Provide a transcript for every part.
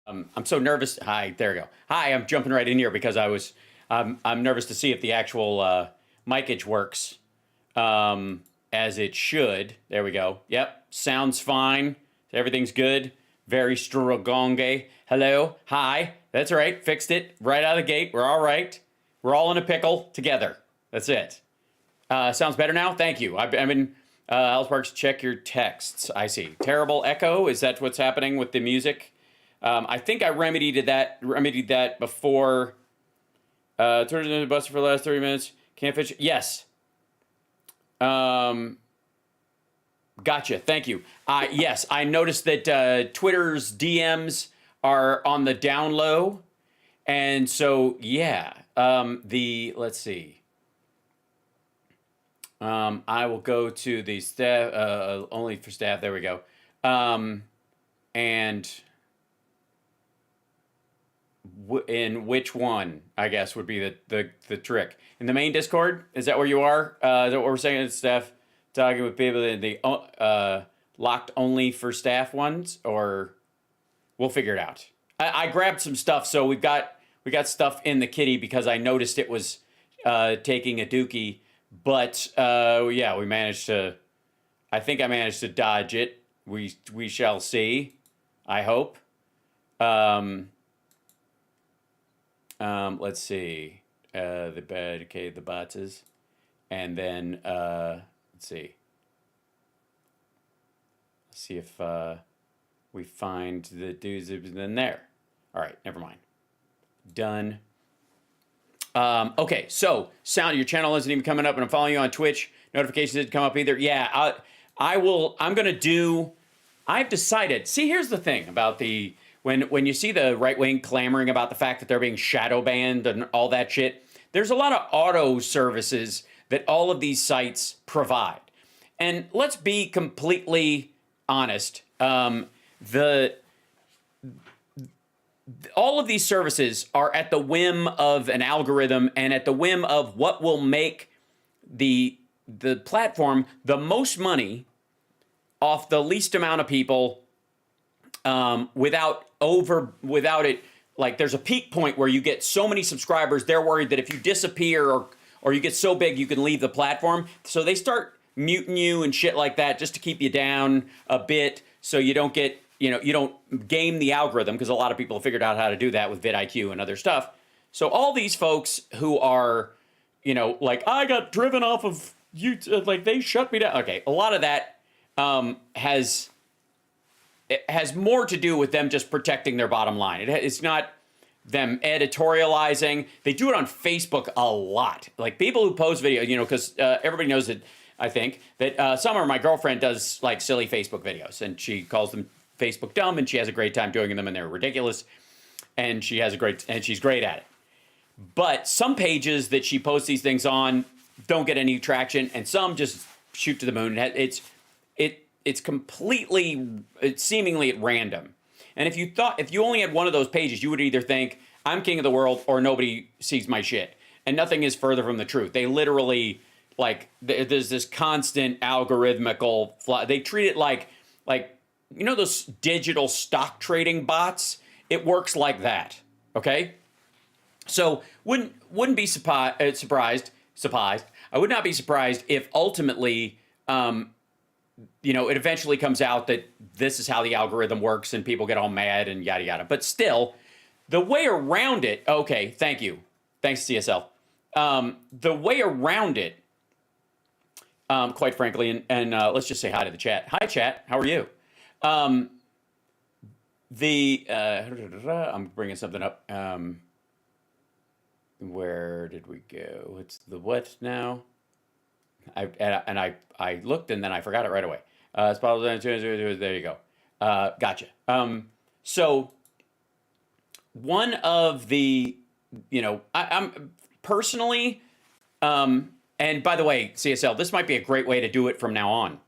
I'm so nervous. Hi, there you go. Hi, I'm jumping right in here because I'm nervous to see if the actual micage works as it should. There we go. Yep, sounds fine. Everything's good. Very strogonge. Hello, hi. That's right. Fixed it right out of the gate. We're all right. We're all in a pickle together. That's it. Sounds better now. Thank you. I've been. Sparks, check your texts. I see. Terrible echo. Is that what's happening with the music? I think I remedied that before. Turned into the bus for the last 30 minutes. Can't finish. Yes. Gotcha. Thank you. Yes, I noticed that Twitter's DMs are on the down low, and so yeah. Let's see. I will go to the staff, only for staff. There we go. And in which one, I guess, would be the trick. In the main Discord? Is that where you are? Is that what we're saying, staff? Talking with people in the locked only for staff ones? Or we'll figure it out. I grabbed some stuff, so we got stuff in the kitty because I noticed it was taking a dookie. But yeah, we managed to. I think I managed to dodge it. We shall see. I hope. Let's see. The bed. Okay, the bots, and then let's see. Let's see if we find the dudes in there. All right, never mind. Done. Okay, so sound, your channel isn't even coming up, and I'm following you on Twitch. Notifications didn't come up either. Yeah, I will. I'm gonna do. I've decided. See, here's the thing about the when you see the right wing clamoring about the fact that they're being shadow banned and all that shit. There's a lot of auto services that all of these sites provide, and let's be completely honest. All of these services are at the whim of an algorithm and at the whim of what will make the platform the most money off the least amount of people, without it. Like, there's a peak point where you get so many subscribers, they're worried that if you disappear or you get so big, you can leave the platform. So they start muting you and shit like that just to keep you down a bit so you don't get, you don't game the algorithm, because a lot of people have figured out how to do that with vidIQ and other stuff. So all these folks who are, like, I got driven off of YouTube, like, they shut me down. Okay, a lot of that has more to do with them just protecting their bottom line. It's not them editorializing. They do it on Facebook a lot. Like, people who post videos, because everybody knows that, I think, that Summer, my girlfriend, does, like, silly Facebook videos, and she calls them Facebook dumb, and she has a great time doing them, and they're ridiculous, and she's great at it. But some pages that she posts these things on don't get any traction, and some just shoot to the moon. It's seemingly at random. And if you only had one of those pages, you would either think, I'm king of the world, or nobody sees my shit. And nothing is further from the truth. They literally, like, there's this constant algorithmical flaw. They treat it like those digital stock trading bots? It works like that, okay? So wouldn't be surprised. I would not be surprised if ultimately, it eventually comes out that this is how the algorithm works and people get all mad and yada yada. But still, the way around it. Okay, thank you, thanks CSL. The way around it, quite frankly, and let's just say hi to the chat. Hi, chat. How are you? I'm bringing something up. Where did we go? It's the what now? I looked and then I forgot it right away. There you go. Gotcha. So one of the, I'm personally, and by the way, CSL, this might be a great way to do it from now on.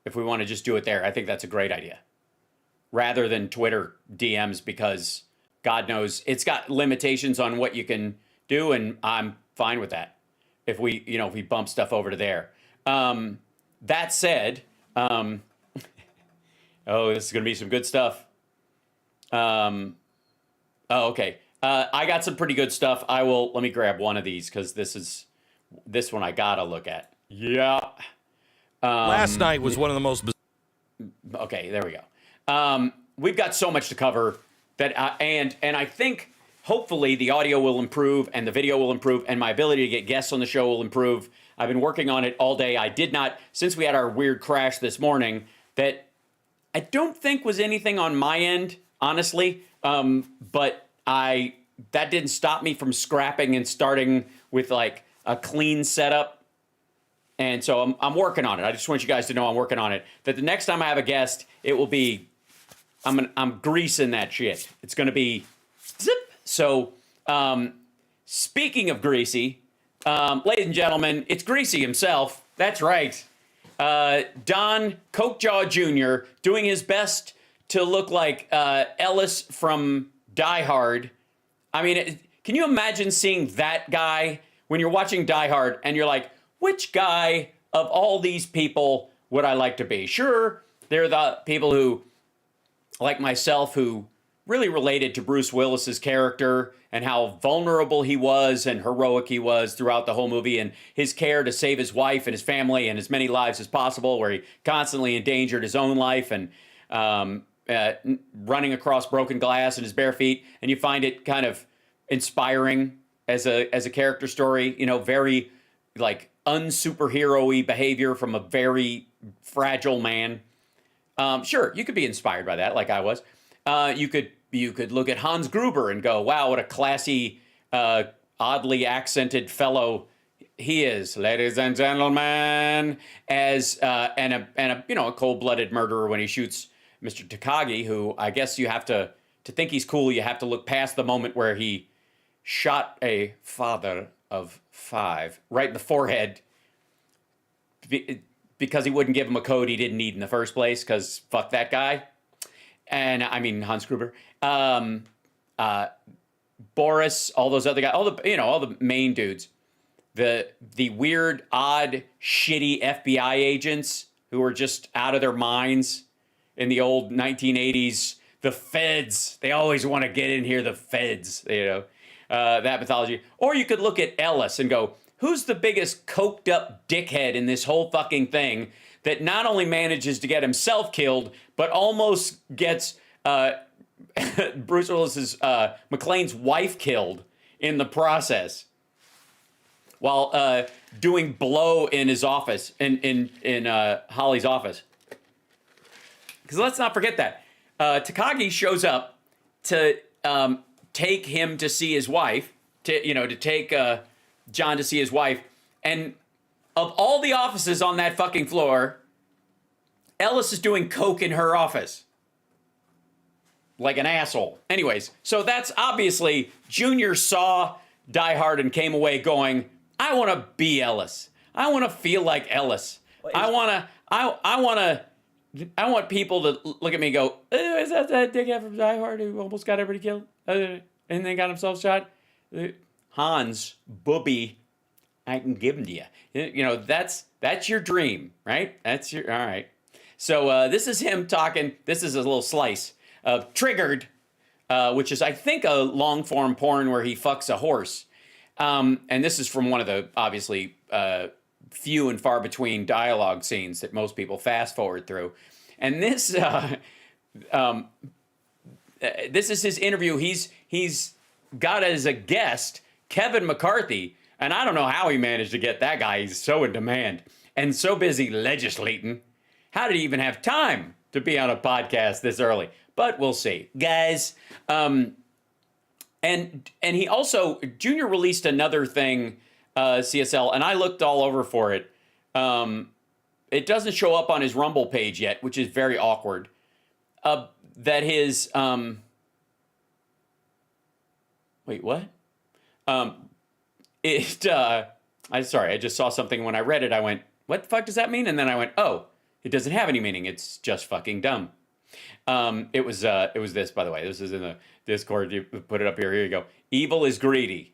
If we want to just do it there, I think that's a great idea. Rather than Twitter DMs, because God knows it's got limitations on what you can do, and I'm fine with that. If we bump stuff over to there. That said, oh, this is going to be some good stuff. Oh, okay. I got some pretty good stuff. Let me grab one of these because this one I gotta look at. Yeah. Last night was one of the most. Okay, there we go. We've got so much to cover and I think hopefully the audio will improve and the video will improve and my ability to get guests on the show will improve. I've been working on it all day. I did not, since we had our weird crash this morning, that I don't think was anything on my end, honestly. But that didn't stop me from scrapping and starting with like a clean setup. And so I'm working on it. I just want you guys to know I'm working on it. That the next time I have a guest, it will be, I'm greasing that shit. It's going to be zip. So, speaking of greasy, ladies and gentlemen, it's Greasy himself. That's right. Don Cokejaw Jr. doing his best to look like Ellis from Die Hard. I mean, can you imagine seeing that guy when you're watching Die Hard and you're like, which guy of all these people would I like to be? Sure, they're the people who, like myself, who really related to Bruce Willis's character and how vulnerable he was and heroic he was throughout the whole movie and his care to save his wife and his family and as many lives as possible, where he constantly endangered his own life and running across broken glass in his bare feet. And you find it kind of inspiring as a character story, you know, very like unsuperhero-y behavior from a very fragile man. Sure, you could be inspired by that, like I was. You could look at Hans Gruber and go, "Wow, what a classy, oddly accented fellow he is, ladies and gentlemen." As and a you know, a cold-blooded murderer when he shoots Mr. Takagi, who I guess you have to think he's cool. You have to look past the moment where he shot a father of 5 right in the forehead because he wouldn't give him a code he didn't need in the first place. Because fuck that guy. And I mean Hans Gruber, Boris, all those other guys, all the main dudes, the weird, odd, shitty FBI agents who were just out of their minds in the old 1980s. The feds, they always want to get in here. The feds, you know, that mythology. Or you could look at Ellis and go, who's the biggest coked up dickhead in this whole fucking thing that not only manages to get himself killed, but almost gets Bruce Willis's McClane's wife killed in the process while doing blow in his office, in Holly's office. Because let's not forget that Takagi shows up to take him to see his wife, to take John to see his wife, and of all the offices on that fucking floor, Ellis is doing coke in her office. Like an asshole. Anyways, so that's obviously Junior saw Die Hard and came away going, I want to be Ellis. I want to feel like Ellis. I want people to look at me and go, is that dickhead from Die Hard who almost got everybody killed? And then got himself shot? Hans, Booby, I can give them to you. You know, that's your dream, right? All right. So this is him talking. This is a little slice of Triggered, which is, I think, a long-form porn where he fucks a horse. And this is from one of the, obviously, few and far between dialogue scenes that most people fast-forward through. And this is his interview. He's got as a guest Kevin McCarthy. And I don't know how he managed to get that guy. He's so in demand and so busy legislating. How did he even have time to be on a podcast this early? But we'll see. Guys, and he also, Junior released another thing, CSL, and I looked all over for it. It doesn't show up on his Rumble page yet, which is very awkward. That his, wait, what? I just saw something when I read it. I went, what the fuck does that mean? And then I went, oh, it doesn't have any meaning. It's just fucking dumb. It was this, by the way. This is in the Discord. You put it up here. Here you go. Evil is greedy.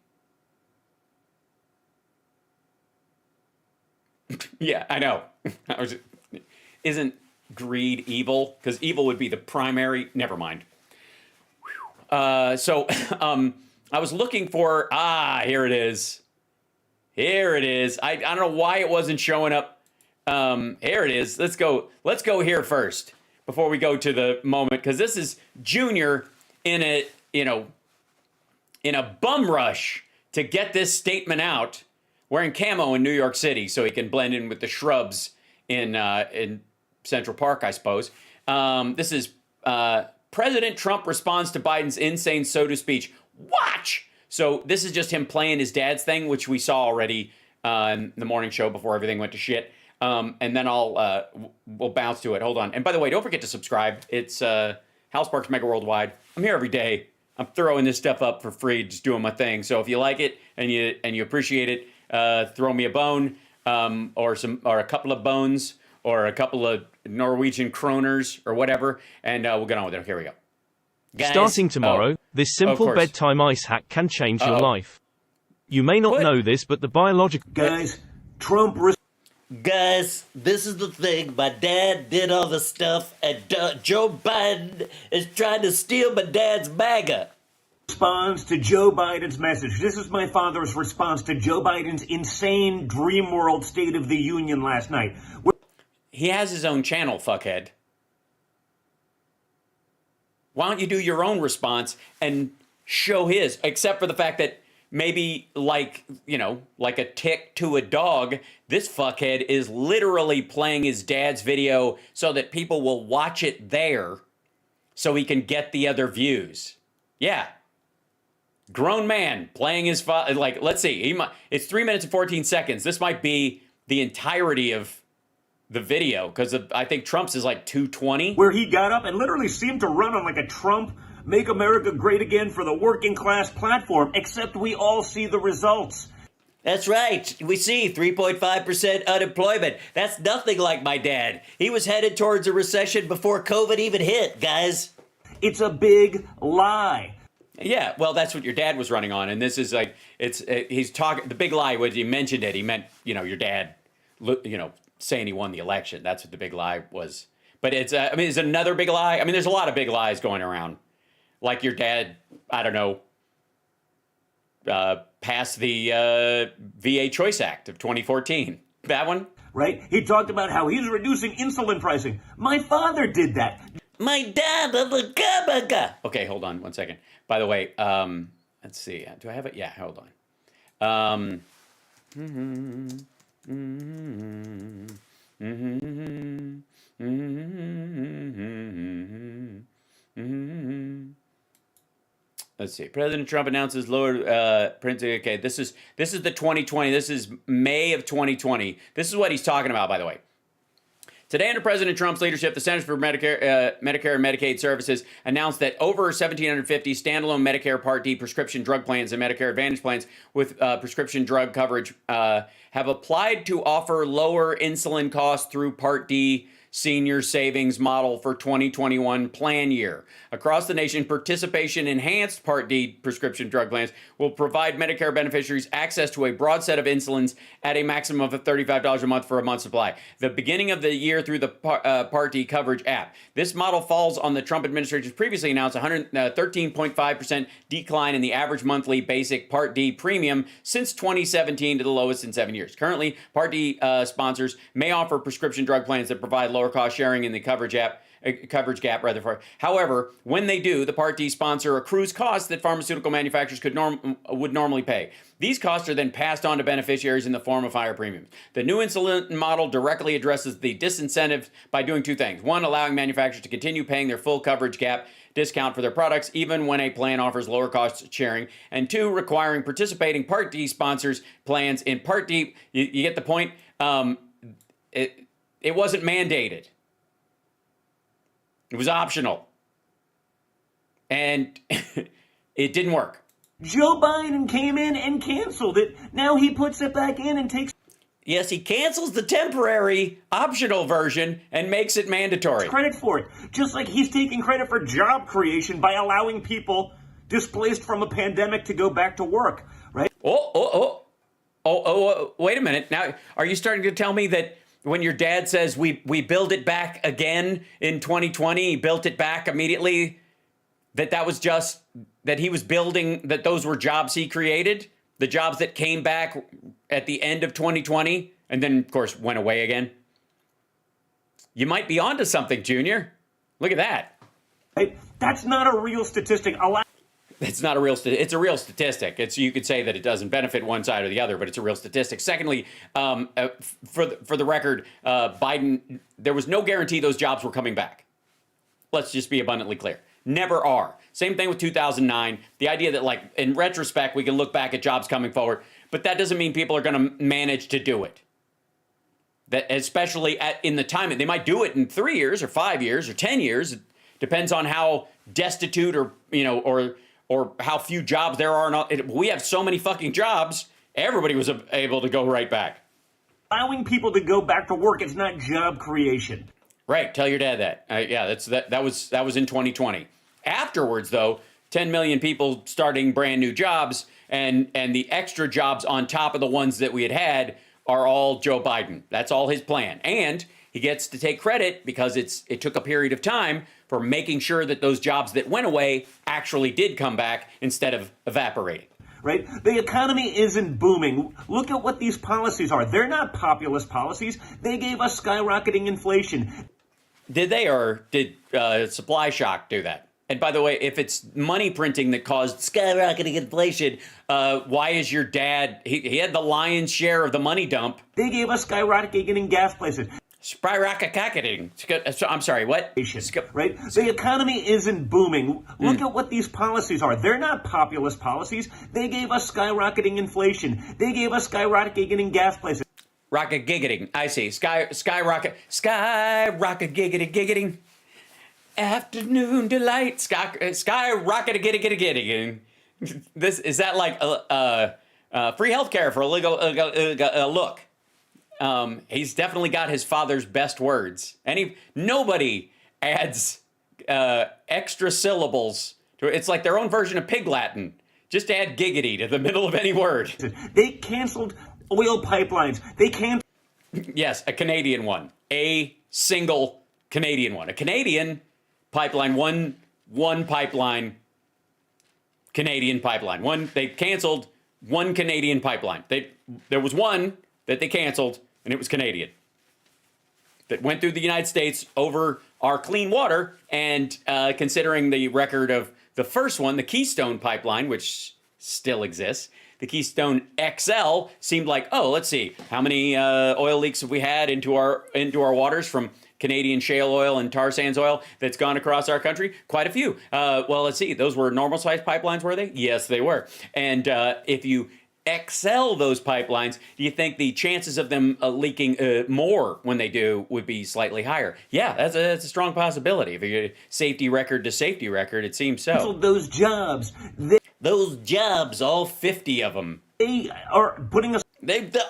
Yeah, I know. Isn't greed evil? Because evil would be the primary. Never mind. I was looking for, here it is. Here it is. I don't know why it wasn't showing up. Here it is. Let's go here first before we go to the moment, because this is Junior in a bum rush to get this statement out, wearing camo in New York City so he can blend in with the shrubs in Central Park, I suppose. This is President Trump responds to Biden's insane soda speech. Watch! So this is just him playing his dad's thing, which we saw already in the morning show before everything went to shit. And then we'll bounce to it. Hold on. And by the way, don't forget to subscribe. It's HAL Sparks Mega Worldwide. I'm here every day. I'm throwing this stuff up for free, just doing my thing. So if you like it and you appreciate it, throw me a bone, or a couple of bones, or a couple of Norwegian kroners, or whatever, and we'll get on with it. Here we go. Guys, starting tomorrow, this simple bedtime ice hack can change your life. You may not know this, but the biological... Guys, this is the thing. My dad did all the stuff, and Joe Biden is trying to steal my dad's MAGA. Responds to Joe Biden's message. This is my father's response to Joe Biden's insane dream world State of the Union last night. He has his own channel, fuckhead. Why don't you do your own response and show his, except for the fact that maybe like a tick to a dog, this fuckhead is literally playing his dad's video so that people will watch it there so he can get the other views. Yeah. Grown man playing his father. Like, let's see. It's 3 minutes and 14 seconds. This might be the entirety of the video, because I think Trump's is like 2:20. Where he got up and literally seemed to run on like a Trump Make America Great Again for the working class platform, except we all see the results. That's right. We see 3.5% unemployment. That's nothing like my dad. He was headed towards a recession before COVID even hit, guys. It's a big lie. Yeah, well, that's what your dad was running on, and this is like, he's talking, the big lie was he mentioned it. He meant, your dad, saying he won the election. That's what the big lie was. But it's another big lie. I mean, there's a lot of big lies going around. Like your dad, I don't know, passed the VA Choice Act of 2014. That one? Right? He talked about how he's reducing insulin pricing. My father did that. My dad, the gabaga. Okay, hold on 1 second. By the way, let's see. Do I have it? Yeah, hold on. Let's see. President Trump announces lower printing. Okay, this is the 2020. This is May of 2020. This is what he's talking about, by the way. Today, under President Trump's leadership, the Centers for Medicare and Medicaid Services announced that over 1,750 standalone Medicare Part D prescription drug plans and Medicare Advantage plans with prescription drug coverage have applied to offer lower insulin costs through Part D senior savings model for 2021 plan year. Across the nation, participation enhanced Part D prescription drug plans will provide Medicare beneficiaries access to a broad set of insulins at a maximum of $35 a month for a month's supply. The beginning of the year through the Part D coverage app. This model falls on the Trump administration's previously announced 113.5% decline in the average monthly basic Part D premium since 2017 to the lowest in 7 years. Currently, Part D sponsors may offer prescription drug plans that provide lower cost sharing in the coverage gap. However, when they do, the Part D sponsor accrues costs that pharmaceutical manufacturers would normally pay. These costs are then passed on to beneficiaries in the form of higher premiums. The new insulin model directly addresses the disincentive by doing two things. One, allowing manufacturers to continue paying their full coverage gap discount for their products, even when a plan offers lower cost sharing. And two, requiring participating Part D sponsors plans in Part D. You get the point? It wasn't mandated. It was optional. And it didn't work. Joe Biden came in and canceled it. Now he puts it back in and takes... Yes, he cancels the temporary optional version and makes it mandatory. ...credit for it. Just like he's taking credit for job creation by allowing people displaced from a pandemic to go back to work, right? Wait a minute. Now, are you starting to tell me that when your dad says we build it back again in 2020, he built it back immediately that was just that he was building, that those were jobs he created, the jobs that came back at the end of 2020 and then, of course, went away again? You might be onto something, Junior. Look at that. Hey, that's not a real statistic. It's not a real it's a real statistic. You could say that it doesn't benefit one side or the other, but it's a real statistic. Secondly, for the record, Biden, there was no guarantee those jobs were coming back. Let's just be abundantly clear. Never are. Same thing with 2009. The idea that, like, in retrospect, we can look back at jobs coming forward, but that doesn't mean people are going to manage to do it. That, especially in the time, they might do it in 3 years or 5 years or 10 years. It depends on how destitute or how few jobs there are. We have so many fucking jobs. Everybody was able to go right back. Allowing people to go back to work is not job creation. Right. Tell your dad that. Yeah, that was in 2020. Afterwards, though, 10 million people starting brand new jobs, and the extra jobs on top of the ones that we had are all Joe Biden. That's all his plan. And he gets to take credit because it took a period of time for making sure that those jobs that went away actually did come back instead of evaporating. Right? The economy isn't booming. Look at what these policies are. They're not populist policies. They gave us skyrocketing inflation. Did they, or did supply shock do that? And by the way, if it's money printing that caused skyrocketing inflation, why is your dad, he had the lion's share of the money dump. They gave us skyrocketing gas prices. Skyrocketing. I'm sorry, what? Right? The economy isn't booming. Look at what these policies are. They're not populist policies. They gave us skyrocketing inflation. They gave us skyrocketing gas prices. Rocket giggling. I see. Skyrocket giggling. Afternoon delight. Skyrocket giggling. This is that like free healthcare for a look. He's definitely got his father's best words, and nobody adds extra syllables to it. It's like their own version of Pig Latin. Just add giggity to the middle of any word. They canceled oil pipelines. They canceled. Yes, a Canadian one. A single Canadian one. A Canadian pipeline. One pipeline. Canadian pipeline. They canceled one Canadian pipeline. There was one that they canceled, and it was Canadian. That went through the United States over our clean water, and considering the record of the first one, the Keystone pipeline, which still exists, the Keystone XL seemed like, oh, let's see, how many oil leaks have we had into our waters from Canadian shale oil and tar sands oil that's gone across our country? Quite a few. Well, let's see, those were normal-sized pipelines, were they? Yes, they were. And if you XL those pipelines, do you think the chances of them leaking more when they do would be slightly higher? Yeah, that's a strong possibility. If you get safety record to safety record, it seems so. Those jobs. Those jobs, all 50 of them. They are putting us.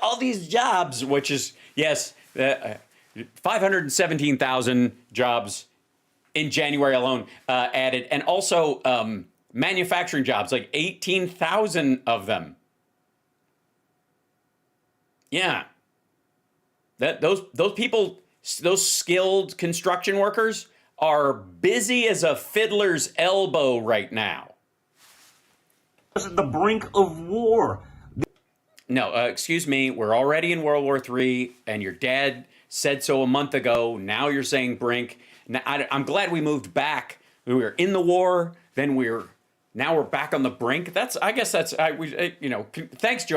All these jobs, which is, yes, 517,000 jobs in January alone added. And also manufacturing jobs, like 18,000 of them. Yeah. Those people, those skilled construction workers are busy as a fiddler's elbow right now. At the brink of war. No, excuse me. We're already in World War III, and your dad said so a month ago. Now you're saying brink. Now, I'm glad we moved back. We were in the war, then now we're back on the brink. Thanks, Joe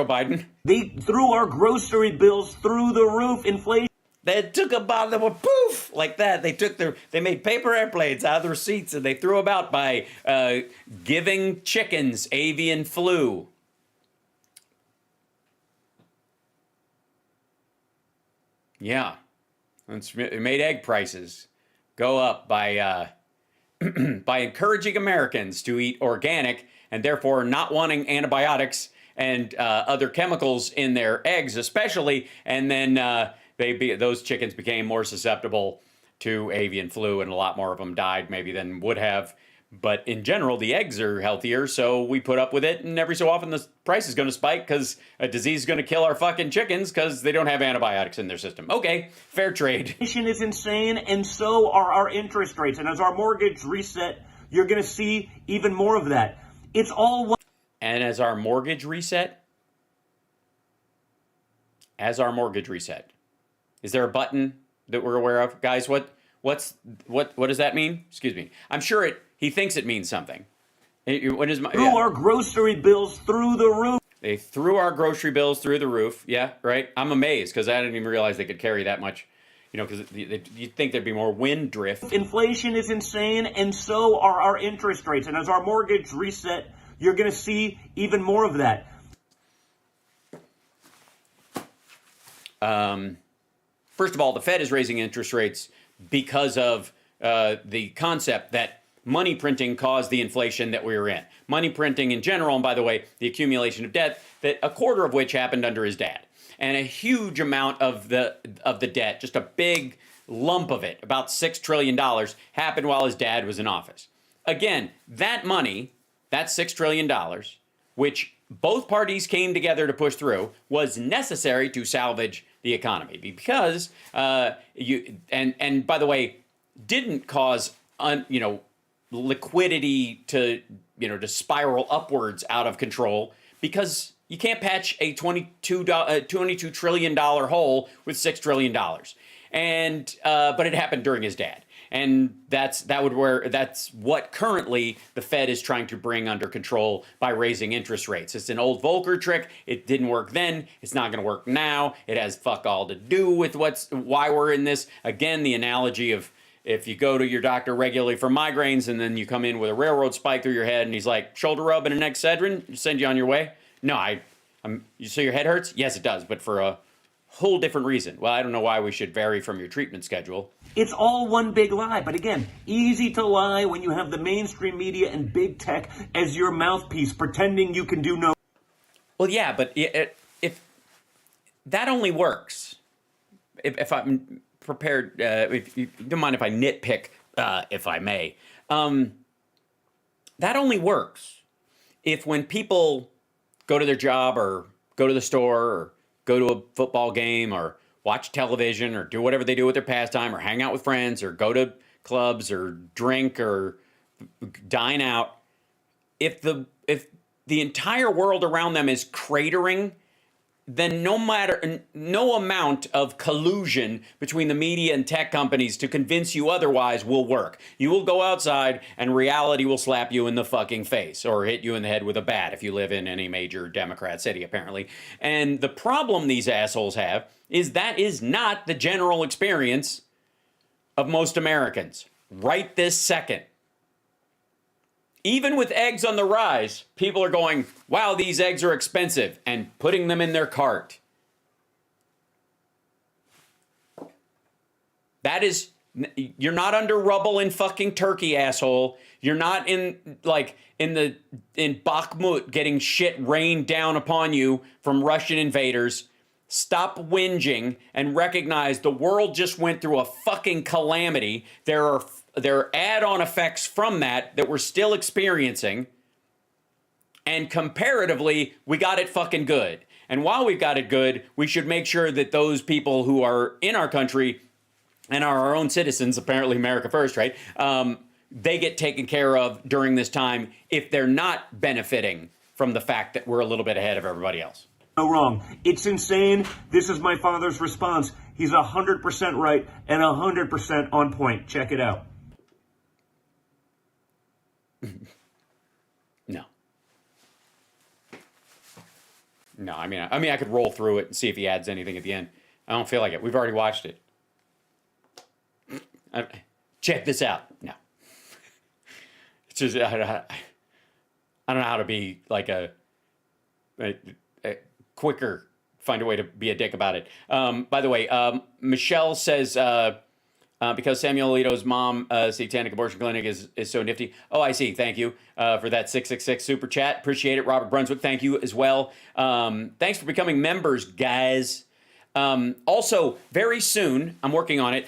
Biden. They threw our grocery bills through the roof. Inflation. They took them out, they were poof, like that. They made paper airplanes out of the receipts, and they threw them out by giving chickens avian flu. Yeah. It made egg prices go up by by encouraging Americans to eat organic and therefore not wanting antibiotics and other chemicals in their eggs especially, and then those chickens became more susceptible to avian flu, and a lot more of them died maybe than would have. But in general, the eggs are healthier, so we put up with it, and every so often the price is going to spike because a disease is going to kill our fucking chickens because they don't have antibiotics in their system. Okay, fair trade. Inflation is insane, and so are our interest rates. And as our mortgage reset you're going to see even more of that. It's all one. And as our mortgage reset, is there a button that we're aware of? Guys, what does that mean? Excuse me. I'm sure he thinks it means something. What is our grocery bills through the roof. They threw our grocery bills through the roof. Yeah, right. I'm amazed because I didn't even realize they could carry that much. Because you'd think there'd be more wind drift. Inflation is insane, and so are our interest rates. And as our mortgage reset, you're going to see even more of that. First of all, the Fed is raising interest rates because of the concept that money printing caused the inflation that we were in. Money printing in general, and by the way, the accumulation of debt, that a quarter of which happened under his dad. And a huge amount of the debt, just a big lump of it, about $6 trillion, happened while his dad was in office. Again, that money, that $6 trillion, which both parties came together to push through, was necessary to salvage the economy because and by the way, didn't cause liquidity to spiral upwards out of control because you can't patch a $22 trillion hole with $6 trillion, and but it happened during his dad. And that's what currently the Fed is trying to bring under control by raising interest rates. It's an old Volcker trick. It didn't work then. It's not going to work now. It has fuck all to do with why we're in this. Again, the analogy of if you go to your doctor regularly for migraines and then you come in with a railroad spike through your head and he's like, shoulder rub and an Excedrin, send you on your way. No, so your head hurts? Yes, it does, but for a whole different reason. Well, I don't know why we should vary from your treatment schedule. It's all one big lie. But again, easy to lie when you have the mainstream media and big tech as your mouthpiece pretending you can do no. Well, yeah, but if that only works, if I'm prepared, if you don't mind if I nitpick, if I may, that only works if when people go to their job or go to the store or go to a football game or watch television or do whatever they do with their pastime or hang out with friends or go to clubs or drink or dine out, if the entire world around them is cratering, then no amount of collusion between the media and tech companies to convince you otherwise will work. You will go outside and reality will slap you in the fucking face or hit you in the head with a bat if you live in any major Democrat city, apparently. And the problem these assholes have is that is not the general experience of most Americans right this second. Even with eggs on the rise, people are going, wow, these eggs are expensive, and putting them in their cart. That is, you're not under rubble in fucking Turkey, asshole. You're not in Bakhmut getting shit rained down upon you from Russian invaders. Stop whinging and recognize the world just went through a fucking calamity. There are add-on effects from that we're still experiencing. And comparatively, we got it fucking good. And while we've got it good, we should make sure that those people who are in our country and are our own citizens, apparently America first, right? They get taken care of during this time if they're not benefiting from the fact that we're a little bit ahead of everybody else. No wrong. It's insane. This is my father's response. He's 100% right and 100% on point. Check it out. No, I mean, I could roll through it and see if he adds anything at the end. I don't feel like it. We've already watched it. Check this out. No. It's just, I don't know how to be like a quicker, find a way to be a dick about it. By the way, Michelle says, because Samuel Alito's mom, Satanic Abortion Clinic, is so nifty. Oh, I see. Thank you for that 666 super chat. Appreciate it. Robert Brunswick, thank you as well. Thanks for becoming members, guys. Also, very soon, I'm working on it,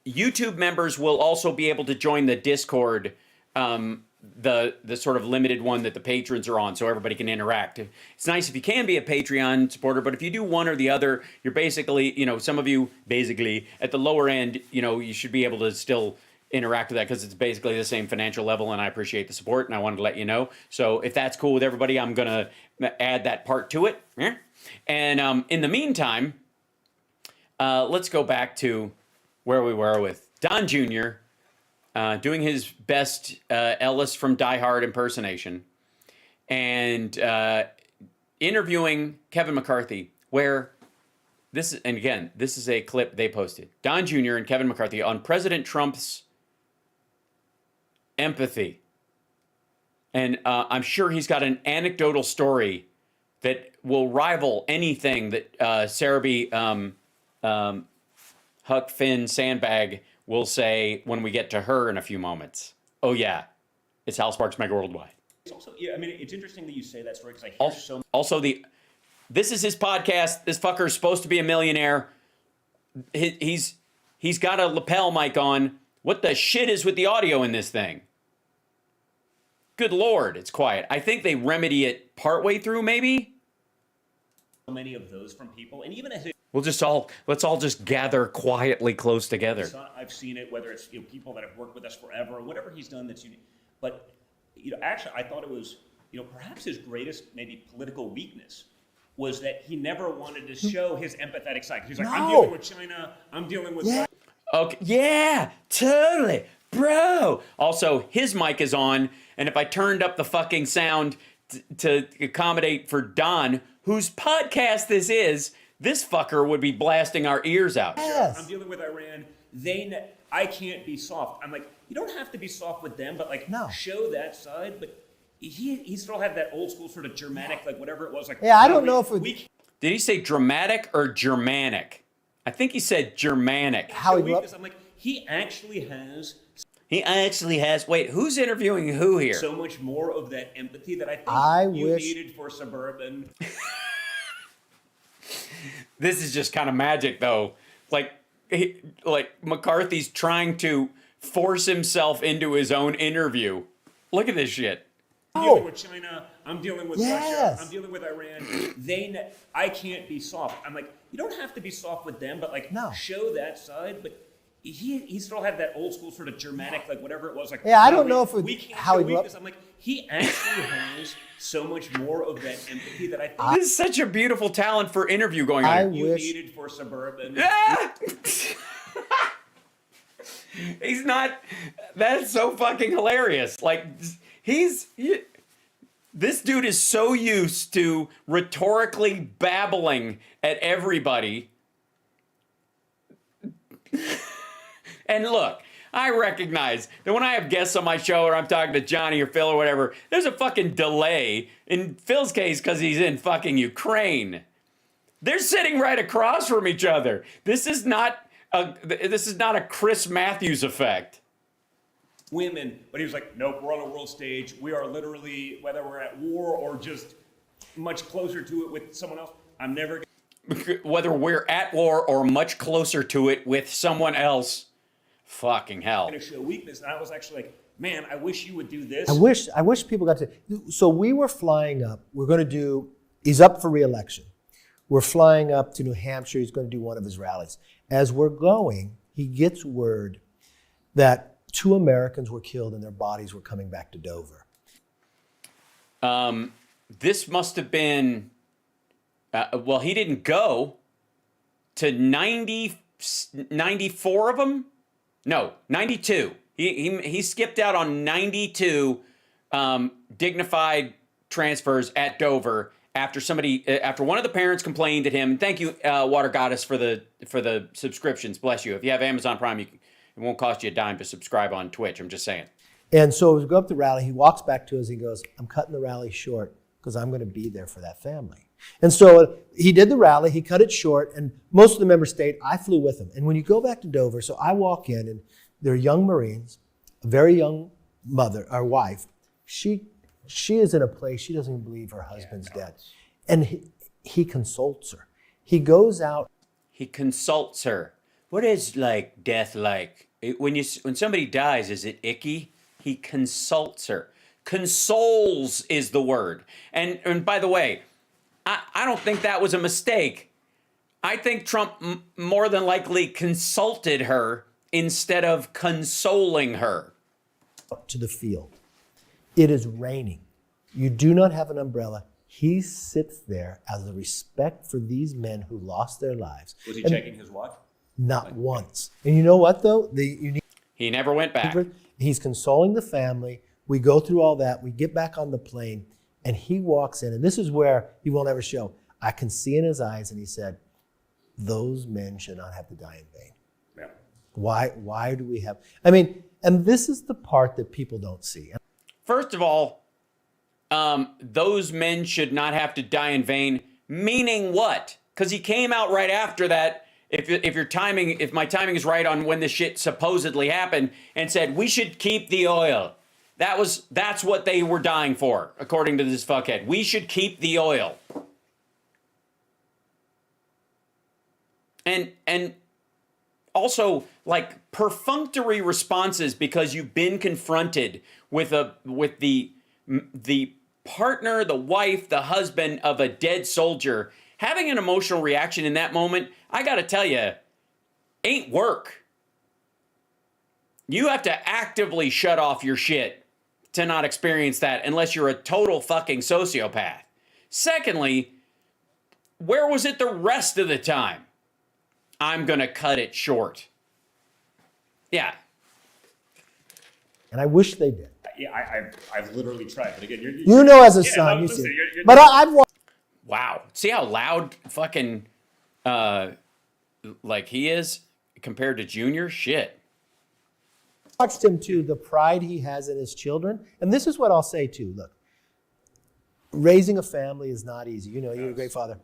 YouTube members will also be able to join the Discord, the sort of limited one that the patrons are on, so everybody can interact. It's nice if you can be a Patreon supporter, but if you do one or the other, you're basically, some of you basically at the lower end, you should be able to still interact with that because it's basically the same financial level, and I appreciate the support, and I wanted to let you know. So if that's cool with everybody, I'm going to add that part to it. And in the meantime, let's go back to where we were with Don Jr. Doing his best Ellis from Die Hard impersonation and interviewing Kevin McCarthy, where this is, and again, this is a clip they posted. Don Jr. and Kevin McCarthy on President Trump's empathy. And I'm sure he's got an anecdotal story that will rival anything that Sarabee Huck Finn Sandbag will say when we get to her in a few moments. Oh yeah, it's HAL Sparks Mega Worldwide. It's also, yeah, I mean, it's interesting that you say that story because I hear so. Also, this is his podcast. This fucker is supposed to be a millionaire. He's got a lapel mic on. What the shit is with the audio in this thing? Good Lord, it's quiet. I think they remedy it partway through, maybe. So many of those from people, and even as let's all just gather quietly close together. I've seen it, whether it's people that have worked with us forever or whatever he's done that's unique. But actually, I thought it was perhaps his greatest maybe political weakness was that he never wanted to show his empathetic side. He's like, I'm dealing with China. I'm dealing with. Yeah. Okay. Yeah. Totally, bro. Also, his mic is on, and if I turned up the fucking sound to accommodate for Don, whose podcast this is. This fucker would be blasting our ears out. Yes. I'm dealing with Iran. I can't be soft. I'm like, you don't have to be soft with them, but show that side. But he still had that old school sort of Germanic, like whatever it was. Like, yeah, I don't know if did he say dramatic or Germanic? I think he said Germanic. How he grew up? I'm like, he actually has. Wait, who's interviewing who here? So much more of that empathy that I think you needed for suburban. This is just kind of magic, though. Like McCarthy's trying to force himself into his own interview. Look at this shit. I'm dealing with China. I'm dealing with Russia. I'm dealing with Iran. I can't be soft. I'm like, you don't have to be soft with them, but show that side. But he still had that old school sort of Germanic, like whatever it was. Like, yeah, I don't know if how he grew up. I'm like, he actually has so much more of that empathy that I think. This is such a beautiful talent for interview going on. You needed for suburban. He's not. That's so fucking hilarious. Like this dude is so used to rhetorically babbling at everybody. And look, I recognize that when I have guests on my show or I'm talking to Johnny or Phil or whatever, there's a fucking delay. In Phil's case, because he's in fucking Ukraine. They're sitting right across from each other. This is not a Chris Matthews effect. Women, but he was like, nope, we're on a world stage. We are literally, whether we're at war or just much closer to it with someone else, I'm never. Whether we're at war or much closer to it with someone else. Fucking hell. Going to show weakness. And I was actually like, man, I wish you would do this. I wish people got to. So we were flying up. We're going to do, he's up for re-election. We're flying up to New Hampshire. He's going to do one of his rallies. As we're going, he gets word that 2 Americans were killed and their bodies were coming back to Dover. This must have been, well, he didn't go to 94 of them. No, 92. He skipped out on 92 dignified transfers at Dover after one of the parents complained at him. Thank you, Water Goddess, for the subscriptions. Bless you. If you have Amazon Prime, it won't cost you a dime to subscribe on Twitch. I'm just saying. And so as we go up the rally, he walks back to us. He goes, "I'm cutting the rally short because I'm going to be there for that family." And so he did the rally, he cut it short, and most of the members stayed. I flew with him. And when you go back to Dover, so I walk in, and they're young Marines, a very young mother, our wife. She is in a place, she doesn't even believe her husband's dead. And he consults her. He goes out. He consults her. What is death like? When somebody dies, is it icky? He consults her. Consoles is the word. And by the way, I don't think that was a mistake. I think Trump more than likely consulted her instead of consoling her. To the field. It is raining. You do not have an umbrella. He sits there as a respect for these men who lost their lives. Was he checking his watch? Not once. And you know what, though? He never went back. He's consoling the family. We go through all that. We get back on the plane, and he walks in. And this is where he won't ever show. I can see in his eyes, and he said, those men should not have to die in vain. Yeah. Why do we have... I mean, and this is the part that people don't see. If of all, those men should not have to die in vain, meaning what? Because he came out right after that, if my timing is right on when this shit supposedly happened, and said, we should keep the oil. That's what they were dying for, according to this fuckhead. We should keep the oil. And also, like, perfunctory responses because you've been confronted with the partner, the wife, the husband of a dead soldier. Having an emotional reaction in that moment, I gotta tell you, ain't work. You have to actively shut off your shit to not experience that unless you're a total fucking sociopath. Secondly, where was it the rest of the time? I'm gonna cut it short. Yeah. And I wish they did. Yeah, I've literally tried, but again, you know, as a son, you see. But I've watched. Wow. See how loud fucking like he is compared to Junior? Shit. Watched him too, the pride he has in his children. And this is what I'll say too. Look, raising a family is not easy. You know, you're a great father.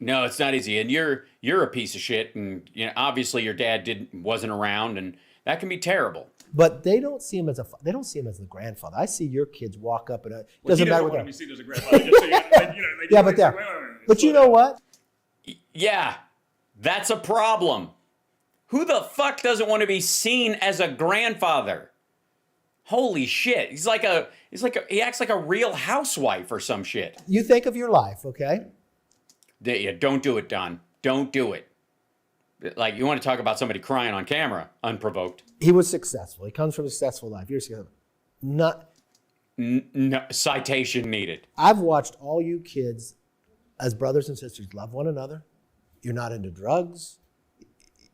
No, it's not easy. And you're a piece of shit. And you know, obviously your dad wasn't around, and that can be terrible. But they don't see him as they don't see him as the grandfather. I see your kids walk up and it doesn't matter what. He doesn't want to be seen as a grandfather. Just so yeah, but there. But you know what? Yeah, that's a problem. Who the fuck doesn't want to be seen as a grandfather? Holy shit. He acts like a real housewife or some shit. You think of your life, okay? Yeah, don't do it, Don. Don't do it. Like, you want to talk about somebody crying on camera, unprovoked. He was successful. He comes from a successful life. You're successful. No, citation needed. I've watched all you kids as brothers and sisters love one another. You're not into drugs.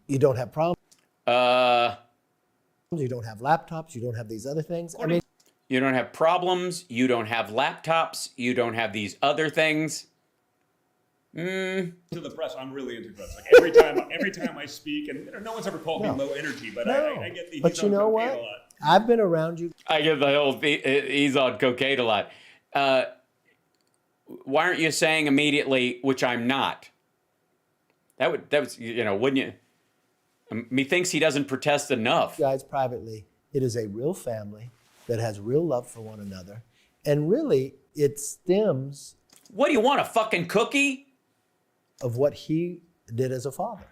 You don't have problems. You don't have laptops. You don't have these other things. I mean, you don't have problems. You don't have laptops. You don't have these other things. To the press, I'm really into drugs. Like every time I speak, and no one's ever called me low energy, but I get the. But you know what? I've been around you. I get the whole he's on cocaine a lot. Why aren't you saying immediately, which I'm not? That was wouldn't you? Methinks he doesn't protest enough. Guys, privately, it is a real family that has real love for one another, and really, it stems. What do you want, a fucking cookie? Of what he did as a father.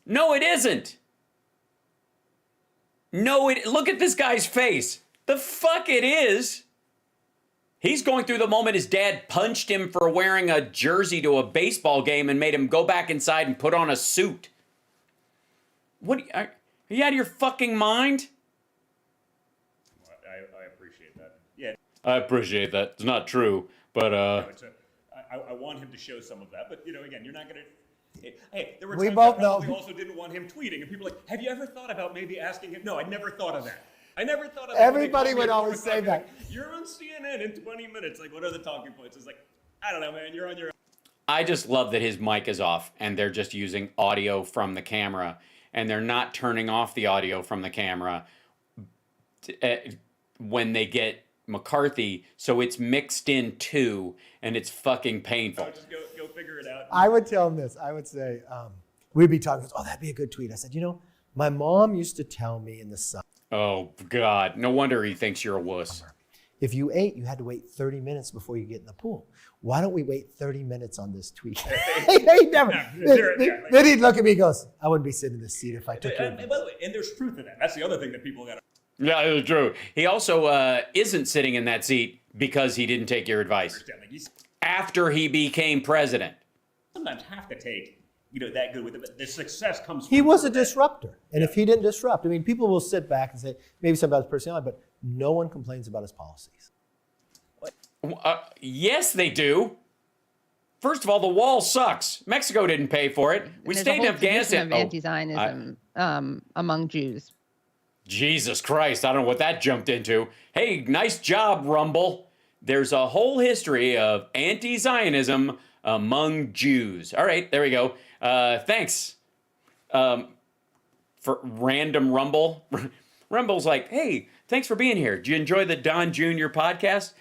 No, it isn't. No, look at this guy's face. The fuck it is. He's going through the moment his dad punched him for wearing a jersey to a baseball game and made him go back inside and put on a suit. What? Are you out of your fucking mind? I appreciate that. Yeah. I appreciate that. It's not true, but I want him to show some of that, but again, you're not going to. Hey, there were we times both I know. probably also didn't want him tweeting, and people were like, have you ever thought about maybe asking him? No, I never thought of that. I never thought of that. Everybody would always say that. You're on CNN in 20 minutes. Like, what are the talking points? It's like, I don't know, man. You're on your own. I just love that his mic is off and they're just using audio from the camera, and they're not turning off the audio from the camera when they get McCarthy, so it's mixed in too, and it's fucking painful. Just go figure it out. I would tell him this. I would say, we'd be talking, oh, that'd be a good tweet. I said, my mom used to tell me in the summer. Oh, God. No wonder he thinks you're a wuss. If you ate, you had to wait 30 minutes before you get in the pool. Why don't we wait 30 minutes on this tweet? He'd never. Then he'd look at me and goes, I wouldn't be sitting in this seat if I took your advice. By the way, and there's truth in that. That's the other thing that people got to. Yeah, it's true. He also isn't sitting in that seat because he didn't take your advice. After he became president. Sometimes have to take that good with it. But the success comes. He from was a sort of that- disruptor. And if he didn't disrupt, I mean, people will sit back and say, maybe something about his personality, but no one complains about his policies. Yes, they do. First of all, the wall sucks. Mexico didn't pay for it. We There's stayed a in whole tradition Afghanistan. of anti-Zionism among Jews. Jesus Christ, I don't know what that jumped into. Hey, nice job, Rumble. There's a whole history of anti-Zionism among Jews. All right, there we go. Thanks for random Rumble. Rumble's like, hey, thanks for being here. Did you enjoy the Don Jr. podcast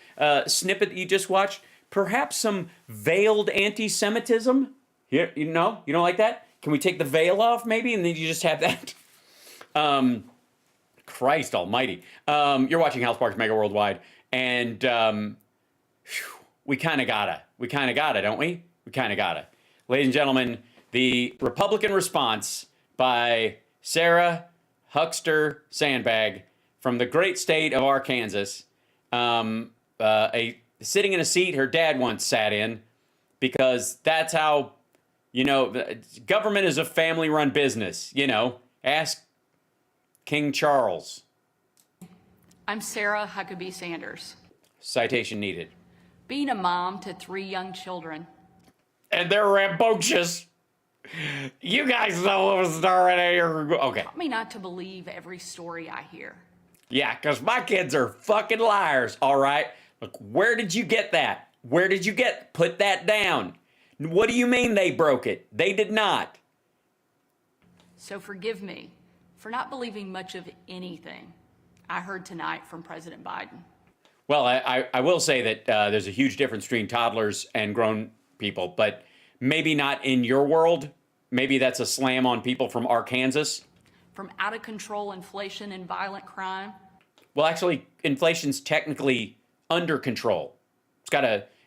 snippet that you just watched? Perhaps some veiled anti-Semitism? You don't like that? Can we take the veil off maybe, and then you just have that? Christ almighty. You're watching HAL Sparks Mega Worldwide, and we kind of gotta, don't we? We kind of gotta. Ladies and gentlemen, the Republican response by Sarah Huckster Sandbag from the great state of Arkansas, sitting in a seat her dad once sat in, because that's how, government is a family-run business. Ask King Charles. I'm Sarah Huckabee Sanders. Citation needed. Being a mom to 3 young children. And they're rambunctious. You guys know what was already. Okay. Taught me not to believe every story I hear. Yeah, because my kids are fucking liars, all right? Look, where did you get that? Put that down. What do you mean they broke it? They did not. So forgive me for not believing much of anything I heard tonight from President Biden. Well, I will say that there's a huge difference between toddlers and grown people, but maybe not in your world. Maybe that's a slam on people from Arkansas. From out of control inflation and violent crime. Well, actually, inflation's technically under control.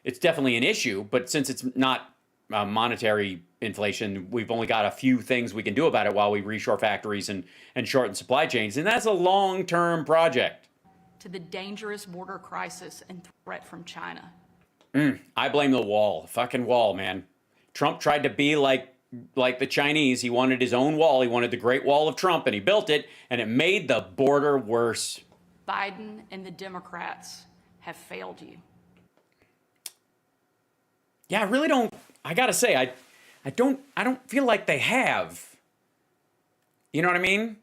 It's definitely an issue, but since it's not monetary inflation, we've only got a few things we can do about it while we reshore factories and shorten supply chains, and that's a long-term project. To the dangerous border crisis and threat from China. I blame the wall. Fucking wall, man. Trump tried to be like the Chinese. He wanted his own wall. He wanted the Great Wall of Trump, and he built it, and it made the border worse. Biden and the Democrats have failed you. Yeah, I really don't. I gotta say, I don't feel like they have. You know what I mean?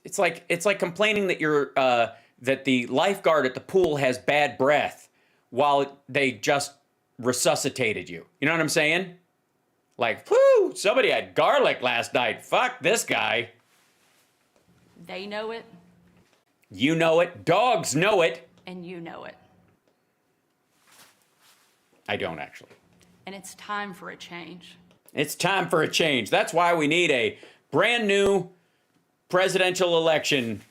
It's like complaining that that the lifeguard at the pool has bad breath while they just resuscitated you. You know what I'm saying? Like, whoo, somebody had garlic last night. Fuck this guy. They know it. You know it. Dogs know it. And you know it. I don't actually. And it's time for a change. It's time for a change. That's why we need a brand new presidential election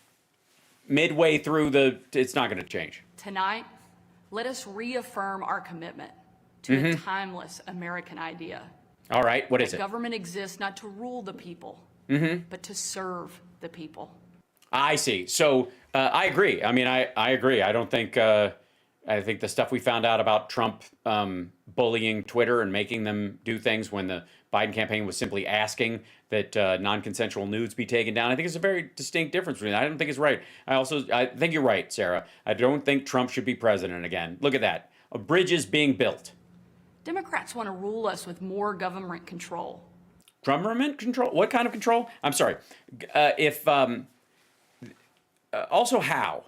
midway through it's not going to change. Tonight, let us reaffirm our commitment to a timeless American idea. All right, what is it? Government exists not to rule the people, but to serve the people. I see. So I agree. I mean, I agree. I don't think, I think the stuff we found out about Trump bullying Twitter and making them do things when the Biden campaign was simply asking that non-consensual nudes be taken down, I think it's a very distinct difference between that. I don't think it's right. I think you're right, Sarah. I don't think Trump should be president again. Look at that. A bridge is being built. Democrats want to rule us with more government control. Government control? What kind of control? I'm sorry. Also how?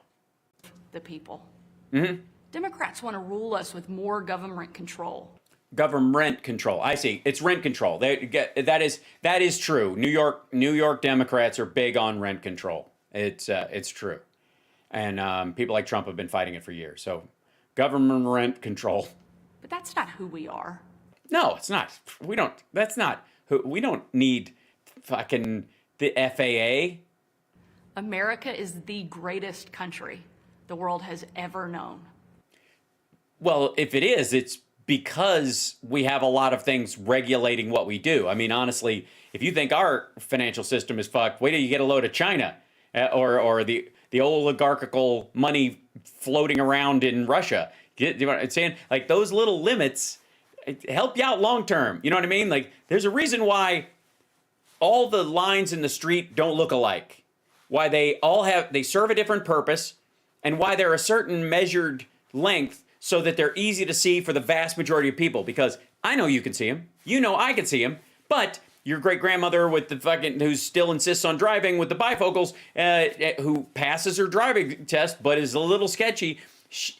The people. Democrats want to rule us with more government control. Government control. I see. It's rent control. That is true. New York Democrats are big on rent control. It's true, and people like Trump have been fighting it for years. So, government rent control. But that's not who we are. No, it's not. We don't. That's not who. We don't need fucking the FAA. America is the greatest country the world has ever known. Well, if it is, it's because we have a lot of things regulating what we do. I mean, honestly, if you think our financial system is fucked, wait till you get a load of China or the oligarchical money floating around in Russia. You know what I'm saying? Like those little limits help you out long term. You know what I mean? Like, there's a reason why all the lines in the street don't look alike. Why they serve a different purpose, and why they're a certain measured length so that they're easy to see for the vast majority of people. Because I know you can see them, you know I can see them, but your great grandmother with the fucking who still insists on driving with the bifocals, who passes her driving test but is a little sketchy.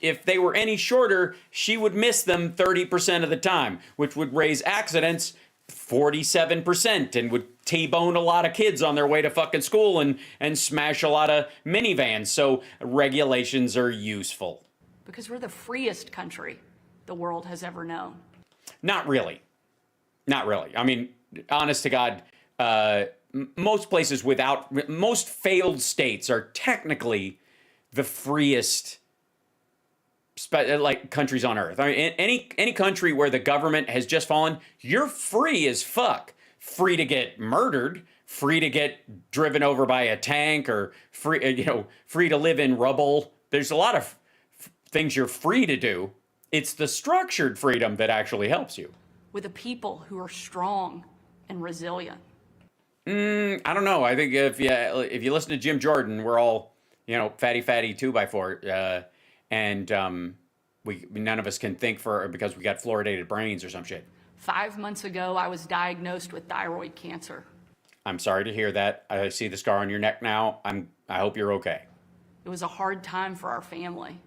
If they were any shorter, she would miss them 30% of the time, which would raise accidents 47% and would T-bone a lot of kids on their way to fucking school and smash a lot of minivans. So regulations are useful. Because we're the freest country the world has ever known. Not really. Not really. I mean, honest to God, most places most failed states are technically the freest like countries on earth. I mean, any country where the government has just fallen, you're free as fuck. Free to get murdered, free to get driven over by a tank, or free to live in rubble. There's a lot of things you're free to do. It's the structured freedom that actually helps you. With a people who are strong and resilient. I don't know. I think if you listen to Jim Jordan, we're all, fatty 2x4. And none of us can think because we got fluoridated brains or some shit. 5 months ago, I was diagnosed with thyroid cancer. I'm sorry to hear that. I see the scar on your neck now. I hope you're okay. It was a hard time for our family,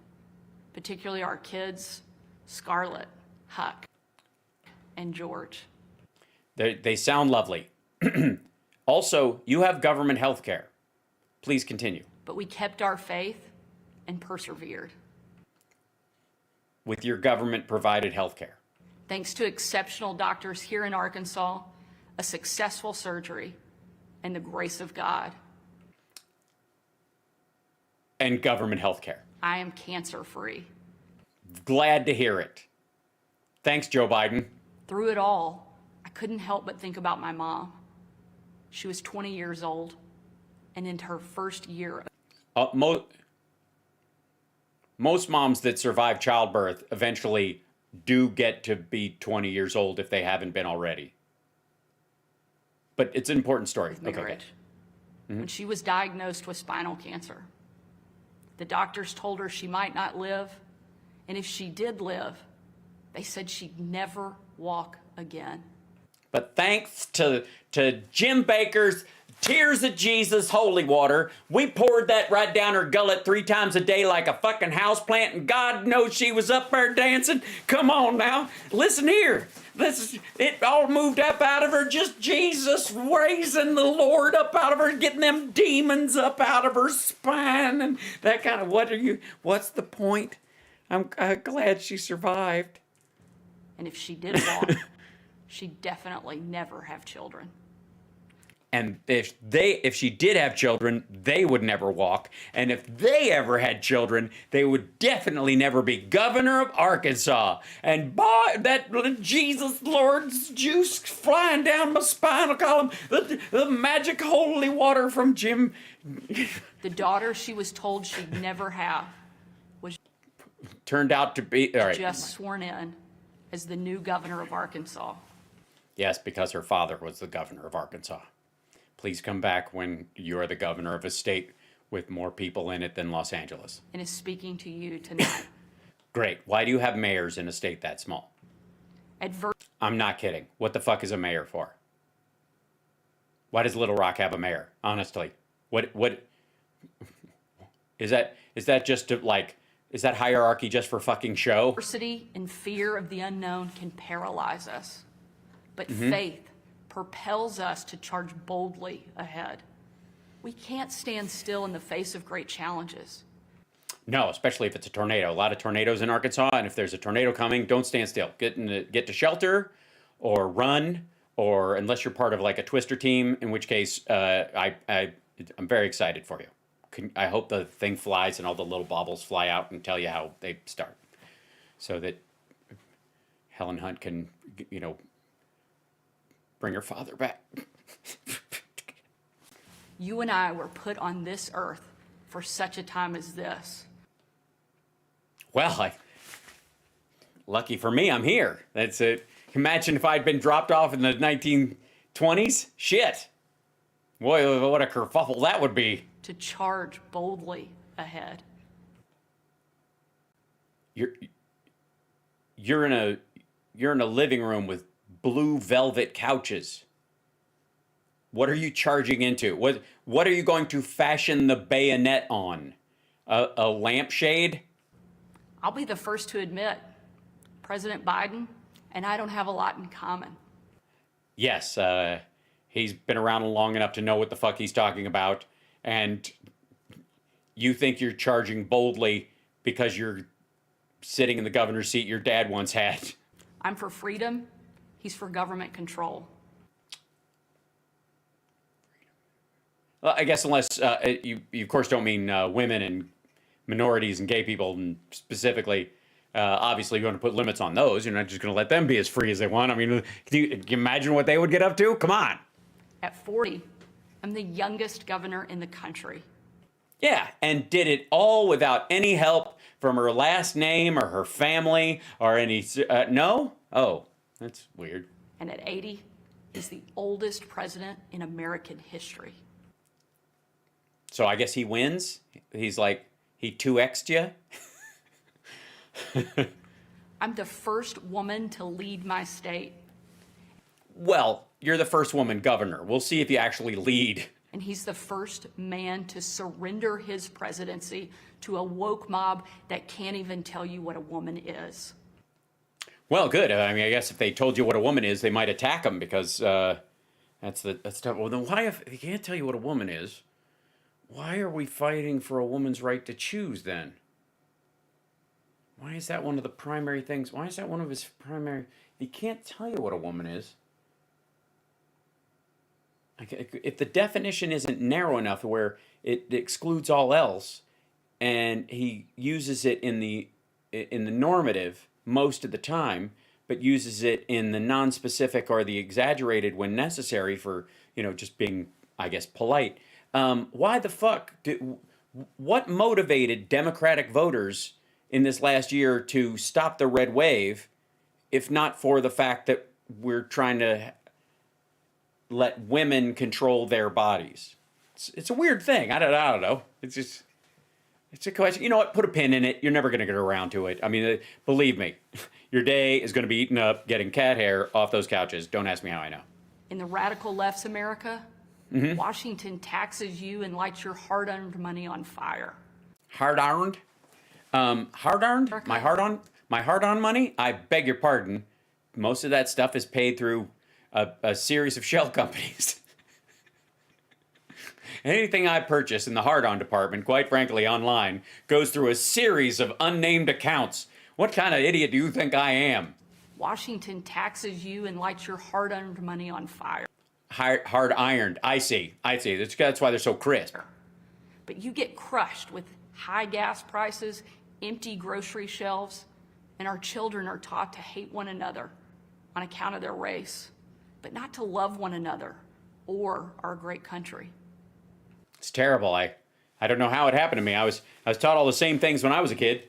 particularly our kids, Scarlett, Huck, and George. They sound lovely. Also, you have government health care. Please continue. But we kept our faith and persevered. With your government-provided health care. Thanks to exceptional doctors here in Arkansas, a successful surgery, and the grace of God. And government health care. I am cancer-free. Glad to hear it. Thanks, Joe Biden. Through it all, I couldn't help but think about my mom. She was 20 years old and into her first year. Most moms that survive childbirth eventually do get to be 20 years old if they haven't been already. But it's an important story. Okay. When she was diagnosed with spinal cancer, the doctors told her she might not live, and if she did live, they said she'd never walk again. But thanks to Jim Baker's Tears of Jesus holy water, we poured that right down her gullet 3 times a day like a fucking houseplant, and God knows she was up there dancing. Come on now, listen here. It all moved up out of her, just Jesus raising the Lord up out of her, getting them demons up out of her spine, and that kind of, what's the point? I'm glad she survived. And if she did walk, she'd definitely never have children. And if she did have children, they would never walk. And if they ever had children, they would definitely never be governor of Arkansas. And boy, that Jesus Lord's juice flying down my spinal column, the magic holy water from Jim. The daughter she was told she'd never have was turned out to be just sworn in as the new governor of Arkansas. Yes, because her father was the governor of Arkansas. Please come back when you're the governor of a state with more people in it than Los Angeles. And is speaking to you tonight. Great. Why do you have mayors in a state that small? I'm not kidding. What the fuck is a mayor for? Why does Little Rock have a mayor? Honestly. What is that just to, like, is that hierarchy just for fucking show? Adversity and fear of the unknown can paralyze us. But faith propels us to charge boldly ahead. We can't stand still in the face of great challenges. No, especially if it's a tornado. A lot of tornadoes in Arkansas, and if there's a tornado coming, don't stand still. Get to shelter, or run, or unless you're part of like a twister team, in which case I'm very excited for you. I hope the thing flies and all the little baubles fly out and tell you how they start, so that Helen Hunt can, bring her father back. You and I were put on this earth for such a time as this. Well, lucky for me, I'm here. That's it. Imagine if I'd been dropped off in the 1920s. Shit. Boy, what a kerfuffle that would be. To charge boldly ahead. You're in a living room with blue velvet couches. What are you charging into? What are you going to fashion the bayonet on? A lampshade? I'll be the first to admit, President Biden and I don't have a lot in common. Yes, he's been around long enough to know what the fuck he's talking about, and you think you're charging boldly because you're sitting in the governor's seat your dad once had. I'm for freedom. He's for government control. Well, I guess unless you of course don't mean women and minorities and gay people and specifically. Obviously, you're going to put limits on those. You're not just going to let them be as free as they want. I mean, can you imagine what they would get up to? Come on. At 40, I'm the youngest governor in the country. Yeah, and did it all without any help from her last name or her family or any... no? Oh, that's weird. And at 80, he's the oldest president in American history. So I guess he wins? He's like, he 2x'd you? I'm the first woman to lead my state. Well, you're the first woman governor. We'll see if you actually lead. And he's the first man to surrender his presidency to a woke mob that can't even tell you what a woman is. Well, good. I mean, I guess if they told you what a woman is, they might attack them because that's tough. Well, then why, if they can't tell you what a woman is, why are we fighting for a woman's right to choose then? Why is that one of the primary things? Why is that one of his primary... He can't tell you what a woman is. If the definition isn't narrow enough where it excludes all else, and he uses it in the normative most of the time, but uses it in the non-specific or the exaggerated when necessary for, just being, I guess, polite. Why the fuck? What motivated Democratic voters in this last year to stop the red wave, if not for the fact that we're trying to let women control their bodies? It's a weird thing. I don't know. It's a question. You know what? Put a pin in it. You're never going to get around to it. I mean, believe me, your day is going to be eaten up getting cat hair off those couches. Don't ask me how I know. In the radical left's America, Washington taxes you and lights your hard-earned money on fire. Hard-earned? Hard-earned? My hard-on money? I beg your pardon. Most of that stuff is paid through a series of shell companies. Anything I purchase in the hard-on department, quite frankly, online, goes through a series of unnamed accounts. What kind of idiot do you think I am? Washington taxes you and lights your hard-earned money on fire. Hard-ironed. I see. That's why they're so crisp. But you get crushed with high gas prices, empty grocery shelves, and our children are taught to hate one another on account of their race, but not to love one another or our great country. It's terrible. I don't know how it happened to me. I was taught all the same things when I was a kid.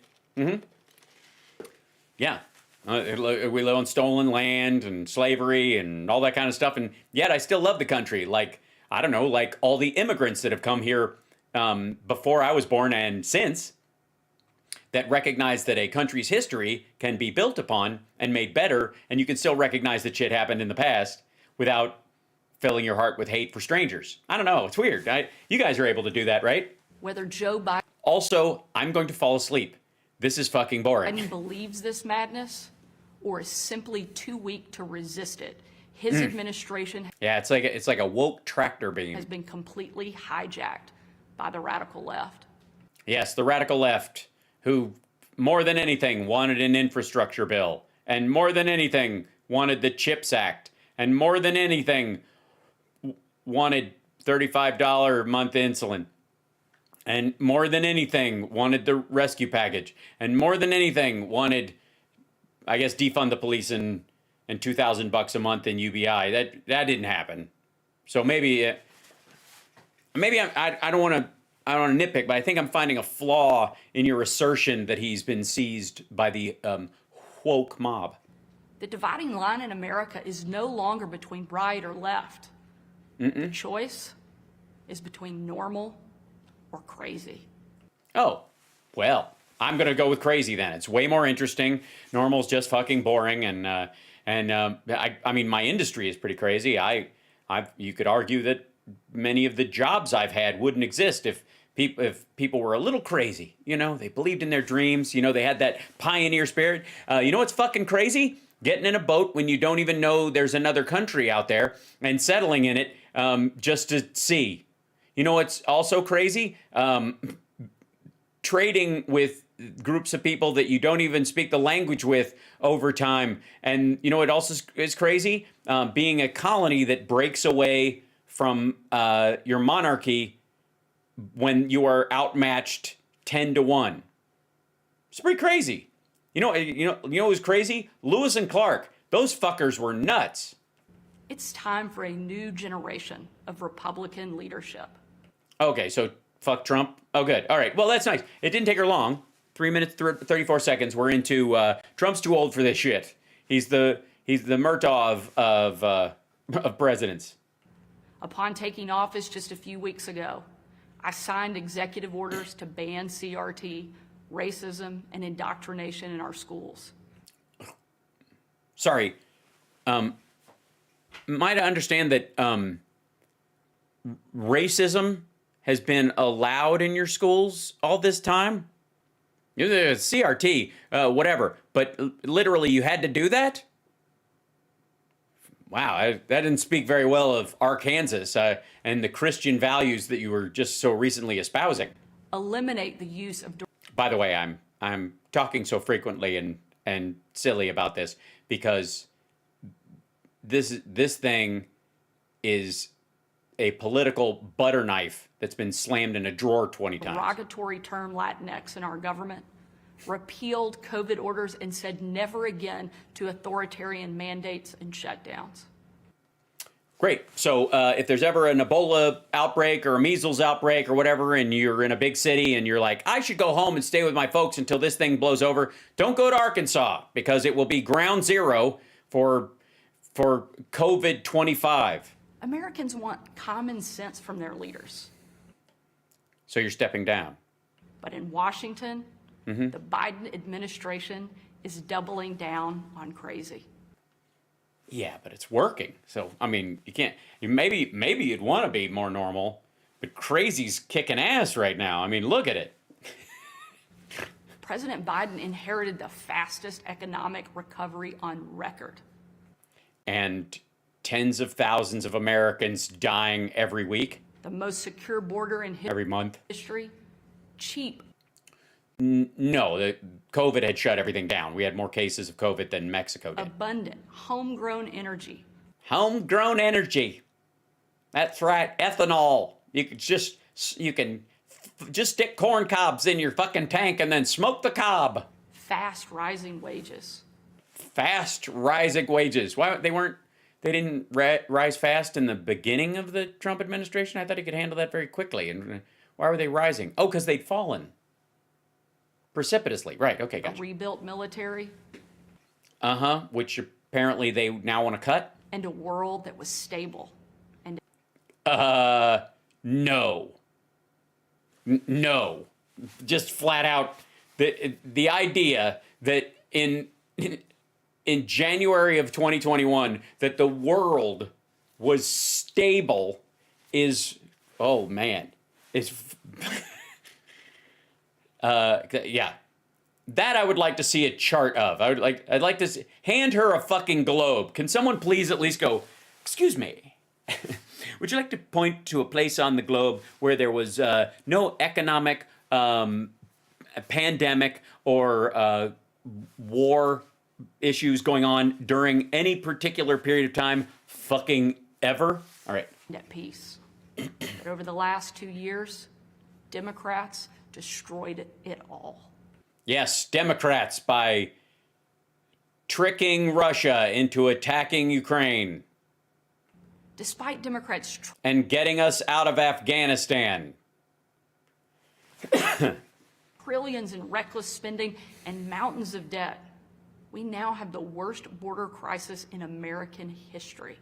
Yeah. We live on stolen land and slavery and all that kind of stuff, and yet I still love the country. Like, I don't know, like all the immigrants that have come here before I was born and since, that recognize that a country's history can be built upon and made better, and you can still recognize that shit happened in the past without filling your heart with hate for strangers. I don't know. It's weird. You guys are able to do that, right? Whether Joe Biden Also, I'm going to fall asleep. This is fucking boring. believes this madness or is simply too weak to resist it, his administration Yeah, it's like a woke tractor beam. has been completely hijacked by the radical left. Yes, the radical left, who more than anything wanted an infrastructure bill, and more than anything wanted the CHIPS Act, and more than anything wanted $35 a month insulin, and more than anything wanted the rescue package, and more than anything wanted, I guess, defund the police and $2,000 a month in UBI. That didn't happen. So maybe I don't want to nitpick, but I think I'm finding a flaw in your assertion that he's been seized by the woke mob. The dividing line in America is no longer between right or left. The choice is between normal or crazy. Oh, well, I'm going to go with crazy then. It's way more interesting. Normal's just fucking boring. And I mean, my industry is pretty crazy. You could argue that many of the jobs I've had wouldn't exist if people were a little crazy. You know, they believed in their dreams. You know, they had that pioneer spirit. You know what's fucking crazy? Getting in a boat when you don't even know there's another country out there and settling in it just to see. You know what's also crazy? Trading with groups of people that you don't even speak the language with over time. And you know what also is crazy? Being a colony that breaks away from your monarchy when you are outmatched 10-1. It's pretty crazy. You know who's crazy? Lewis and Clark. Those fuckers were nuts. It's time for a new generation of Republican leadership. Okay, so fuck Trump. Oh, good. All right. Well, that's nice. It didn't take her long. 3 minutes, 34 seconds. We're into Trump's too old for this shit. He's the Murtaugh of presidents. Upon taking office just a few weeks ago, I signed executive orders to ban CRT, racism, and indoctrination in our schools. Sorry. Might I understand that racism has been allowed in your schools all this time? CRT, whatever. But literally you had to do that? Wow, that didn't speak very well of Arkansas and the Christian values that you were just so recently espousing. Eliminate the use of... By the way, I'm talking so frequently and silly about this because this thing is a political butter knife that's been slammed in a drawer 20 times. Derogatory term Latinx in our government, repealed COVID orders, and said never again to authoritarian mandates and shutdowns. Great. So if there's ever an Ebola outbreak or a measles outbreak or whatever, and you're in a big city and you're like, I should go home and stay with my folks until this thing blows over, don't go to Arkansas because it will be ground zero for COVID-25. Americans want common sense from their leaders. So you're stepping down. But in Washington, the Biden administration is doubling down on crazy. Yeah, but it's working. So, I mean, maybe you'd want to be more normal, but crazy's kicking ass right now. I mean, look at it. President Biden inherited the fastest economic recovery on record. And tens of thousands of Americans dying every week. The most secure border in every month. History. Cheap. No, the COVID had shut everything down. We had more cases of COVID than Mexico did. Abundant, homegrown energy. Homegrown energy. That's right, ethanol. You can just stick corn cobs in your fucking tank and then smoke the cob. Fast rising wages. Fast rising wages. Why they didn't rise fast in the beginning of the Trump administration? I thought he could handle that very quickly. And why were they rising? Oh, because they'd fallen. Precipitously. Right, okay, gotcha. A rebuilt military. Which apparently they now want to cut. And a world that was stable. And no. No. Just flat out, the idea that in January of 2021 that the world was stable is, oh man, is yeah. That I would like to see a chart of. I'd like to hand her a fucking globe. Can someone please at least go, excuse me, would you like to point to a place on the globe where there was no economic pandemic or war issues going on during any particular period of time fucking ever? All right. At peace. But over the last 2 years, Democrats destroyed it all. Yes, Democrats by tricking Russia into attacking Ukraine. Despite Democrats and getting us out of Afghanistan. Trillions in reckless spending and mountains of debt. We now have the worst border crisis in American history.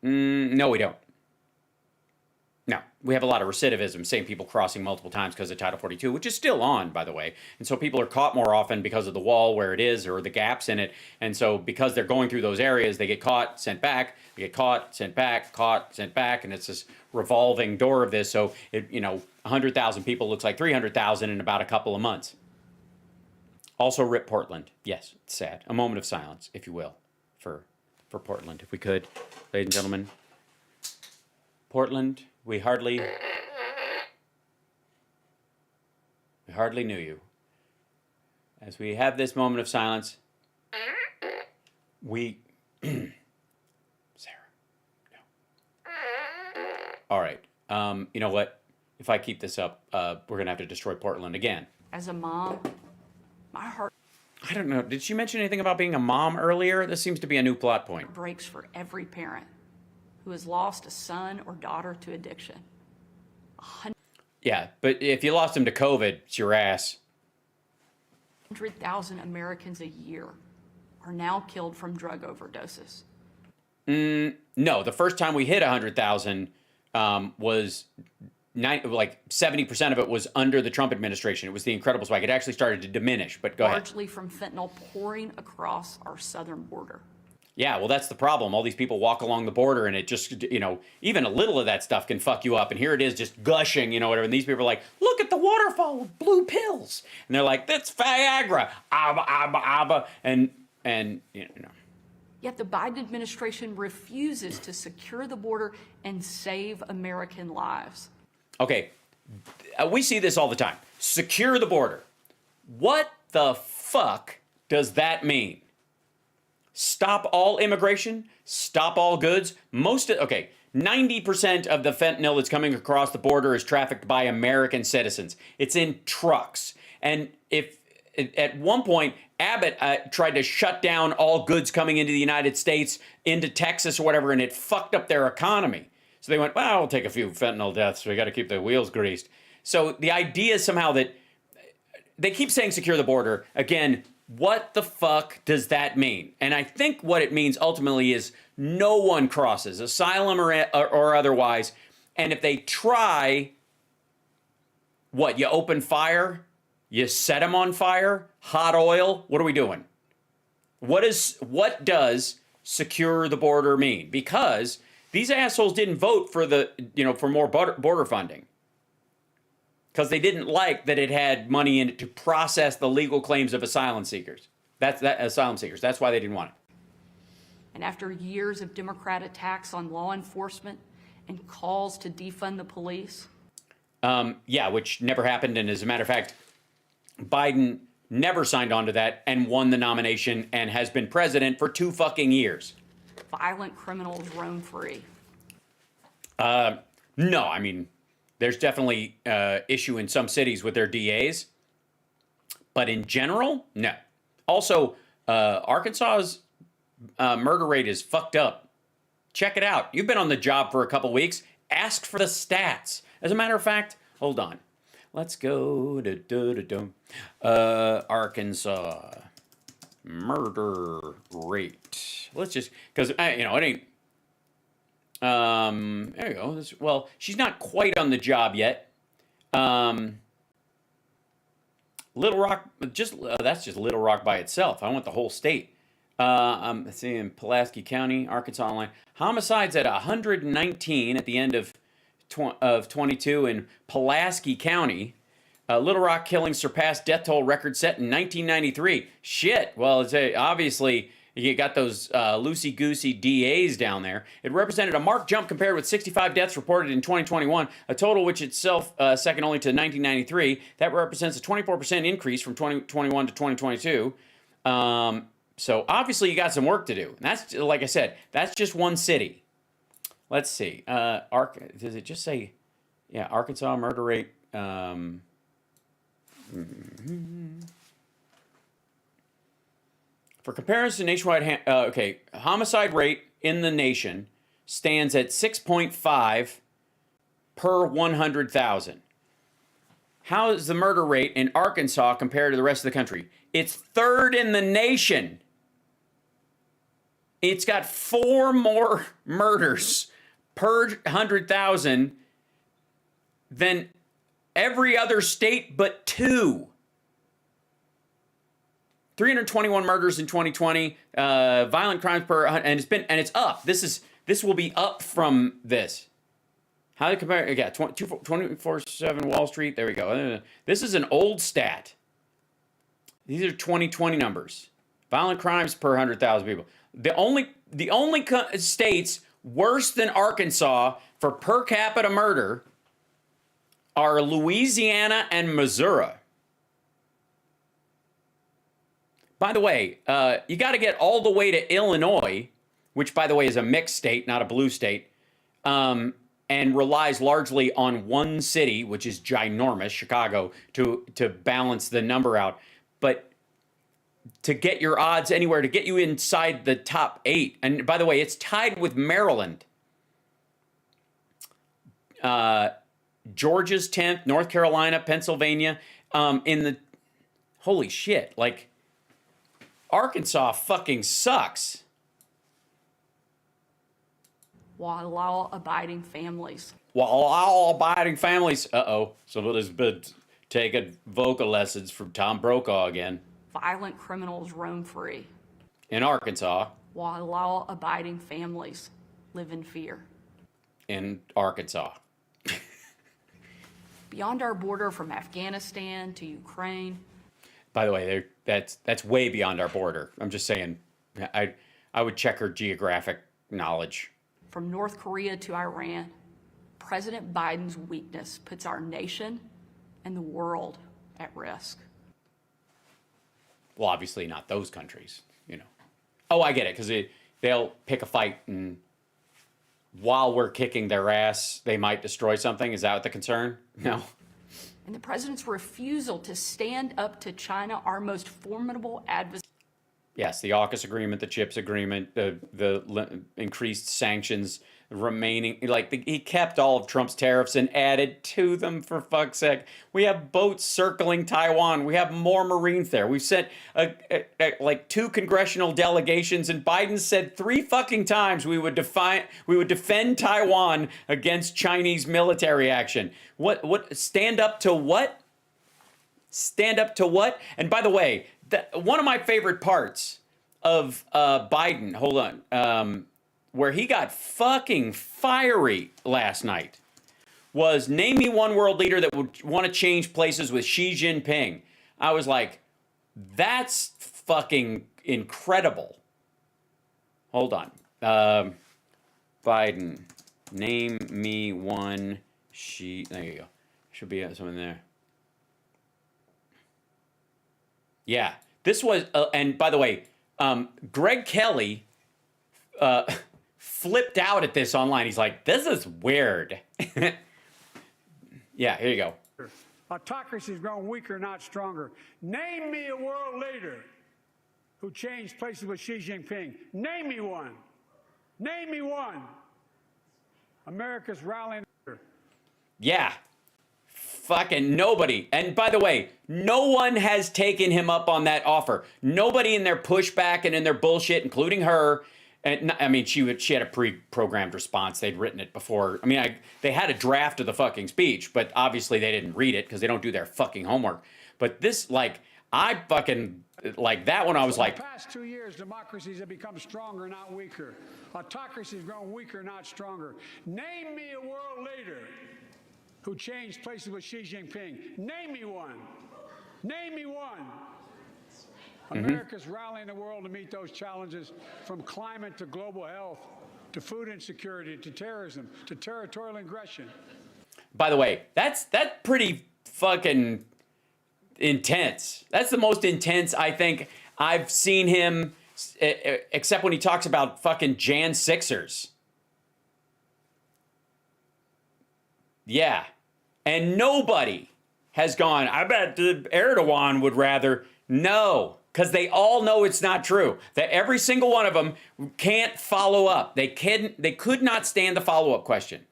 No, we don't. No, we have a lot of recidivism, same people crossing multiple times because of Title 42, which is still on, by the way. And so people are caught more often because of the wall where it is or the gaps in it. And so because they're going through those areas, they get caught, sent back, they get caught, sent back, caught, sent back. And it's this revolving door of this. So, 100,000 people looks like 300,000 in about a couple of months. Also, rip Portland. Yes, it's sad. A moment of silence, if you will, for Portland, if we could, ladies and gentlemen. Portland, we hardly knew you. As we have this moment of silence, Sarah, no. All right. You know what? If I keep this up, we're gonna have to destroy Portland again. As a mom, my heart I don't know. Did she mention anything about being a mom earlier? This seems to be a new plot point. breaks for every parent who has lost a son or daughter to addiction. Yeah, but if you lost him to COVID, it's your ass. 100,000 Americans a year are now killed from drug overdoses. No, the first time we hit 100,000 was 70% of it was under the Trump administration. It was the incredible spike. It actually started to diminish, but go ahead. Largely from fentanyl pouring across our southern border. Yeah, well, that's the problem. All these people walk along the border and it just, even a little of that stuff can fuck you up. And here it is just gushing, whatever. And these people are like, look at the waterfall with blue pills. And they're like, that's Viagra. Abba, abba, abba. And. Yet the Biden administration refuses to secure the border and save American lives. Okay, we see this all the time. Secure the border. What the fuck does that mean? Stop all immigration? Stop all goods? 90% of the fentanyl that's coming across the border is trafficked by American citizens. It's in trucks. And if at one point Abbott tried to shut down all goods coming into the United States, into Texas or whatever, and it fucked up their economy. So they went, well, we'll take a few fentanyl deaths. We got to keep the wheels greased. So the idea somehow that they keep saying secure the border. Again, what the fuck does that mean? And I think what it means ultimately is no one crosses, asylum or otherwise. And if they try, what, you open fire? You set them on fire? Hot oil? What are we doing? What does secure the border mean? Because these assholes didn't vote for for more border funding. Because they didn't like that it had money in it to process the legal claims of asylum seekers. That's why they didn't want it. And after years of Democrat attacks on law enforcement and calls to defund the police. Which never happened. And as a matter of fact, Biden never signed on to that and won the nomination and has been president for 2 fucking years. Violent criminals roam free. No, I mean, there's definitely issue in some cities with their DAs, but in general, no. Also, Arkansas's murder rate is fucked up. Check it out. You've been on the job for a couple weeks. Ask for the stats. As a matter of fact, hold on. Let's go to Arkansas murder rate. Let's just, because, it ain't. There you go. Well, she's not quite on the job yet. Little Rock, that's just Little Rock by itself. I want the whole state. I'm seeing Pulaski County, Arkansas online. Homicides at 119 at the end of 22 in Pulaski County. Little Rock killings surpassed death toll record set in 1993. Shit. Well, it's obviously you got those loosey-goosey DAs down there. It represented a marked jump compared with 65 deaths reported in 2021, a total which itself second only to 1993. That represents a 24% increase from 2021 to 2022. So obviously you got some work to do. And that's, like I said, that's just one city. Let's see. Does it just say, yeah, Arkansas murder rate? For comparison, nationwide, homicide rate in the nation stands at 6.5 per 100,000. How is the murder rate in Arkansas compared to the rest of the country? It's third in the nation. It's got 4 more murders per 100,000 than every other state but 2. 321 murders in 2020, violent crimes per, and it's up. This will be up from this. How do you compare? Yeah, 24/7 Wall Street. There we go. This is an old stat. These are 2020 numbers. Violent crimes per 100,000 people. The only states worse than Arkansas for per capita murder are Louisiana and Missouri. By the way, you got to get all the way to Illinois, which, by the way, is a mixed state, not a blue state, and relies largely on one city, which is ginormous, Chicago, to balance the number out. But to get your odds anywhere, to get you inside the top 8, and by the way, it's tied with Maryland. Georgia's 10th, North Carolina, Pennsylvania. Holy shit, like, Arkansas fucking sucks. While law-abiding families. While law-abiding families. Uh-oh. Somebody's been taking vocal lessons from Tom Brokaw again. Violent criminals roam free. In Arkansas. While law-abiding families live in fear. In Arkansas. Beyond our border from Afghanistan to Ukraine. By the way, that's way beyond our border. I'm just saying, I would check her geographic knowledge. From North Korea to Iran, President Biden's weakness puts our nation and the world at risk. Well, obviously not those countries, you know. Oh, I get it, because they'll pick a fight, and while we're kicking their ass, they might destroy something. Is that what the concern? No. And the president's refusal to stand up to China, our most formidable adversary. Yes, the AUKUS agreement, the CHIPS agreement, the increased sanctions remaining. He kept all of Trump's tariffs and added to them, for fuck's sake. We have boats circling Taiwan. We have more Marines there. We've sent like 2 congressional delegations, and Biden said 3 fucking times we would defend Taiwan against Chinese military action. What? Stand up to what? Stand up to what? And by the way, one of my favorite parts of Biden, hold on, where he got fucking fiery last night, was name me one world leader that would want to change places with Xi Jinping. I was like, that's fucking incredible. Hold on. Biden, name me one Xi. There you go. Should be something there. Yeah, this was, and by the way, Greg Kelly flipped out at this online. He's like, this is weird. Yeah, here you go. Autocracy has grown weaker, not stronger. Name me a world leader who changed places with Xi Jinping. Name me one. Name me one. America's rallying. Yeah. Fucking nobody. And by the way, no one has taken him up on that offer. Nobody in their pushback and in their bullshit, including her. And I mean, she had a pre-programmed response. They'd written it before. I mean, they had a draft of the fucking speech, but obviously they didn't read it because they don't do their fucking homework. But this, like, I fucking, like, that one I was like. In the past 2 years, democracies have become stronger, not weaker. Autocracy has grown weaker, not stronger. Name me a world leader who changed places with Xi Jinping. Name me one. Name me one. America's rallying the world to meet those challenges, from climate to global health, to food insecurity, to terrorism, to territorial aggression. By the way, that's pretty fucking intense. That's the most intense I think I've seen him, except when he talks about fucking Jan 6ers. Yeah. And nobody has gone, I bet Erdogan would rather. No, because they all know it's not true. That every single one of them can't follow up. They could not stand the follow-up question.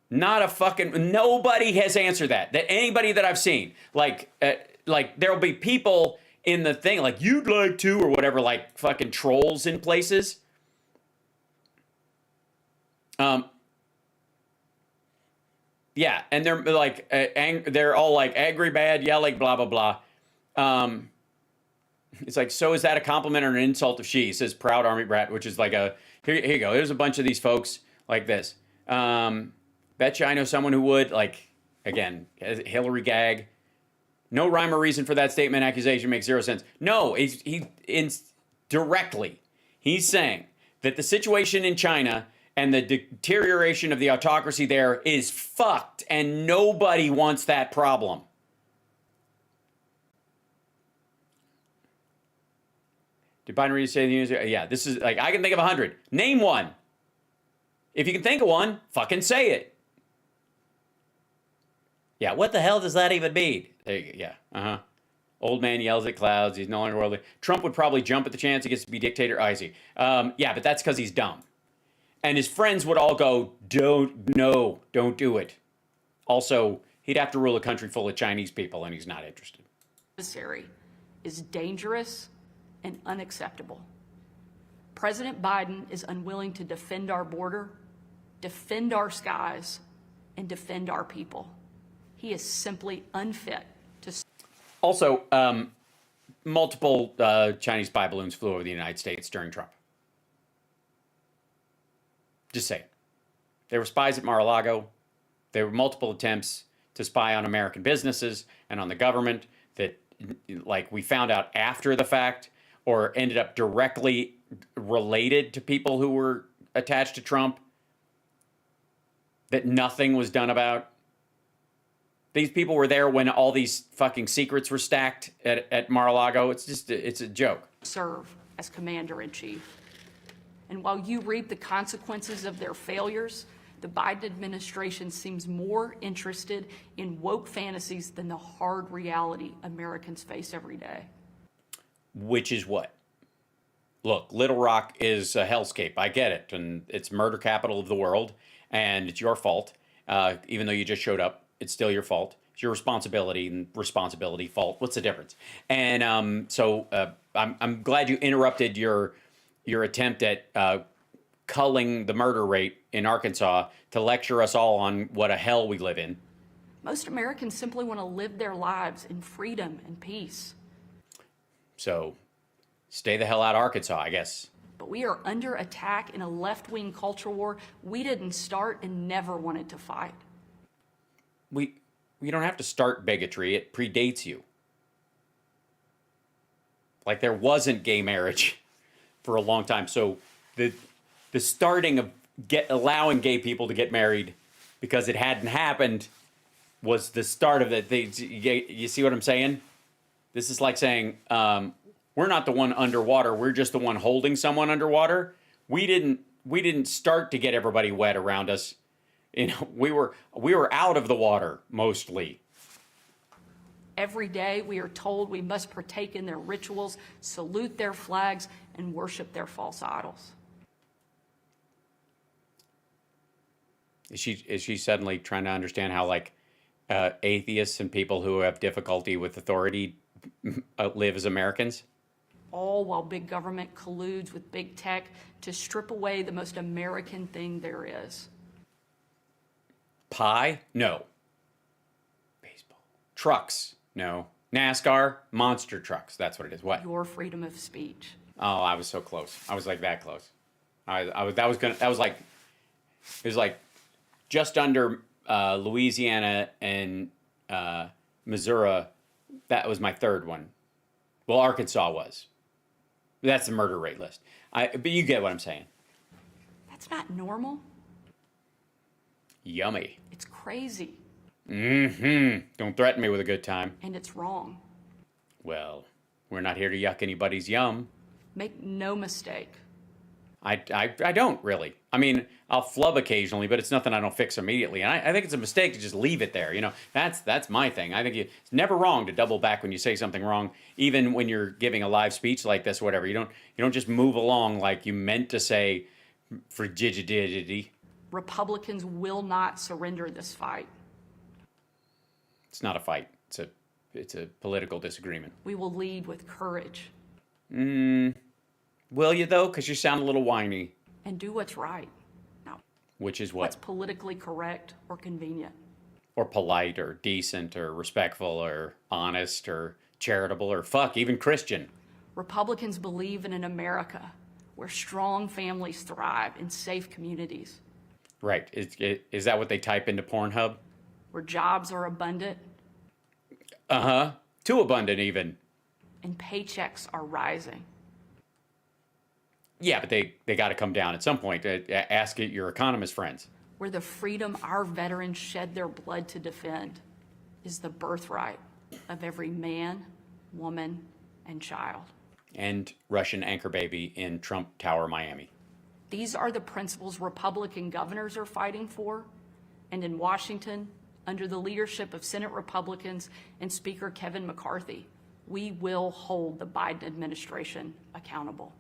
Not a fucking, nobody has answered that. That anybody that I've seen. Like there'll be people in the thing, like, you'd like to, or whatever, like fucking trolls in places. Yeah, and they're like, they're all like angry, bad, yelling, blah, blah, blah. It's like, so is that a compliment or an insult of she? Says Proud Army Brat, which is like here you go. Here's a bunch of these folks like this. Betcha I know someone who would, like, again, Hillary gag. No rhyme or reason for that statement. Accusation makes zero sense. No, directly, he's saying that the situation in China and the deterioration of the autocracy there is fucked, and nobody wants that problem. Did Biden really say the news? Yeah, this is like, I can think of 100. Name one. If you can think of one, fucking say it. Yeah, what the hell does that even mean? There you go. Yeah, Old man yells at clouds. He's no longer worldly. Trump would probably jump at the chance he gets to be dictator. I see. Yeah, but that's because he's dumb. And his friends would all go, don't do it. Also, he'd have to rule a country full of Chinese people, and he's not interested. Adversary is dangerous and unacceptable. President Biden is unwilling to defend our border, defend our skies, and defend our people. He is simply unfit to... Also, multiple Chinese spy balloons flew over the United States during Trump. Just saying. There were spies at Mar-a-Lago. There were multiple attempts to spy on American businesses and on the government that, like, we found out after the fact or ended up directly related to people who were attached to Trump that nothing was done about. These people were there when all these fucking secrets were stacked at Mar-a-Lago. It's a joke. Serve as commander-in-chief. And while you reap the consequences of their failures, the Biden administration seems more interested in woke fantasies than the hard reality Americans face every day. Which is what? Look, Little Rock is a hellscape. I get it. And it's murder capital of the world. And it's your fault. Even though you just showed up, it's still your fault. It's your responsibility, and responsibility, fault. What's the difference? And I'm glad you interrupted your attempt at culling the murder rate in Arkansas to lecture us all on what a hell we live in. Most Americans simply want to live their lives in freedom and peace. So stay the hell out of Arkansas, I guess. But we are under attack in a left-wing culture war we didn't start and never wanted to fight. We don't have to start bigotry. It predates you. Like, there wasn't gay marriage for a long time. So the starting of allowing gay people to get married because it hadn't happened was the start of it. You see what I'm saying? This is like saying, we're not the one underwater. We're just the one holding someone underwater. We didn't start to get everybody wet around us. You know, we were out of the water mostly. Every day we are told we must partake in their rituals, salute their flags, and worship their false idols. Is she suddenly trying to understand how, like, atheists and people who have difficulty with authority live as Americans? All while big government colludes with big tech to strip away the most American thing there is. Pie? No. Baseball. Trucks? No. NASCAR? Monster trucks. That's what it is. What? Your freedom of speech. Oh, I was so close. I was like that close. It was like just under Louisiana and Missouri. That was my third one. Well, Arkansas was. That's the murder rate list. But you get what I'm saying. That's not normal. Yummy. It's crazy. Don't threaten me with a good time. And it's wrong. Well, we're not here to yuck anybody's yum. Make no mistake. I don't really. I mean, I'll flub occasionally, but it's nothing I don't fix immediately. And I think it's a mistake to just leave it there. You know, that's my thing. I think it's never wrong to double back when you say something wrong, even when you're giving a live speech like this or whatever. You don't just move along like you meant to say frigidity. Republicans will not surrender this fight. It's not a fight. it's a political disagreement. We will lead with courage. Will you, though? Because you sound a little whiny. And do what's right. Now, which is what's what? politically correct or convenient. Or polite or decent or respectful or honest or charitable or fuck, even Christian. Republicans believe in an America where strong families thrive in safe communities. Right. Is that what they type into Pornhub? Where jobs are abundant. Uh-huh. Too abundant, even. And paychecks are rising. Yeah, but they got to come down at some point. Ask it your economist friends. Where the freedom our veterans shed their blood to defend is the birthright of every man, woman, and child. And Russian anchor baby in Trump Tower, Miami. These are the principles Republican governors are fighting for. And in Washington, under the leadership of Senate Republicans and Speaker Kevin McCarthy, we will hold the Biden administration accountable.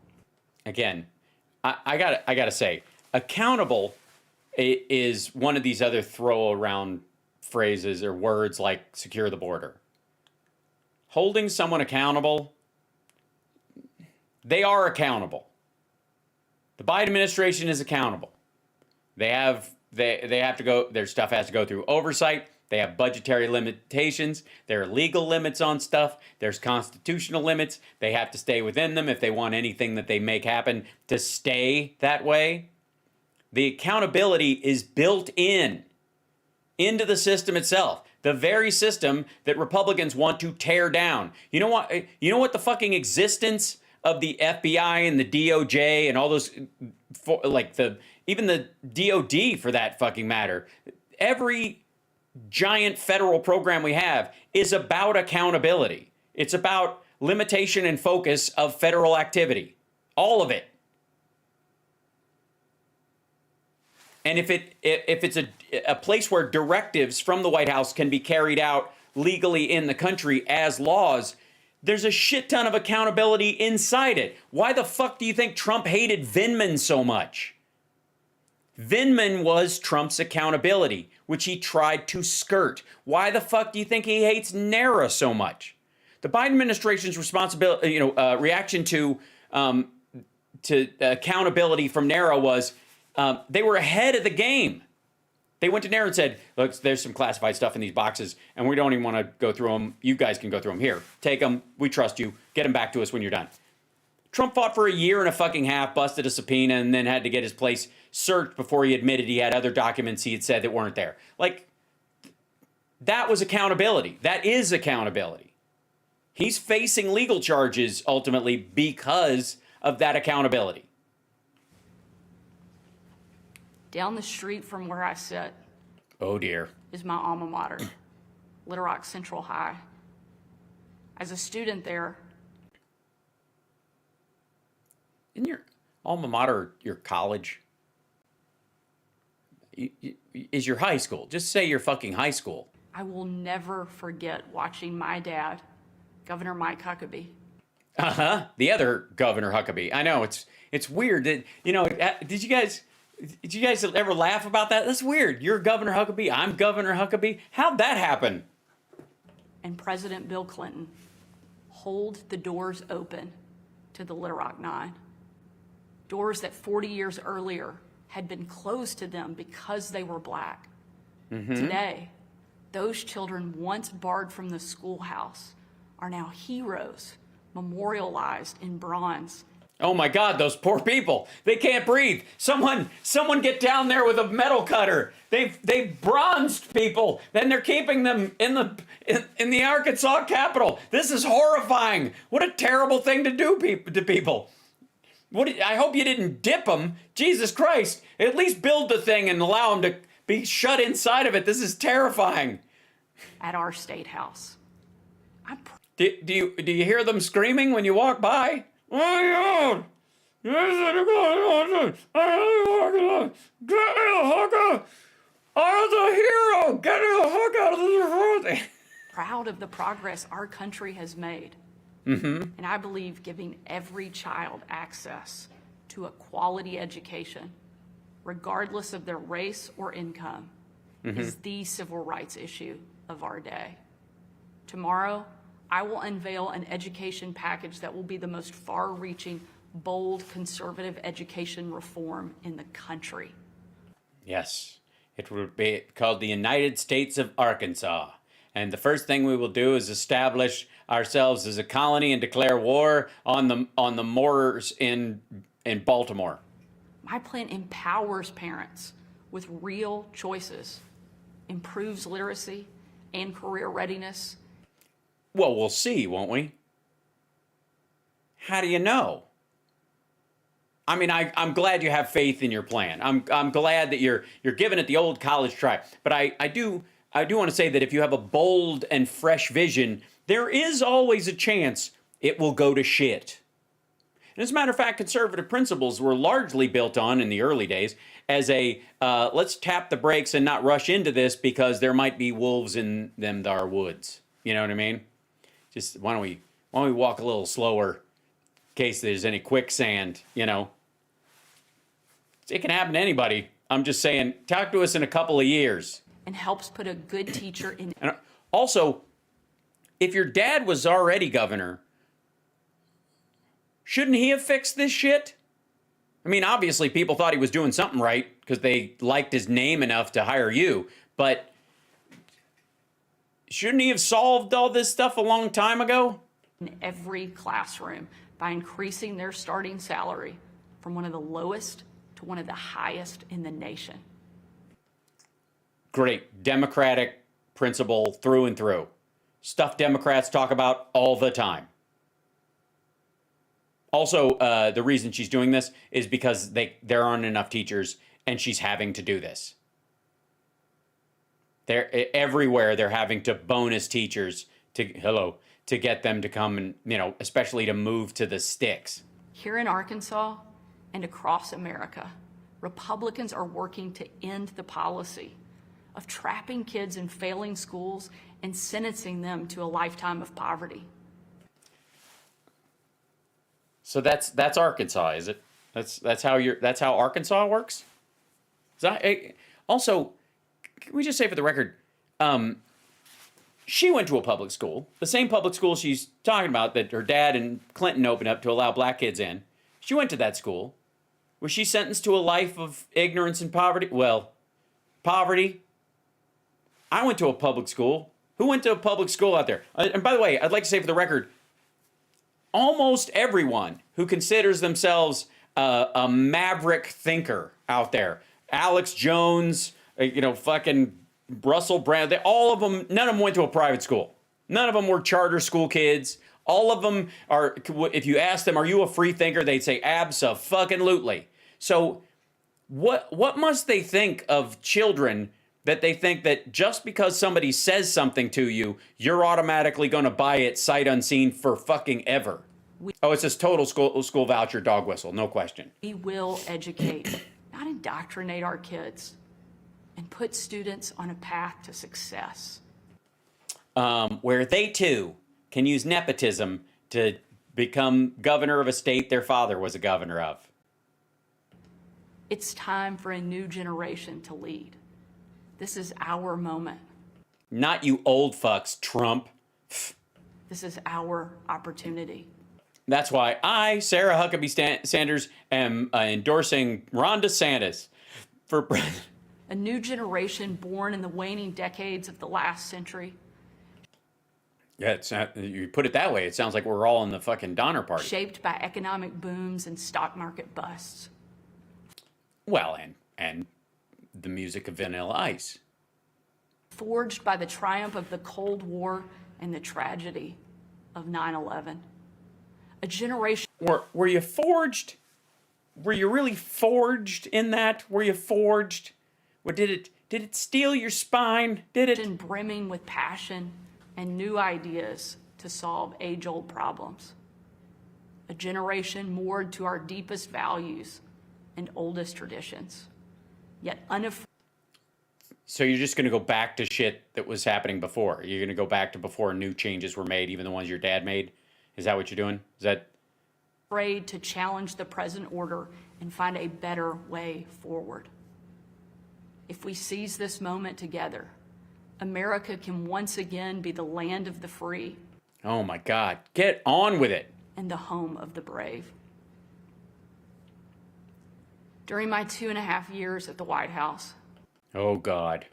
Again, I gotta say, accountable is one of these other throw around phrases or words like secure the border. Holding someone accountable, they are accountable. The Biden administration is accountable. They have to go, their stuff has to go through oversight. They have budgetary limitations. There are legal limits on stuff. There's constitutional limits. They have to stay within them if they want anything that they make happen to stay that way. The accountability is built into the system itself. The very system that Republicans want to tear down. You know what? You know what the fucking existence of the FBI and the DOJ and all those, even the DOD for that fucking matter. Every giant federal program we have is about accountability. It's about limitation and focus of federal activity. All of it. And if it's a place where directives from the White House can be carried out legally in the country as laws, there's a shit ton of accountability inside it. Why the fuck do you think Trump hated Vindman so much? Vindman was Trump's accountability, which he tried to skirt. Why the fuck do you think he hates NARA so much? The Biden administration's responsibility, reaction to accountability from NARA was they were ahead of the game. They went to NARA and said, look, there's some classified stuff in these boxes, and we don't even want to go through them. You guys can go through them. Here, take them. We trust you. Get them back to us when you're done. Trump fought for a year and a fucking half, busted a subpoena, and then had to get his place searched before he admitted he had other documents he had said that weren't there. Like, that was accountability. That is accountability. He's facing legal charges ultimately because of that accountability. Down the street from where I sit Oh dear. is my alma mater, Little Rock Central High. As a student there, Isn't your alma mater your college? Is your high school? Just say your fucking high school. I will never forget watching my dad, Governor Mike Huckabee. The other Governor Huckabee. I know it's weird that, did you guys ever laugh about that? That's weird. You're Governor Huckabee. I'm Governor Huckabee. How'd that happen? And President Bill Clinton hold the doors open to the Little Rock Nine. Doors that 40 years earlier had been closed to them because they were black. Today, those children once barred from the schoolhouse are now heroes, memorialized in bronze. Oh my God, those poor people. They can't breathe. Someone get down there with a metal cutter. They've bronzed people. Then they're keeping them in the Arkansas Capitol. This is horrifying. What a terrible thing to do to people. I hope you didn't dip them. Jesus Christ. At least build the thing and allow them to be shut inside of it. This is terrifying. At our state house. Do you hear them screaming when you walk by? Get me the hooker! I'm the hero! Get me the hook out of the Proud of the progress our country has made. And I believe giving every child access to a quality education, regardless of their race or income, is the civil rights issue of our day. Tomorrow, I will unveil an education package that will be the most far-reaching, bold, conservative education reform in the country. Yes, it will be called the United States of Arkansas. And the first thing we will do is establish ourselves as a colony and declare war on the Moors in Baltimore. My plan empowers parents with real choices, improves literacy and career readiness. Well, we'll see, won't we? How do you know? I mean, I'm glad you have faith in your plan. I'm glad that you're giving it the old college try. But I do want to say that if you have a bold and fresh vision, there is always a chance it will go to shit. And as a matter of fact, conservative principles were largely built on in the early days as a let's tap the brakes and not rush into this because there might be wolves in them thar woods. You know what I mean? Just why don't we walk a little slower in case there's any quicksand, you know? It can happen to anybody. I'm just saying, talk to us in a couple of years. And helps put a good teacher in. And also, if your dad was already governor, shouldn't he have fixed this shit? I mean, obviously people thought he was doing something right because they liked his name enough to hire you, but shouldn't he have solved all this stuff a long time ago? In every classroom by increasing their starting salary from one of the lowest to one of the highest in the nation. Great. Democratic principle through and through. Stuff Democrats talk about all the time. Also, the reason she's doing this is because there aren't enough teachers and she's having to do this. Everywhere they're having to bonus teachers to get them to come and, you know, especially to move to the sticks. Here in Arkansas and across America, Republicans are working to end the policy of trapping kids in failing schools and sentencing them to a lifetime of poverty. So that's Arkansas, is it? That's how Arkansas works? Also, can we just say for the record, she went to a public school, the same public school she's talking about that her dad and Clinton opened up to allow black kids in. She went to that school. Was she sentenced to a life of ignorance and poverty? Well, poverty. I went to a public school. Who went to a public school out there? And by the way, I'd like to say for the record, almost everyone who considers themselves a maverick thinker out there, Alex Jones, fucking Russell Brand, all of them, none of them went to a private school. None of them were charter school kids. All of them are, if you ask them, are you a free thinker? They'd say, abso-fucking-lutely. So what must they think of children that they think that just because somebody says something to you, you're automatically going to buy it sight unseen for fucking ever? It's this total school voucher dog whistle, no question. We will educate, not indoctrinate our kids, and put students on a path to success. Where they too can use nepotism to become governor of a state their father was a governor of. It's time for a new generation to lead. This is our moment. Not you old fucks, Trump. This is our opportunity. That's why I, Sarah Huckabee Sanders, am endorsing Ron DeSantis for president. A new generation born in the waning decades of the last century. Yeah, you put it that way, it sounds like we're all in the fucking Donner Party. Shaped by economic booms and stock market busts. Well, and the music of Vanilla Ice. Forged by the triumph of the Cold War and the tragedy of 9/11. A generation. Were you forged? Were you really forged in that? Were you forged? Or did it steal your spine? Did it? Brimming with passion and new ideas to solve age-old problems. A generation moored to our deepest values and oldest traditions, yet unafraid. So you're just going to go back to shit that was happening before? You're going to go back to before new changes were made, even the ones your dad made? Is that what you're doing? Is that? Afraid to challenge the present order and find a better way forward. If we seize this moment together, America can once again be the land of the free Oh my God. Get on with it. and the home of the brave. During my 2.5 years at the White House, Oh God.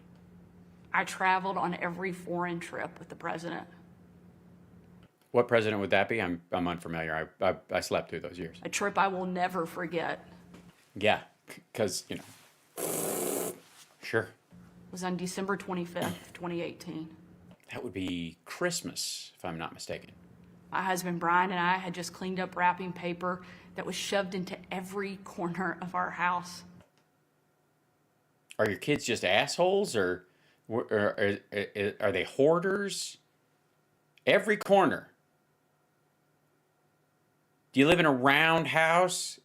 I traveled on every foreign trip with the president. What president would that be? I'm unfamiliar. I slept through those years. A trip I will never forget Yeah, because, sure. was on December 25th, 2018. That would be Christmas, if I'm not mistaken. My husband Brian and I had just cleaned up wrapping paper that was shoved into every corner of our house. Are your kids just assholes, or are they hoarders? Every corner. Do you live in a round house?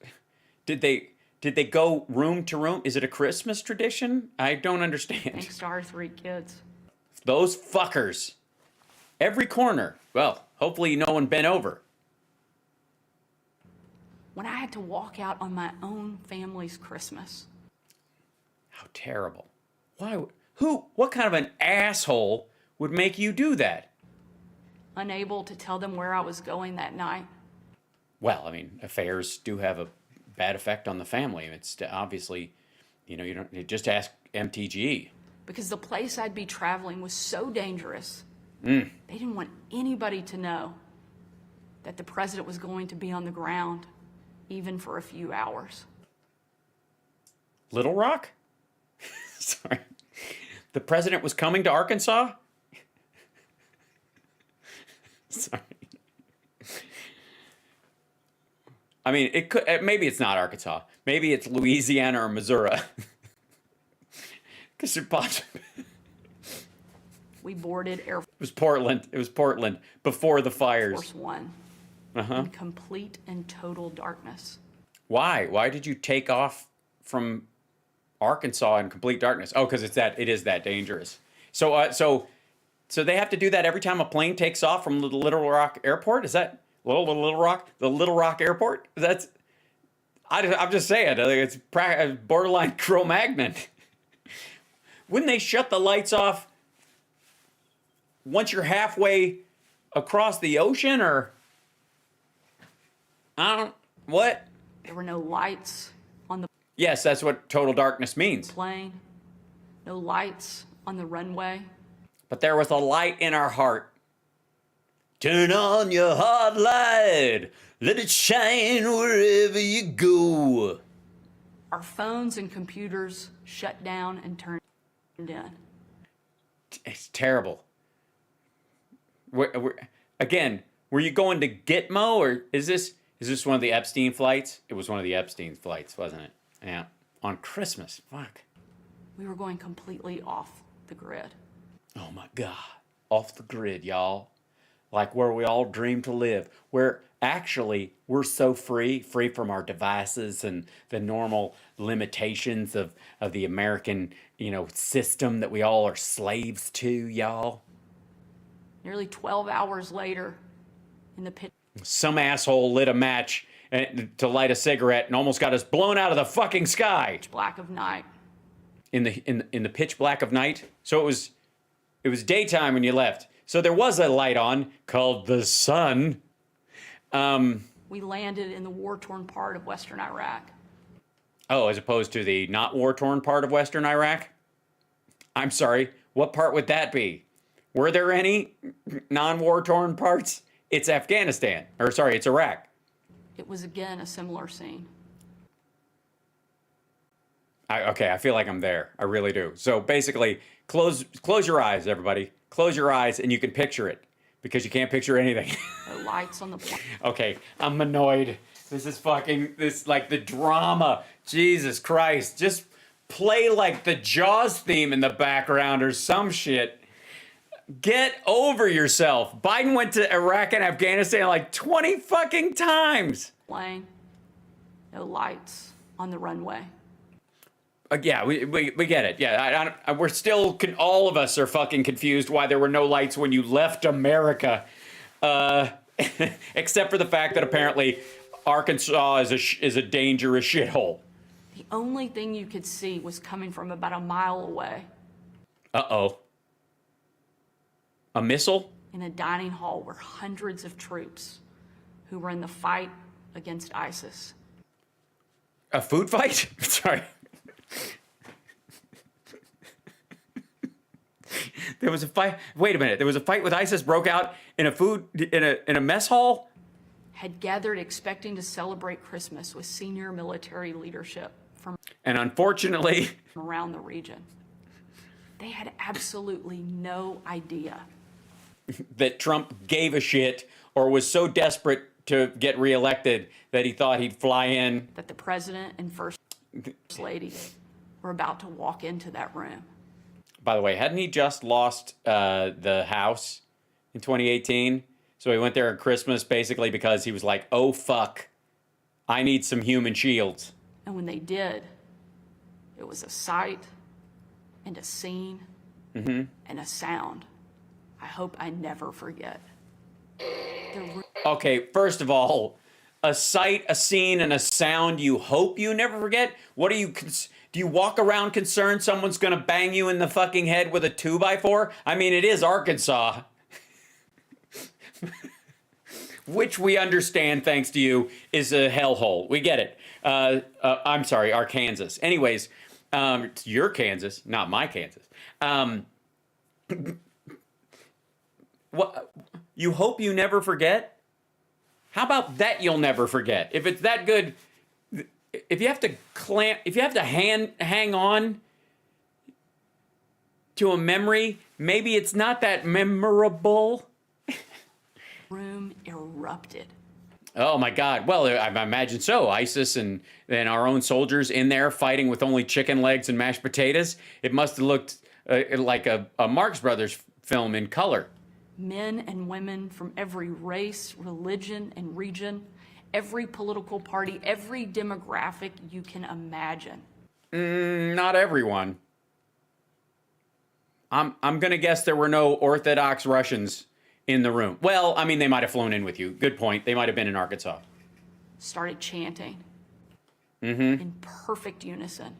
Did they go room to room? Is it a Christmas tradition? I don't understand. Thanks to our 3 kids. Those fuckers. Every corner. Well, hopefully no one bent over. When I had to walk out on my own family's Christmas, How terrible. Why? What kind of an asshole would make you do that? unable to tell them where I was going that night. Well, I mean, affairs do have a bad effect on the family. It's obviously, you don't just ask MTG. Because the place I'd be traveling was so dangerous, they didn't want anybody to know that the president was going to be on the ground, even for a few hours. Little Rock? Sorry. The president was coming to Arkansas? Sorry. I mean, it could, maybe it's not Arkansas. Maybe it's Louisiana or Missouri. Because they're possible. We boarded Air It was Portland. It was Portland before the fires. Force One in complete and total darkness. Why? Why did you take off from Arkansas in complete darkness? Oh, because it is that dangerous. So they have to do that every time a plane takes off from the Little Rock Airport. Is that Little Rock? The Little Rock Airport? I'm just saying. I think it's borderline Cro-Magnon. Wouldn't they shut the lights off once you're halfway across the ocean, or what? There were no lights on the Yes, that's what total darkness means. plane, no lights on the runway. But there was a light in our heart. Turn on your heart light. Let it shine wherever you go. Our phones and computers shut down and turned in. It's terrible. Again, were you going to Gitmo, or is this one of the Epstein flights? It was one of the Epstein flights, wasn't it? Yeah. On Christmas. Fuck. We were going completely off the grid. Oh my God. Off the grid, y'all. Like where we all dream to live. Where actually we're so free from our devices and the normal limitations of the American, system that we all are slaves to, y'all. Nearly 12 hours later, in the pitch Some asshole lit a match to light a cigarette and almost got us blown out of the fucking sky. black of night, In the pitch black of night. So it was daytime when you left. So there was a light on called the sun. we landed in the war-torn part of western Iraq. Oh, as opposed to the not war-torn part of western Iraq? I'm sorry, what part would that be? Were there any non-war-torn parts? It's Afghanistan. Or sorry, it's Iraq. It was again a similar scene. Okay, I feel like I'm there. I really do. So basically, close your eyes, everybody. Close your eyes and you can picture it. Because you can't picture anything. No lights on the plane. Okay, I'm annoyed. This is like the drama. Jesus Christ. Just play like the Jaws theme in the background or some shit. Get over yourself. Biden went to Iraq and Afghanistan like 20 fucking times. Plane, no lights on the runway. Yeah, we get it. Yeah, we're still, all of us are fucking confused why there were no lights when you left America. Except for the fact that apparently Arkansas is a dangerous shithole. The only thing you could see was coming from about a mile away. Uh-oh. A missile? In a dining hall where hundreds of troops who were in the fight against ISIS. A food fight? Sorry. There was a fight. Wait a minute. There was a fight with ISIS broke out in a mess hall? Had gathered expecting to celebrate Christmas with senior military leadership from And unfortunately, around the region. They had absolutely no idea that Trump gave a shit or was so desperate to get reelected that he thought he'd fly in. that the president and first lady were about to walk into that room. By the way, hadn't he just lost the House in 2018? So he went there at Christmas basically because he was like, oh, fuck, I need some human shields. And when they did, it was a sight and a scene and a sound I hope I never forget. Okay, first of all, a sight, a scene, and a sound you hope you never forget? What are you... Do you walk around concerned someone's gonna bang you in the fucking head with a 2x4? I mean, it is Arkansas. Which we understand, thanks to you, is a hellhole. We get it. I'm sorry, Arkansas. Anyways, it's your Kansas, not my Kansas. What? You hope you never forget? How about that you'll never forget? If it's that good... If you have to hang on to a memory, maybe it's not that memorable. Room erupted. Oh my God. Well, I imagine so. ISIS and our own soldiers in there fighting with only chicken legs and mashed potatoes. It must have looked like a Marx Brothers film in color. Men and women from every race, religion, and region, every political party, every demographic you can imagine. Not everyone. I'm going to guess there were no Orthodox Russians in the room. Well, I mean, they might have flown in with you. Good point. They might have been in Arkansas. Started chanting in perfect unison.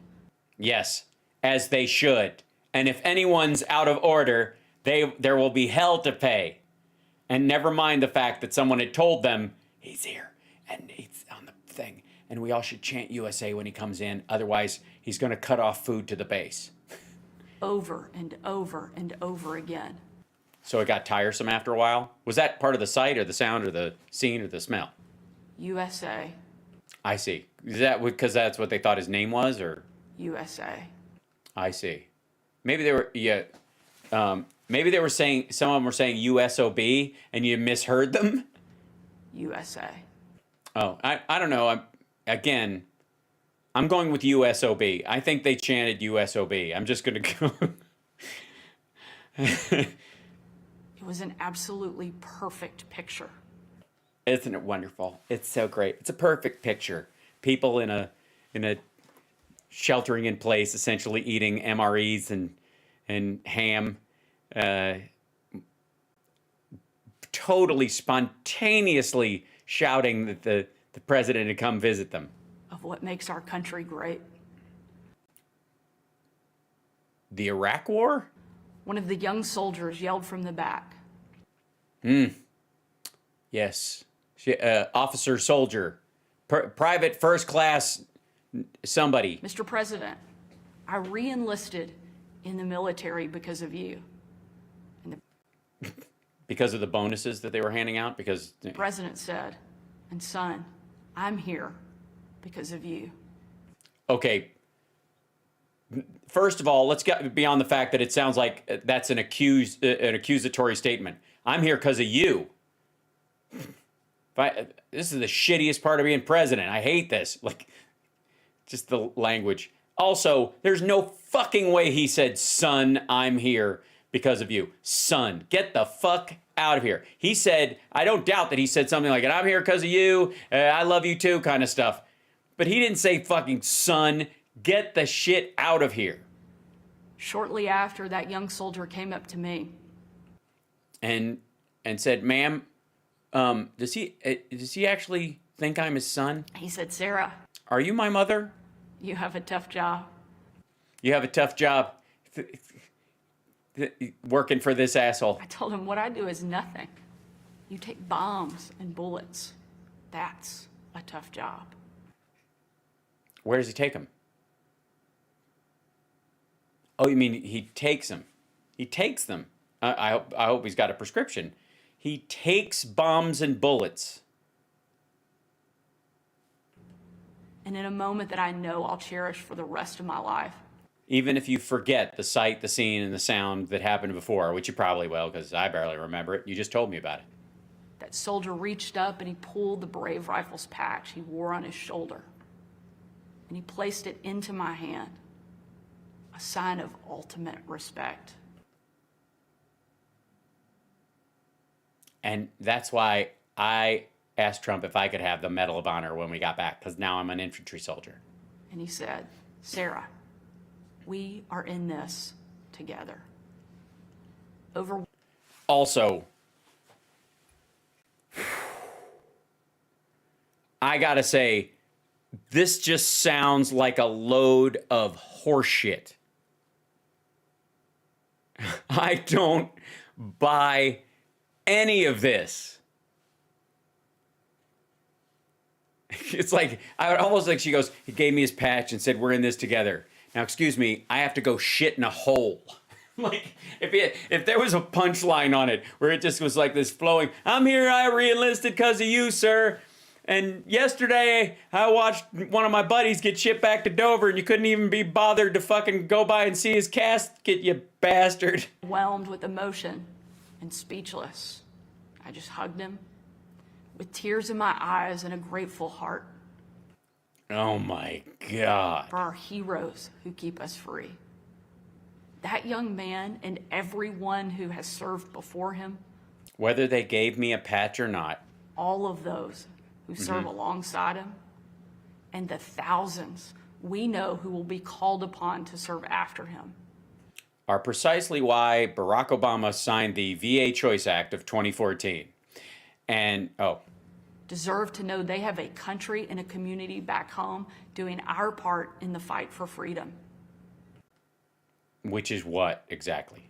Yes, as they should. And if anyone's out of order, there will be hell to pay. And never mind the fact that someone had told them, he's here, and he's on the thing, and we all should chant USA when he comes in, otherwise he's going to cut off food to the base. Over and over and over again. So it got tiresome after a while? Was that part of the sight or the sound or the scene or the smell? USA. I see. Is that because that's what they thought his name was, or? USA. I see. Maybe they were, maybe they were saying, some of them were saying USOB and you misheard them? USA. Oh, I don't know. I'm going with USOB. I think they chanted USOB. I'm just going to go. It was an absolutely perfect picture. Isn't it wonderful? It's so great. It's a perfect picture. People in a sheltering in place, essentially eating MREs and ham, totally spontaneously shouting that the president had come visit them. Of what makes our country great. The Iraq War? One of the young soldiers yelled from the back. Yes. Officer, soldier, private, first class, somebody. Mr. President, I re-enlisted in the military because of you. And Because of the bonuses that they were handing out? Because the president said, and son, I'm here because of you. Okay. First of all, let's get beyond the fact that it sounds like that's an accusatory statement. I'm here because of you. This is the shittiest part of being president. I hate this. Like, just the language. Also, there's no fucking way he said, son, I'm here because of you. Son, get the fuck out of here. He said, I don't doubt that he said something like, I'm here because of you. I love you too, kind of stuff. But he didn't say fucking son, get the shit out of here. Shortly after, that young soldier came up to me. And said, ma'am, does he actually think I'm his son? He said, Sarah. Are you my mother? You have a tough job. You have a tough job. working for this asshole. I told him what I do is nothing. You take bombs and bullets. That's a tough job. Where does he take them? Oh, you mean he takes them? He takes them. I hope he's got a prescription. He takes bombs and bullets. And in a moment that I know I'll cherish for the rest of my life. Even if you forget the sight, the scene, and the sound that happened before, which you probably will, because I barely remember it. You just told me about it. That soldier reached up and he pulled the Brave Rifles patch he wore on his shoulder. And he placed it into my hand. A sign of ultimate respect. And that's why I asked Trump if I could have the Medal of Honor when we got back, because now I'm an infantry soldier. And he said, Sarah, we are in this together. Also, I gotta say, this just sounds like a load of horseshit. I don't buy any of this. It's like, I would almost like she goes, he gave me his patch and said, we're in this together. Now, excuse me, I have to go shit in a hole. Like, if there was a punchline on it where it just was like this flowing, I'm here, I re-enlisted because of you, sir. And yesterday, I watched one of my buddies get shipped back to Dover and you couldn't even be bothered to fucking go by and see his casket, you bastard. Overwhelmed with emotion and speechless. I just hugged him with tears in my eyes and a grateful heart. Oh my God. For our heroes who keep us free. That young man and everyone who has served before him. Whether they gave me a patch or not. All of those who serve alongside him. And the thousands we know who will be called upon to serve after him. Are precisely why Barack Obama signed the VA Choice Act of 2014. And, deserve to know they have a country and a community back home doing our part in the fight for freedom. which is what exactly?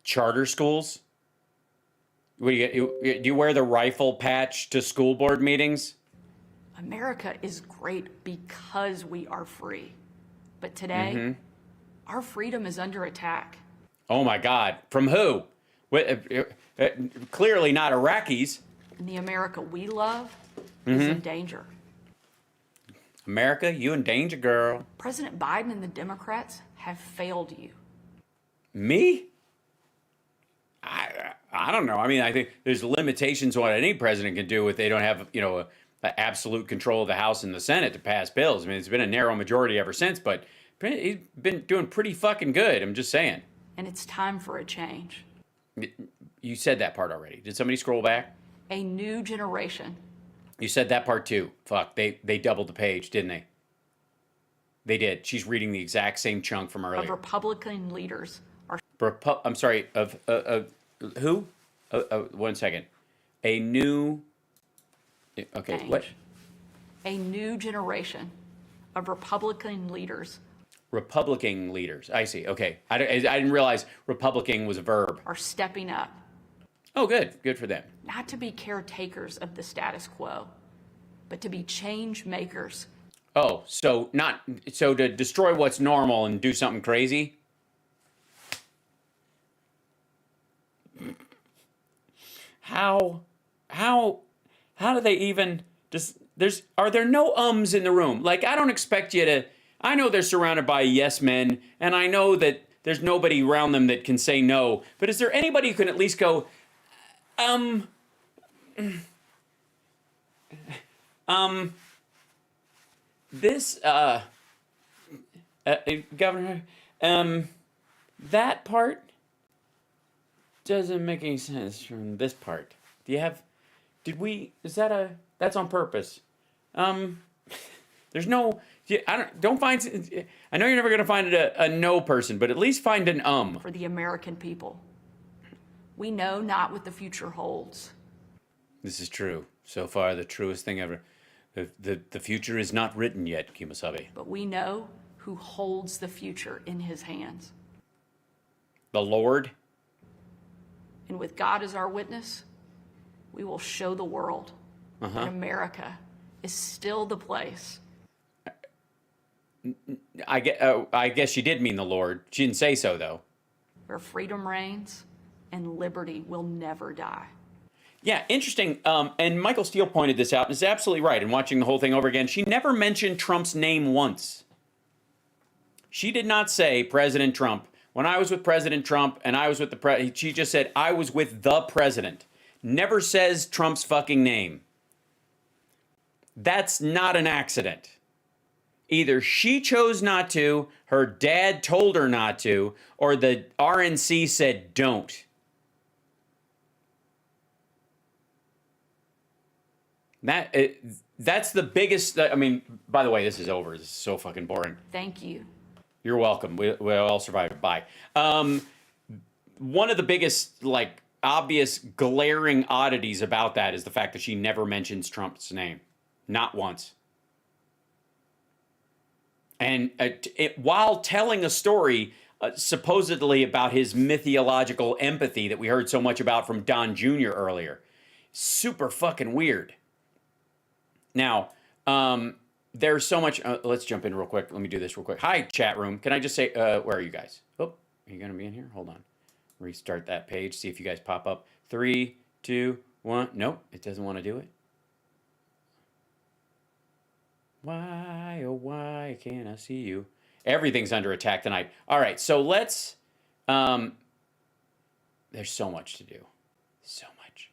Charter schools? What do you wear the rifle patch to school board meetings? America is great because we are free. But today, our freedom is under attack. Oh my God. From who? Clearly not Iraqis. And the America we love is in danger. America, you in danger, girl. President Biden and the Democrats have failed you. Me? I don't know. I mean, I think there's limitations on what any president can do if they don't have, absolute control of the House and the Senate to pass bills. I mean, it's been a narrow majority ever since, but he's been doing pretty fucking good. I'm just saying. And it's time for a change. You said that part already. Did somebody scroll back? A new generation. You said that part too. Fuck, they doubled the page, didn't they? They did. She's reading the exact same chunk from earlier. Of Republican leaders are. I'm sorry. Of who? 1 second. A new. Okay. Change. What? A new generation of Republican leaders. Republican leaders. I see. Okay. I didn't realize Republican was a verb. Are stepping up. Oh, good. Good for them. Not to be caretakers of the status quo, but to be change makers. Oh, so to destroy what's normal and do something crazy? How do they even are there no ums in the room? Like, I don't expect you to. I know they're surrounded by yes men, and I know that there's nobody around them that can say no, but is there anybody who can at least go, this, Governor, that part doesn't make any sense from this part. That's on purpose. There's no, don't find, I know you're never going to find a no person, but at least find an For the American people. We know not what the future holds. This is true. So far, the truest thing ever. The future is not written yet, Kimosabe. But we know who holds the future in his hands. The Lord. And with God as our witness, we will show the world that America is still the place. I guess she did mean the Lord. She didn't say so, though. Where freedom reigns and liberty will never die. Yeah, interesting. And Michael Steele pointed this out, and is absolutely right. And watching the whole thing over again, she never mentioned Trump's name once. She did not say President Trump. When I was with President Trump and I was with the president, she just said, I was with the president. Never says Trump's fucking name. That's not an accident. Either she chose not to, her dad told her not to, or the RNC said don't. That's the biggest. I mean, by the way, this is over. This is so fucking boring. Thank you. You're welcome. We'll all survive. Bye. One of the biggest, like, obvious glaring oddities about that is the fact that she never mentions Trump's name. Not once. And while telling a story supposedly about his mythological empathy that we heard so much about from Don Jr. earlier. Super fucking weird. Now, there's so much. Let's jump in real quick. Let me do this real quick. Hi, chat room. Can I just say, where are you guys? Oh, are you going to be in here? Hold on. Restart that page. See if you guys pop up. 3, 2, 1. Nope, it doesn't want to do it. Why, oh, why can't I see you? Everything's under attack tonight. All right, so let's. There's so much to do. So much.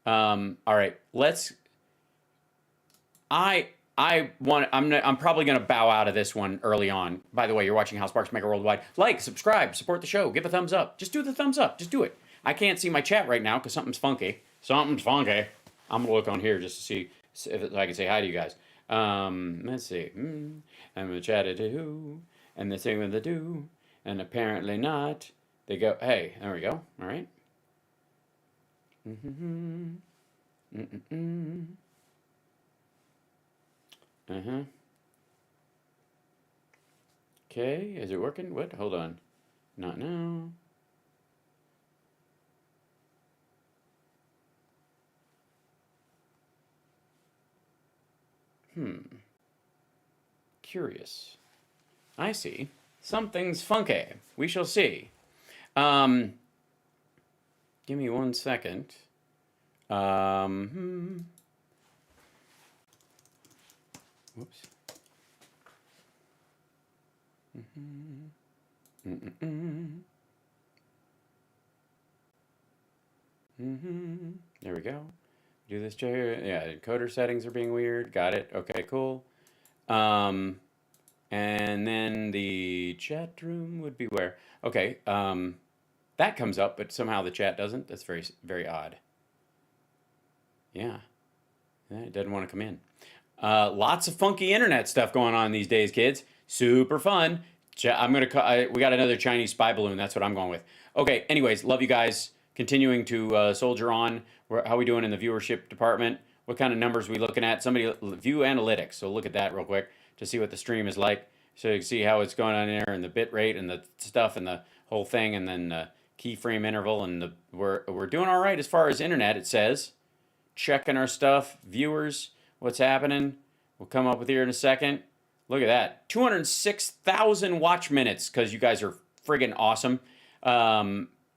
All right, let's. I'm probably going to bow out of this one early on. By the way, you're watching HAL Sparks Mega Worldwide. Like, subscribe, support the show, give a thumbs up. Just do the thumbs up. Just do it. I can't see my chat right now because something's funky. Something's funky. I'm going to look on here just to see if I can say hi to you guys. Let's see. I'm going to chat it to, and the thing with the do, and apparently not. They go, hey, there we go. All right. Okay, is it working? What? Hold on. Not now. Curious. I see. Something's funky. We shall see. Give me 1 second. Whoops. There we go. Do this chair. Yeah, encoder settings are being weird. Got it. Okay, cool. And then the chat room would be where? Okay. That comes up, but somehow the chat doesn't. That's very, very odd. Yeah. It doesn't want to come in. Lots of funky internet stuff going on these days, kids. Super fun. We got another Chinese spy balloon. That's what I'm going with. Okay. Anyways, love you guys. Continuing to soldier on. How are we doing in the viewership department? What kind of numbers are we looking at? Somebody view analytics. So look at that real quick to see what the stream is like. So you can see how it's going on there and the bit rate and the stuff and the whole thing and then the keyframe interval and we're doing all right as far as internet. It says checking our stuff, viewers, what's happening. We'll come up with here in a second. Look at that, 206,000 watch minutes because you guys are friggin' awesome.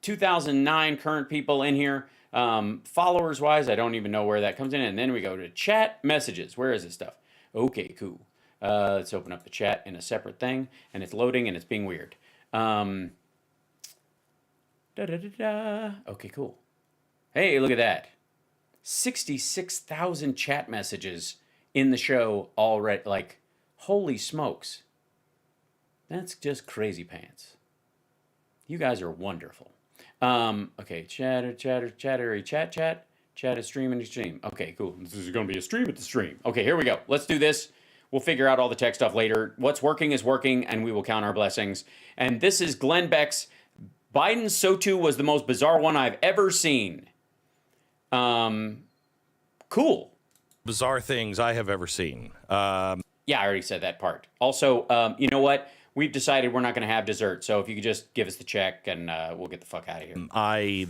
2009 current people in here. Followers wise, I don't even know where that comes in. And then we go to chat messages. Where is this stuff? Okay, cool. Let's open up the chat in a separate thing, and it's loading and it's being weird. Okay, cool. Hey, look at that. 66,000 chat messages in the show already. Like, holy smokes. That's just crazy pants. You guys are wonderful. Okay, chat is stream and stream. Okay, cool. This is going to be a stream at the stream. Okay, here we go. Let's do this. We'll figure out all the tech stuff later. What's working is working, and we will count our blessings. And this is Glenn Beck's Biden's So Too was the most bizarre one I've ever seen. Cool. Bizarre things I have ever seen. Yeah, I already said that part. Also, you know what? we've decided we're not going to have dessert. So if you could just give us the check and we'll get the fuck out of here.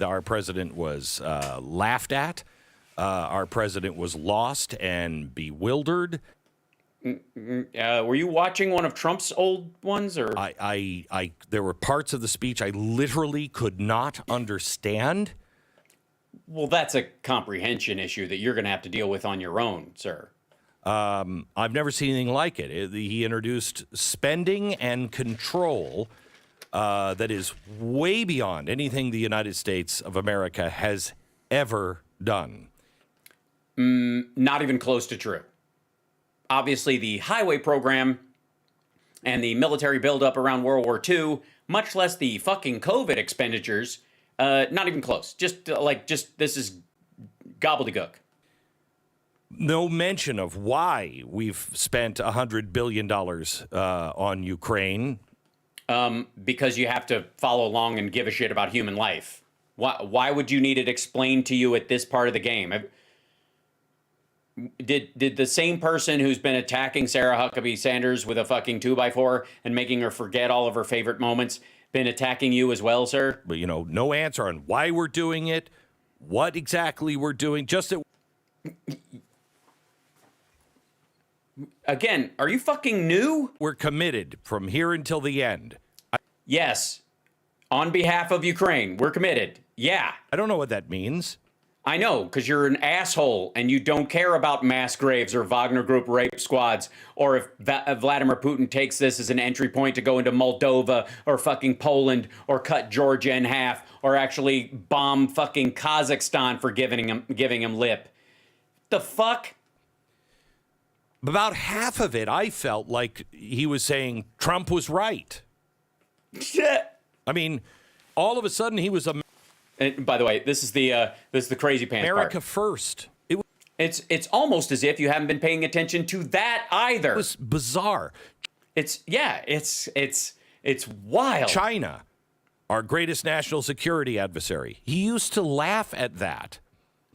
Our president was laughed at. Our president was lost and bewildered. Were you watching one of Trump's old ones, or there were parts of the speech I literally could not understand. Well, that's a comprehension issue that you're going to have to deal with on your own, sir. I've never seen anything like it. He introduced spending and control that is way beyond anything the United States of America has ever done. Not even close to true. Obviously, the highway program and the military buildup around World War II, much less the fucking COVID expenditures, not even close. Just this is gobbledygook. No mention of why we've spent $100 billion on Ukraine. Because you have to follow along and give a shit about human life. Why would you need it explained to you at this part of the game? Did the same person who's been attacking Sarah Huckabee Sanders with a fucking 2x4 and making her forget all of her favorite moments been attacking you as well, sir? But, no answer on why we're doing it, what exactly we're doing, just that... Again, are you fucking new? We're committed from here until the end. Yes. On behalf of Ukraine, we're committed. Yeah. I don't know what that means. I know, because you're an asshole and you don't care about mass graves or Wagner Group rape squads, or if Vladimir Putin takes this as an entry point to go into Moldova or fucking Poland or cut Georgia in half or actually bomb fucking Kazakhstan for giving him lip. The fuck? About half of it, I felt like he was saying Trump was right. I mean, all of a sudden he was a... And by the way, this is the crazy pants America part. first. It's almost as if you haven't been paying attention to that either. It was bizarre. It's wild. China, our greatest national security adversary. He used to laugh at that.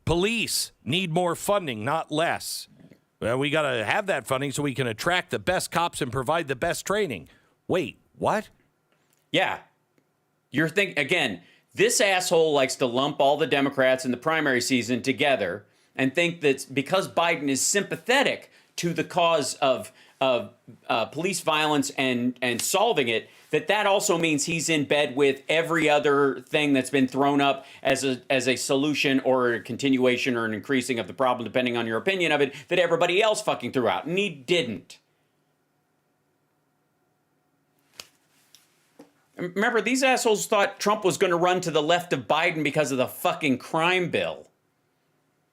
Police need more funding, not less. Well, we got to have that funding so we can attract the best cops and provide the best training. Wait, what? Yeah. You're thinking, again, this asshole likes to lump all the Democrats in the primary season together and think that because Biden is sympathetic to the cause of police violence and solving it, that also means he's in bed with every other thing that's been thrown up as a solution or a continuation or an increasing of the problem, depending on your opinion of it, that everybody else fucking threw out. And he didn't. Remember, these assholes thought Trump was going to run to the left of Biden because of the fucking crime bill.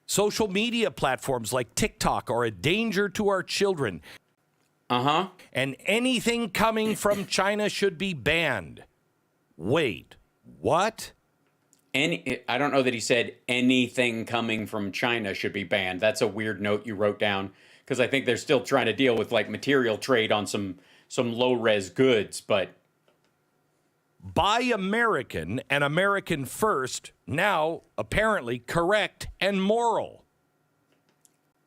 Social media platforms like TikTok are a danger to our children. Uh-huh. And anything coming from China should be banned. Wait, what? I don't know that he said anything coming from China should be banned. That's a weird note you wrote down, because I think they're still trying to deal with like material trade on some low-res goods, but... Buy American and American first, now apparently correct and moral.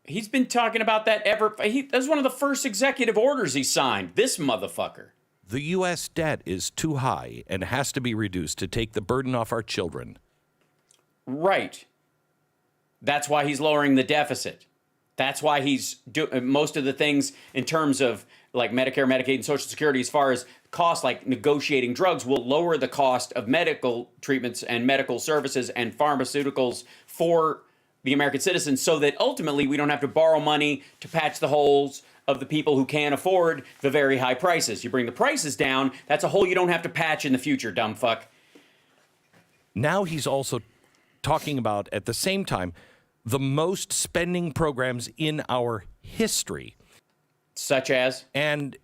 He's been talking about that that was one of the first executive orders he signed, this motherfucker. The U.S. debt is too high and has to be reduced to take the burden off our children. Right. That's why he's lowering the deficit. That's why he's doing most of the things in terms of like Medicare, Medicaid, and Social Security, as far as costs, like negotiating drugs, will lower the cost of medical treatments and medical services and pharmaceuticals for the American citizens, so that ultimately we don't have to borrow money to patch the holes of the people who can't afford the very high prices. You bring the prices down, that's a hole you don't have to patch in the future, dumb fuck. Now he's also talking about, at the same time, the most spending programs in our history. Such as? And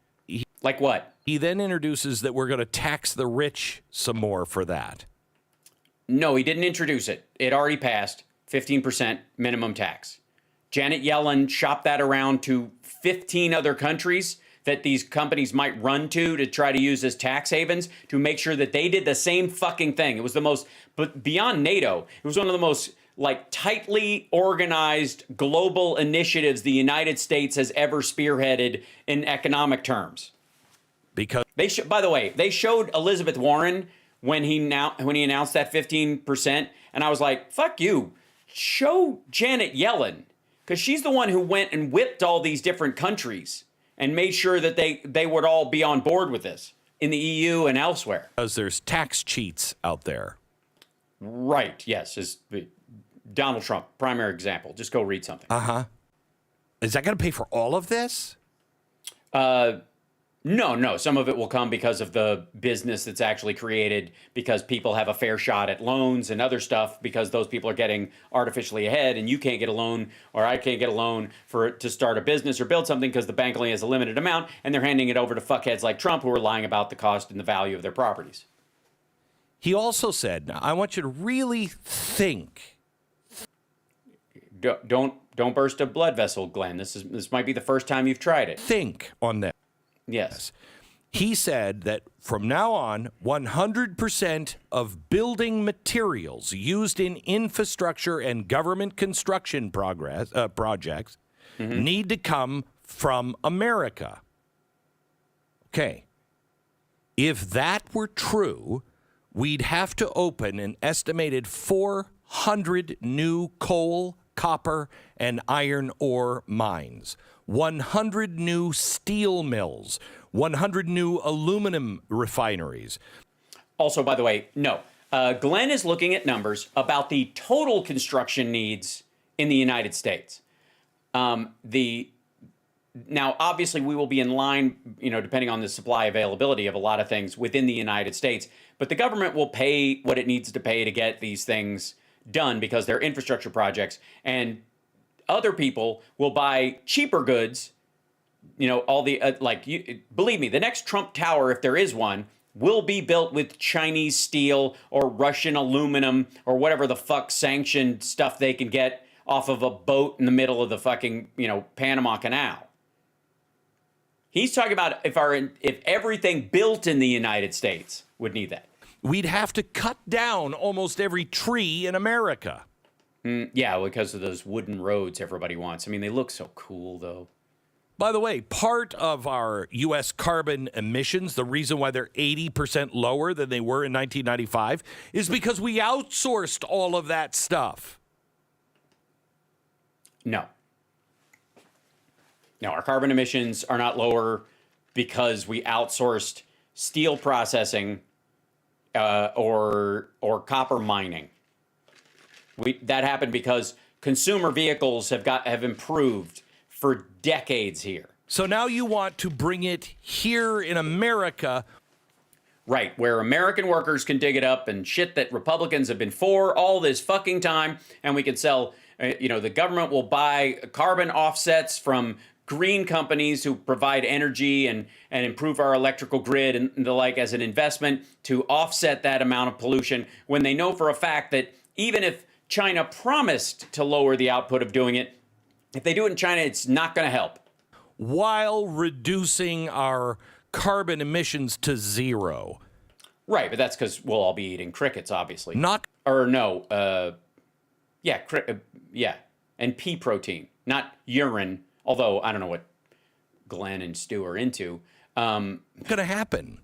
like what? He then introduces that we're going to tax the rich some more for that. No, he didn't introduce it. It already passed 15% minimum tax. Janet Yellen shopped that around to 15 other countries that these companies might run to try to use as tax havens to make sure that they did the same fucking thing. It was the most, but beyond NATO, it was one of the most like tightly organized global initiatives the United States has ever spearheaded in economic terms. Because By the way, they showed Elizabeth Warren when he announced that 15%, and I was like, fuck you. Show Janet Yellen, because she's the one who went and whipped all these different countries and made sure that they would all be on board with this in the EU and elsewhere. Because there's tax cheats out there. Right, yes. Is Donald Trump, primary example. Just go read something. Uh-huh. Is that going to pay for all of this? No. Some of it will come because of the business that's actually created, because people have a fair shot at loans and other stuff, because those people are getting artificially ahead, and you can't get a loan, or I can't get a loan to start a business or build something because the bank only has a limited amount, and they're handing it over to fuckheads like Trump who are lying about the cost and the value of their properties. He also said, now, I want you to really think. Don't burst a blood vessel, Glenn. This might be the first time you've tried it. Think on that. Yes. He said that from now on, 100% of building materials used in infrastructure and government construction projects need to come from America. Okay. If that were true, we'd have to open an estimated 400 new coal, copper, and iron ore mines, 100 new steel mills, 100 new aluminum refineries. Also, by the way, no. Glenn is looking at numbers about the total construction needs in the United States. Now, obviously, we will be in line, depending on the supply availability of a lot of things within the United States, but the government will pay what it needs to pay to get these things done because they're infrastructure projects, and other people will buy cheaper goods. All the believe me, the next Trump Tower, if there is one, will be built with Chinese steel or Russian aluminum or whatever the fuck sanctioned stuff they can get off of a boat in the middle of the fucking Panama Canal. He's talking about if everything built in the United States would need that. We'd have to cut down almost every tree in America. Yeah, because of those wooden roads everybody wants. I mean, they look so cool, though. By the way, part of our U.S. carbon emissions, the reason why they're 80% lower than they were in 1995, is because we outsourced all of that stuff. No, our carbon emissions are not lower because we outsourced steel processing or copper mining. That happened because consumer vehicles have improved for decades here. So now you want to bring it here in America. Right, where American workers can dig it up and shit that Republicans have been for all this fucking time, and we can sell, the government will buy carbon offsets from green companies who provide energy and improve our electrical grid and the like as an investment to offset that amount of pollution, when they know for a fact that even if China promised to lower the output of doing it, if they do it in China, it's not going to help. While reducing our carbon emissions to zero. Right, but that's because we'll all be eating crickets, obviously. And pea protein, not urine, although I don't know what Glenn and Stu are into. Going to happen.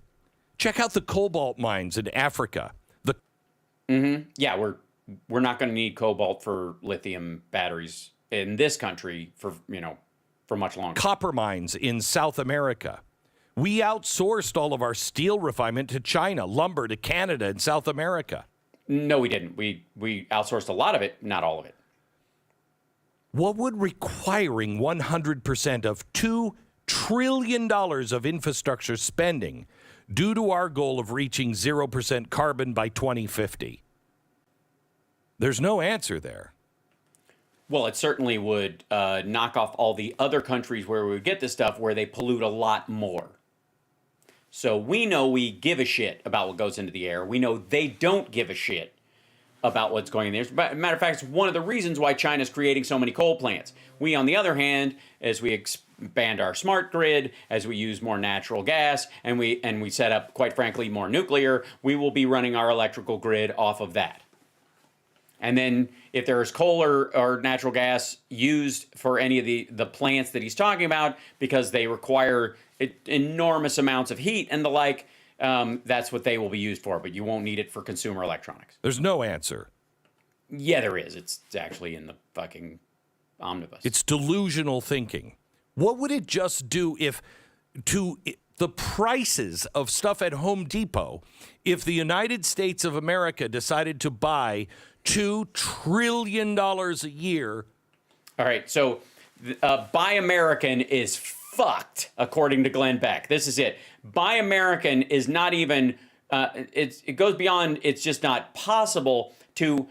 Check out the cobalt mines in Africa. Yeah, we're not going to need cobalt for lithium batteries in this country for much longer. Copper mines in South America. We outsourced all of our steel refinement to China, lumber to Canada and South America. No, we didn't. We outsourced a lot of it, not all of it. What would requiring 100% of $2 trillion of infrastructure spending do to our goal of reaching 0% carbon by 2050? There's no answer there. Well, it certainly would knock off all the other countries where we would get this stuff where they pollute a lot more. So we know we give a shit about what goes into the air. We know they don't give a shit about what's going in there. Matter of fact, it's one of the reasons why China's creating so many coal plants. We, on the other hand, as we expand our smart grid, as we use more natural gas, and we set up, quite frankly, more nuclear, we will be running our electrical grid off of that. And then if there's coal or natural gas used for any of the plants that he's talking about, because they require enormous amounts of heat and the like, that's what they will be used for, but you won't need it for consumer electronics. There's no answer. Yeah, there is. It's actually in the fucking omnibus. It's delusional thinking. What would it just do if the prices of stuff at Home Depot, if the United States of America decided to buy $2 trillion a year? All right, so Buy American is fucked, according to Glenn Beck. This is it. Buy American is not even, it goes beyond, it's just not possible to,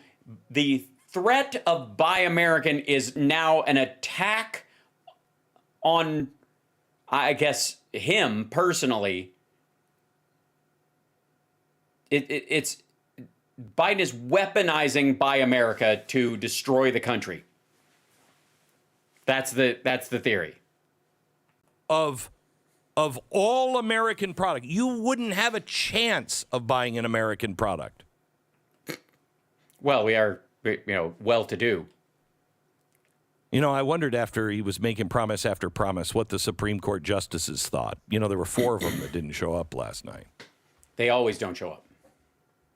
the threat of Buy American is now an attack on, I guess, him personally. It's Biden is weaponizing Buy America to destroy the country. That's the theory. Of all American product, you wouldn't have a chance of buying an American product. Well, we are, well-to-do. I wondered after he was making promise after promise what the Supreme Court justices thought. There were 4 of them that didn't show up last night. They always don't show up.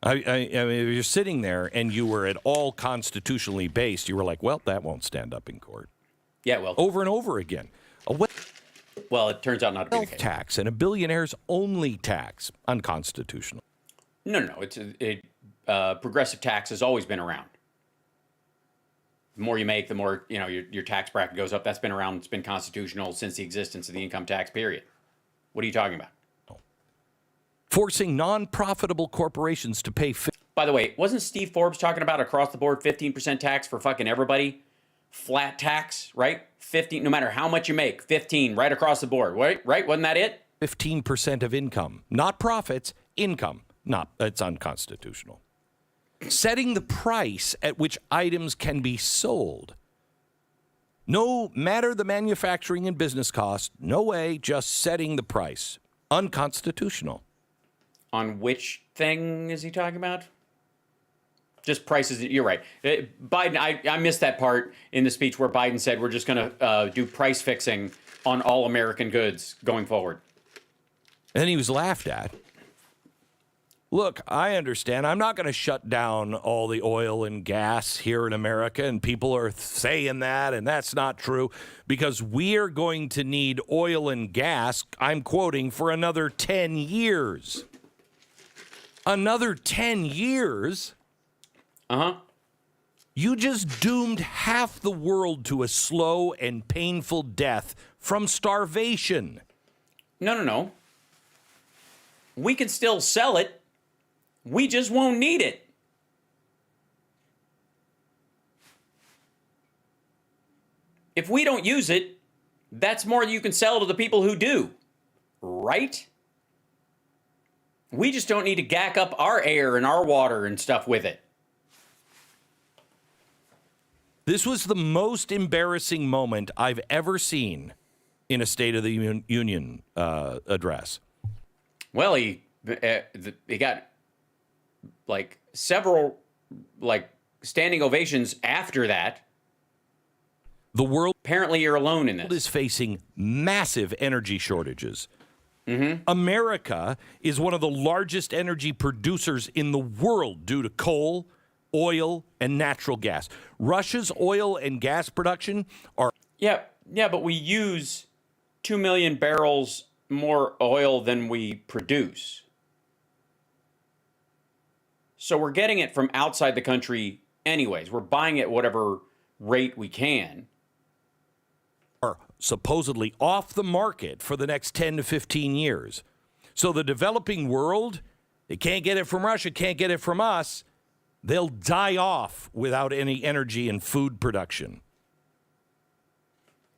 I mean, if you're sitting there and you were at all constitutionally based, you were like, well, that won't stand up in court. Yeah, well. Over and over again. Well, it turns out not to be the Wealth case. tax and a billionaire's only tax, unconstitutional. No. It's progressive tax has always been around. The more you make, the more your tax bracket goes up. That's been around. It's been constitutional since the existence of the income tax period. What are you talking about? Forcing non-profitable corporations to pay. By the way, wasn't Steve Forbes talking about across the board 15% tax for fucking everybody? Flat tax, right? 15, no matter how much you make, 15 right across the board, right? Wasn't that it? 15% of income, not profits, income. It's unconstitutional. Setting the price at which items can be sold. No matter the manufacturing and business cost, no way, just setting the price. Unconstitutional. On which thing is he talking about? Just prices. You're right. Biden, I missed that part in the speech where Biden said we're just going to do price fixing on all American goods going forward. And he was laughed at. Look, I understand. I'm not going to shut down all the oil and gas here in America, and people are saying that, and that's not true, because we are going to need oil and gas, I'm quoting, for another 10 years. Another 10 years? Uh-huh. You just doomed half the world to a slow and painful death from starvation. No. We can still sell it. We just won't need it. If we don't use it, that's more you can sell to the people who do. Right? We just don't need to gack up our air and our water and stuff with it. This was the most embarrassing moment I've ever seen in a State of the Union address. Well, he got several standing ovations after that. The world apparently you're alone in this. Is facing massive energy shortages. Mm-hmm. America is one of the largest energy producers in the world due to coal, oil, and natural gas. Russia's oil and gas production are... Yeah, but we use 2 million barrels more oil than we produce. So we're getting it from outside the country anyways. We're buying it at whatever rate we can. Are supposedly off the market for the next 10 to 15 years. So the developing world, they can't get it from Russia, can't get it from us. They'll die off without any energy and food production.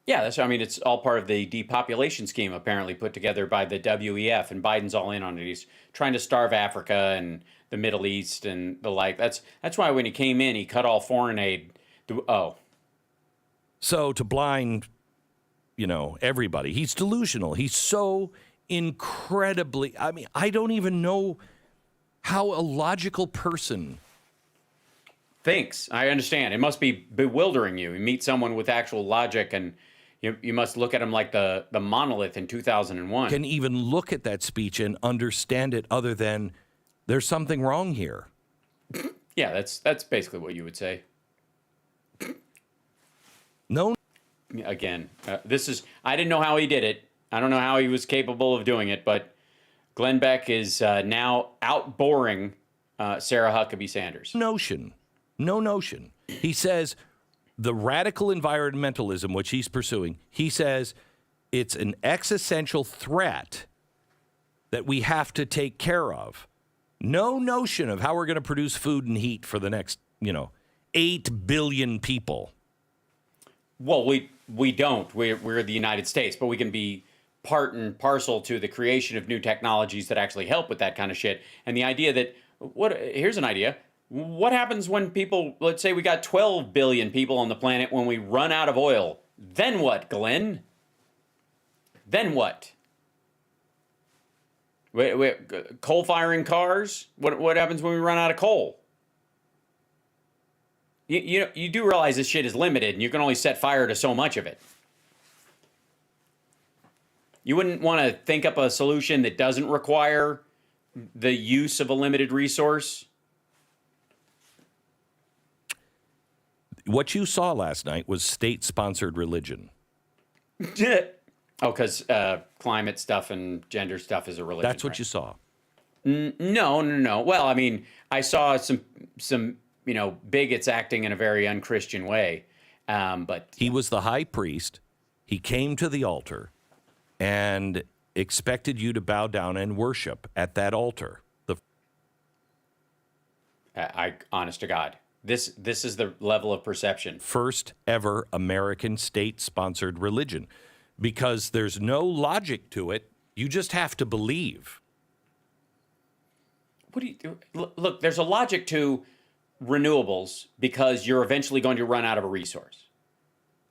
Yeah, it's all part of the depopulation scheme apparently put together by the WEF, and Biden's all in on it. He's trying to starve Africa and the Middle East and the like. That's why when he came in, he cut all foreign aid. So to blind, everybody, he's delusional. He's so incredibly, I don't even know how a logical person thinks. I understand. It must be bewildering you. You meet someone with actual logic and, You must look at him like the monolith in 2001. Can even look at that speech and understand it other than there's something wrong here. Yeah, that's basically what you would say. No. Again, I didn't know how he did it. I don't know how he was capable of doing it, but Glenn Beck is now outboring Sarah Huckabee Sanders. No notion. He says the radical environmentalism, which he's pursuing, he says it's an existential threat that we have to take care of. No notion of how we're going to produce food and heat for the next, 8 billion people. Well, we don't. We're the United States, but we can be part and parcel to the creation of new technologies that actually help with that kind of shit. And the idea that, here's an idea. What happens when people, let's say we got 12 billion people on the planet when we run out of oil? Then what, Glenn? Then what? Coal-firing cars? What happens when we run out of coal? You do realize this shit is limited, and you can only set fire to so much of it. You wouldn't want to think up a solution that doesn't require the use of a limited resource? What you saw last night was state-sponsored religion. Oh, because climate stuff and gender stuff is a religion. That's what you saw. No. Well, I mean, I saw some bigots acting in a very unchristian way. But he was the high priest. He came to the altar and expected you to bow down and worship at that altar. Honest to God, this is the level of perception. First ever American state-sponsored religion. Because there's no logic to it. You just have to believe. What do you do? Look, there's a logic to renewables because you're eventually going to run out of a resource.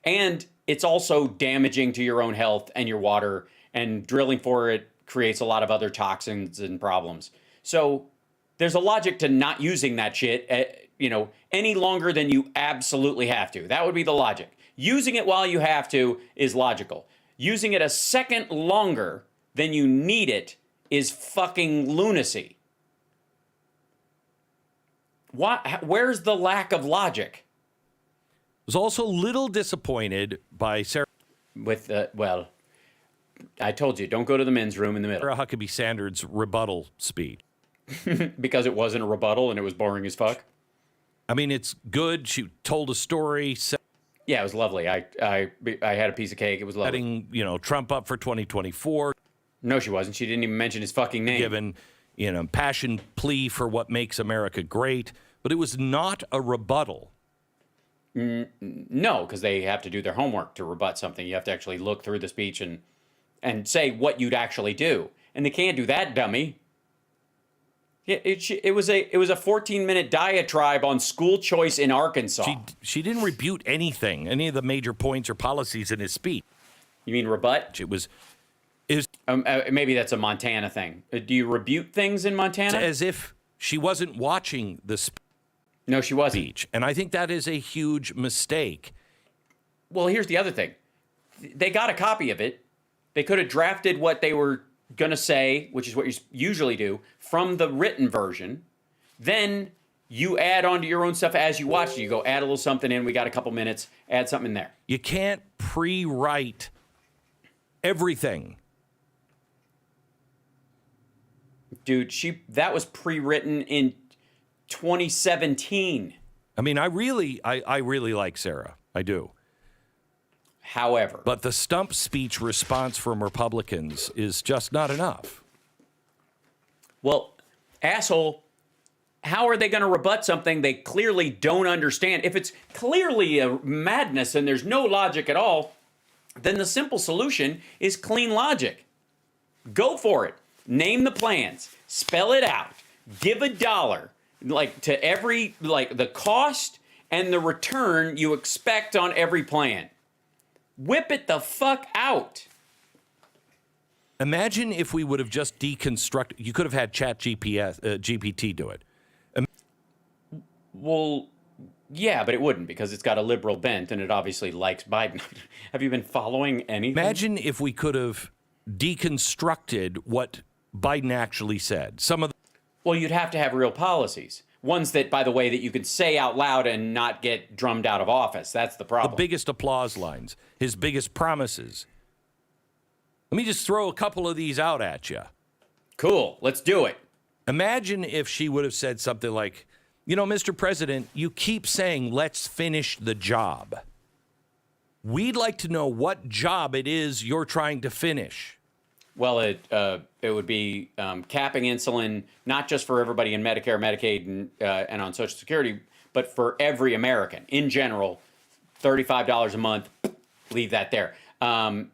And it's also damaging to your own health and your water, and drilling for it creates a lot of other toxins and problems. So there's a logic to not using that shit, any longer than you absolutely have to. That would be the logic. Using it while you have to is logical. Using it a second longer than you need it is fucking lunacy. Where's the lack of logic? I was also a little disappointed by Sarah. I told you, don't go to the men's room in the middle. Sarah Huckabee Sanders' rebuttal speech. Because it wasn't a rebuttal and it was boring as fuck? I mean, it's good. She told a story. Yeah, it was lovely. I had a piece of cake. It was lovely. Setting, Trump up for 2024. No, she wasn't. She didn't even mention his fucking name. Given, passion plea for what makes America great. But it was not a rebuttal. No, because they have to do their homework to rebut something. You have to actually look through the speech and say what you'd actually do. And they can't do that, dummy. It was a 14-minute diatribe on school choice in Arkansas. She didn't rebut any of the major points or policies in his speech. You mean rebut? It was maybe that's a Montana thing. Do you rebut things in Montana? As if she wasn't watching the speech. No, she wasn't. And I think that is a huge mistake. Well, here's the other thing. They got a copy of it. They could have drafted what they were going to say, which is what you usually do, from the written version. Then you add onto your own stuff as you watch it. You go add a little something in. We got a couple minutes. Add something in there. You can't pre-write everything. Dude, that was pre-written in 2017. I mean, I really like Sarah. I do. However, but the stump speech response from Republicans is just not enough. Well, asshole, how are they going to rebut something they clearly don't understand? If it's clearly a madness and there's no logic at all, then the simple solution is clean logic. Go for it. Name the plans. Spell it out. Give $1 to every the cost and the return you expect on every plan. Whip it the fuck out. Imagine if we would have just deconstructed. You could have had GPT do it. Well, Yeah, but it wouldn't because it's got a liberal bent and it obviously likes Biden. Have you been following anything? Imagine if we could have deconstructed what Biden actually said. Well, you'd have to have real policies. Ones that, by the way, that you could say out loud and not get drummed out of office. That's the problem. The biggest applause lines, his biggest promises. Let me just throw a couple of these out at you. Cool. Let's do it. Imagine if she would have said something like, you know, Mr. President, you keep saying, let's finish the job. We'd like to know what job it is you're trying to finish. Well, it would be capping insulin, not just for everybody in Medicare, Medicaid, and on Social Security, but for every American. In general, $35 a month, leave that there.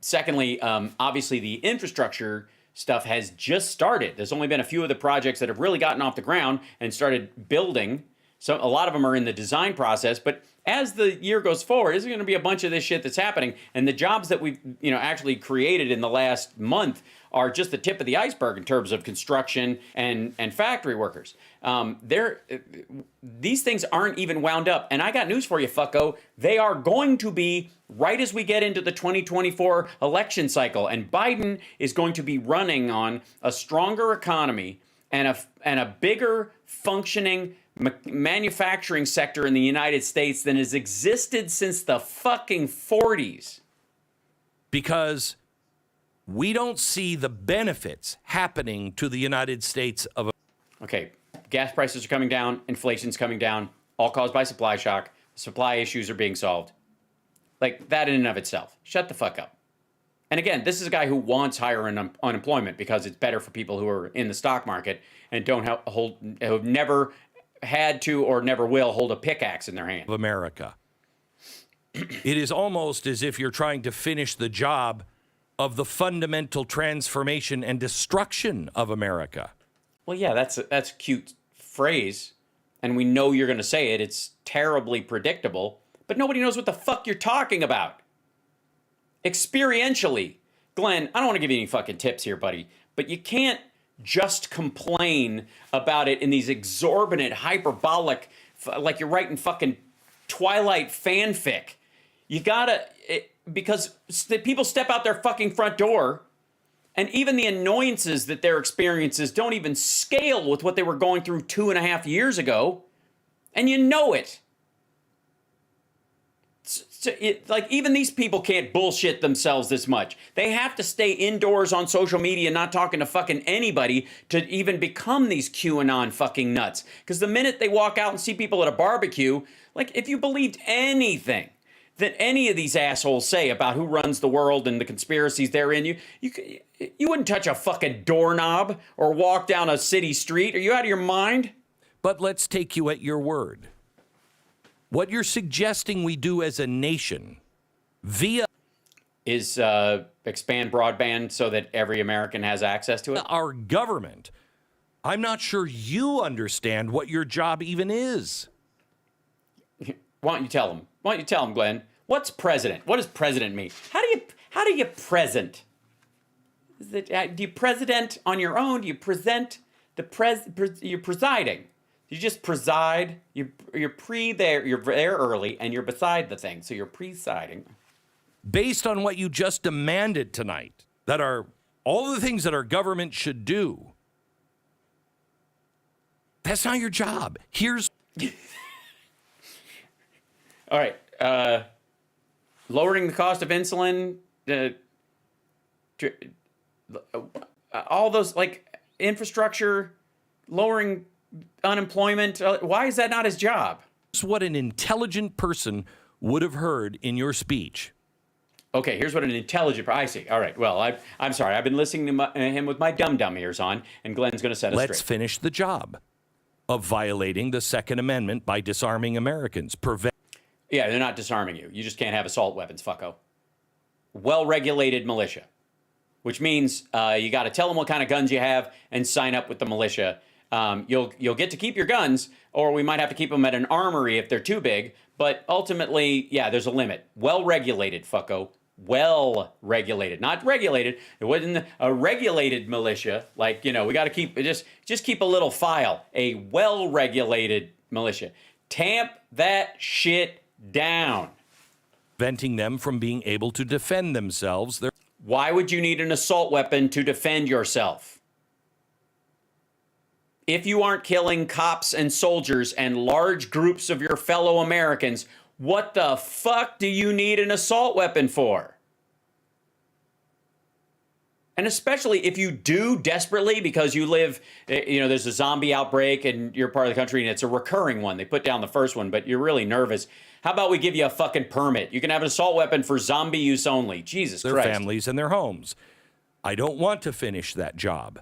Secondly, obviously the infrastructure stuff has just started. There's only been a few of the projects that have really gotten off the ground and started building. So a lot of them are in the design process, but as the year goes forward, there's going to be a bunch of this shit that's happening, and the jobs that we've actually created in the last month are just the tip of the iceberg in terms of construction and factory workers. These things aren't even wound up, and I got news for you, fucko. They are going to be right as we get into the 2024 election cycle, and Biden is going to be running on a stronger economy and a bigger functioning manufacturing sector in the United States than has existed since the fucking 40s. Because we don't see the benefits happening to the United States of. Okay, gas prices are coming down, inflation's coming down, all caused by supply shock. Supply issues are being solved. Like, that in and of itself. Shut the fuck up. And again, this is a guy who wants higher unemployment because it's better for people who are in the stock market and have never had to or never will hold a pickaxe in their hand. Of America. It is almost as if you're trying to finish the job of the fundamental transformation and destruction of America. Well, yeah, that's a cute phrase, and we know you're going to say it. It's terribly predictable, but nobody knows what the fuck you're talking about. Experientially, Glenn, I don't want to give you any fucking tips here, buddy, but you can't just complain about it in these exorbitant, hyperbolic, like you're writing fucking Twilight fanfic. You gotta, because people step out their fucking front door, and even the annoyances that their experiences don't even scale with what they were going through 2.5 years ago, and you know it. Like, even these people can't bullshit themselves this much. They have to stay indoors on social media, not talking to fucking anybody, to even become these QAnon fucking nuts. Because the minute they walk out and see people at a barbecue, like, if you believed anything that any of these assholes say about who runs the world and the conspiracies therein, you wouldn't touch a fucking doorknob or walk down a city street. Are you out of your mind? But let's take you at your word. What you're suggesting we do as a nation is expand broadband so that every American has access to it? Our government. I'm not sure you understand what your job even is. Why don't you tell them? Why don't you tell them, Glenn? What's president? What does president mean? How do you present? Do you president on your own? Do you present you're presiding? You just preside. You're there early, and you're beside the thing, so you're presiding. Based on what you just demanded tonight, that are all the things that our government should do. That's not your job. Here's. All right. Lowering the cost of insulin. All those, like, infrastructure, lowering unemployment. Why is that not his job? It's what an intelligent person would have heard in your speech. Okay, here's what an intelligent person. I see. All right. Well, I'm sorry. I've been listening to him with my dumb ears on, and Glenn's going to set us straight. Let's finish the job of violating the Second Amendment by disarming Americans. Yeah, they're not disarming you. You just can't have assault weapons, fucko. Well-regulated militia, which means you got to tell them what kind of guns you have and sign up with the militia. You'll get to keep your guns, or we might have to keep them at an armory if they're too big. But ultimately, yeah, there's a limit. Well-regulated, fucko. Well-regulated, not regulated. It wasn't a regulated militia. Like, we got to keep just keep a little file. A well-regulated militia. Tamp that shit down. Preventing them from being able to defend themselves. Why would you need an assault weapon to defend yourself? If you aren't killing cops and soldiers and large groups of your fellow Americans, what the fuck do you need an assault weapon for? And especially if you do desperately because you live, there's a zombie outbreak and you're part of the country and it's a recurring one. They put down the first one, but you're really nervous. How about we give you a fucking permit? You can have an assault weapon for zombie use only. Jesus Christ. Their families and their homes. I don't want to finish that job.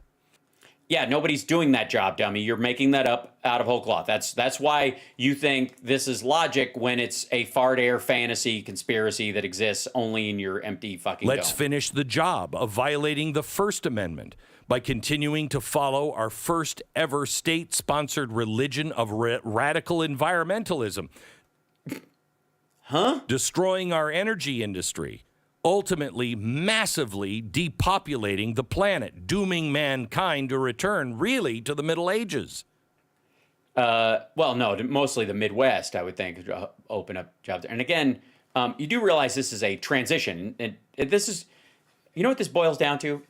Yeah, nobody's doing that job, dummy. You're making that up out of whole cloth. That's why you think this is logic when it's a fart air fantasy conspiracy that exists only in your empty fucking Let's dome. finish the job of violating the First Amendment by continuing to follow our first ever state-sponsored religion of radical environmentalism. Destroying our energy industry. Ultimately, massively depopulating the planet, dooming mankind to return, really, to the Middle Ages. Well, no, mostly the Midwest, I would think, open up jobs. And again, you do realize this is a transition. And this is, you know what this boils down to?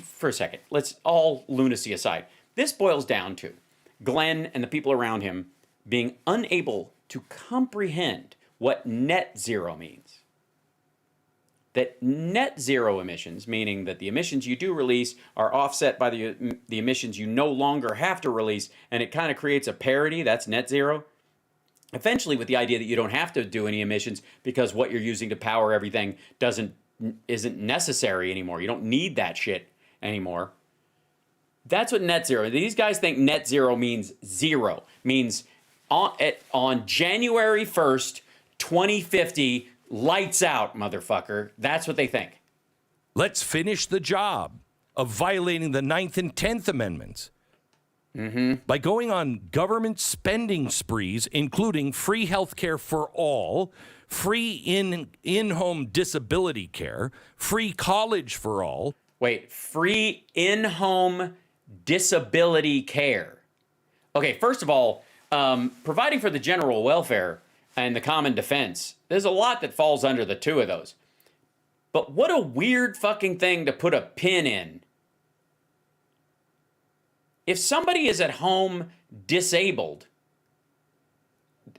For a second, let's all lunacy aside. This boils down to Glenn and the people around him being unable to comprehend what net zero means. That net zero emissions, meaning that the emissions you do release are offset by the emissions you no longer have to release, and it kind of creates a parity, that's net zero. Eventually, with the idea that you don't have to do any emissions because what you're using to power everything isn't necessary anymore. You don't need that shit anymore. That's what net zero. These guys think net zero means zero, means on January 1st, 2050, lights out, motherfucker. That's what they think. Let's finish the job of violating the 9th and 10th Amendments by going on government spending sprees, including free health care for all, free in-home disability care, free college for all. Wait, free in-home disability care. Okay, first of all, providing for the general welfare and the common defense, there's a lot that falls under the two of those. But what a weird fucking thing to put a pin in. If somebody is at home disabled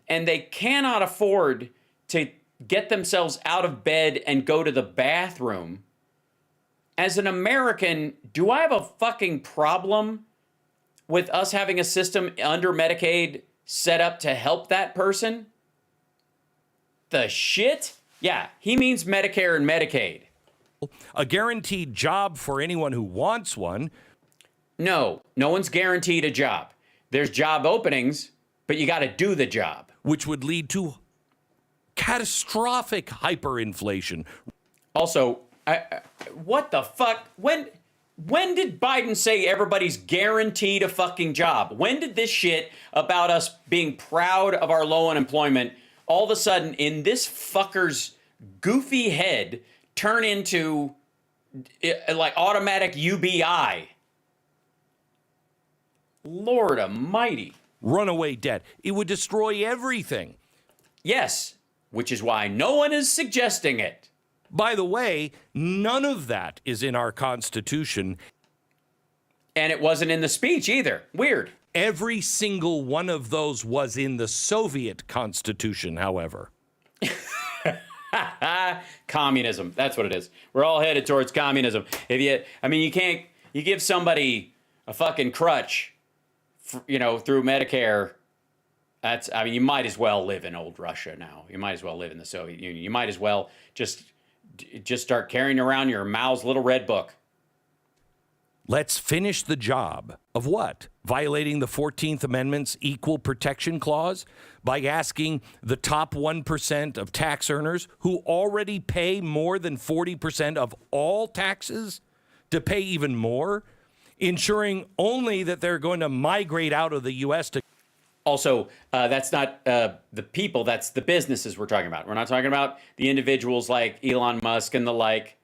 and they cannot afford to get themselves out of bed and go to the bathroom, as an American, do I have a fucking problem with us having a system under Medicaid set up to help that person? The shit? Yeah, he means Medicare and Medicaid. A guaranteed job for anyone who wants one. No one's guaranteed a job. There's job openings, but you got to do the job. Which would lead to catastrophic hyperinflation. Also, what the fuck? When did Biden say everybody's guaranteed a fucking job? When did this shit about us being proud of our low unemployment all of a sudden in this fucker's goofy head turn into like automatic UBI? Lord almighty. Runaway debt. It would destroy everything. Yes, which is why no one is suggesting it. By the way, none of that is in our Constitution. And it wasn't in the speech either. Weird. Every single one of those was in the Soviet Constitution, however. Communism. That's what it is. We're all headed towards communism. You give somebody a fucking crutch, through Medicare. You might as well live in old Russia now. You might as well live in the Soviet Union. You might as well just start carrying around your Mao's little red book. Let's finish the job of what? Violating the 14th Amendment's Equal Protection Clause by asking the top 1% of tax earners who already pay more than 40% of all taxes to pay even more, ensuring only that they're going to migrate out of the U.S. to. Also, that's not the people, that's the businesses we're talking about. We're not talking about the individuals like Elon Musk and the like.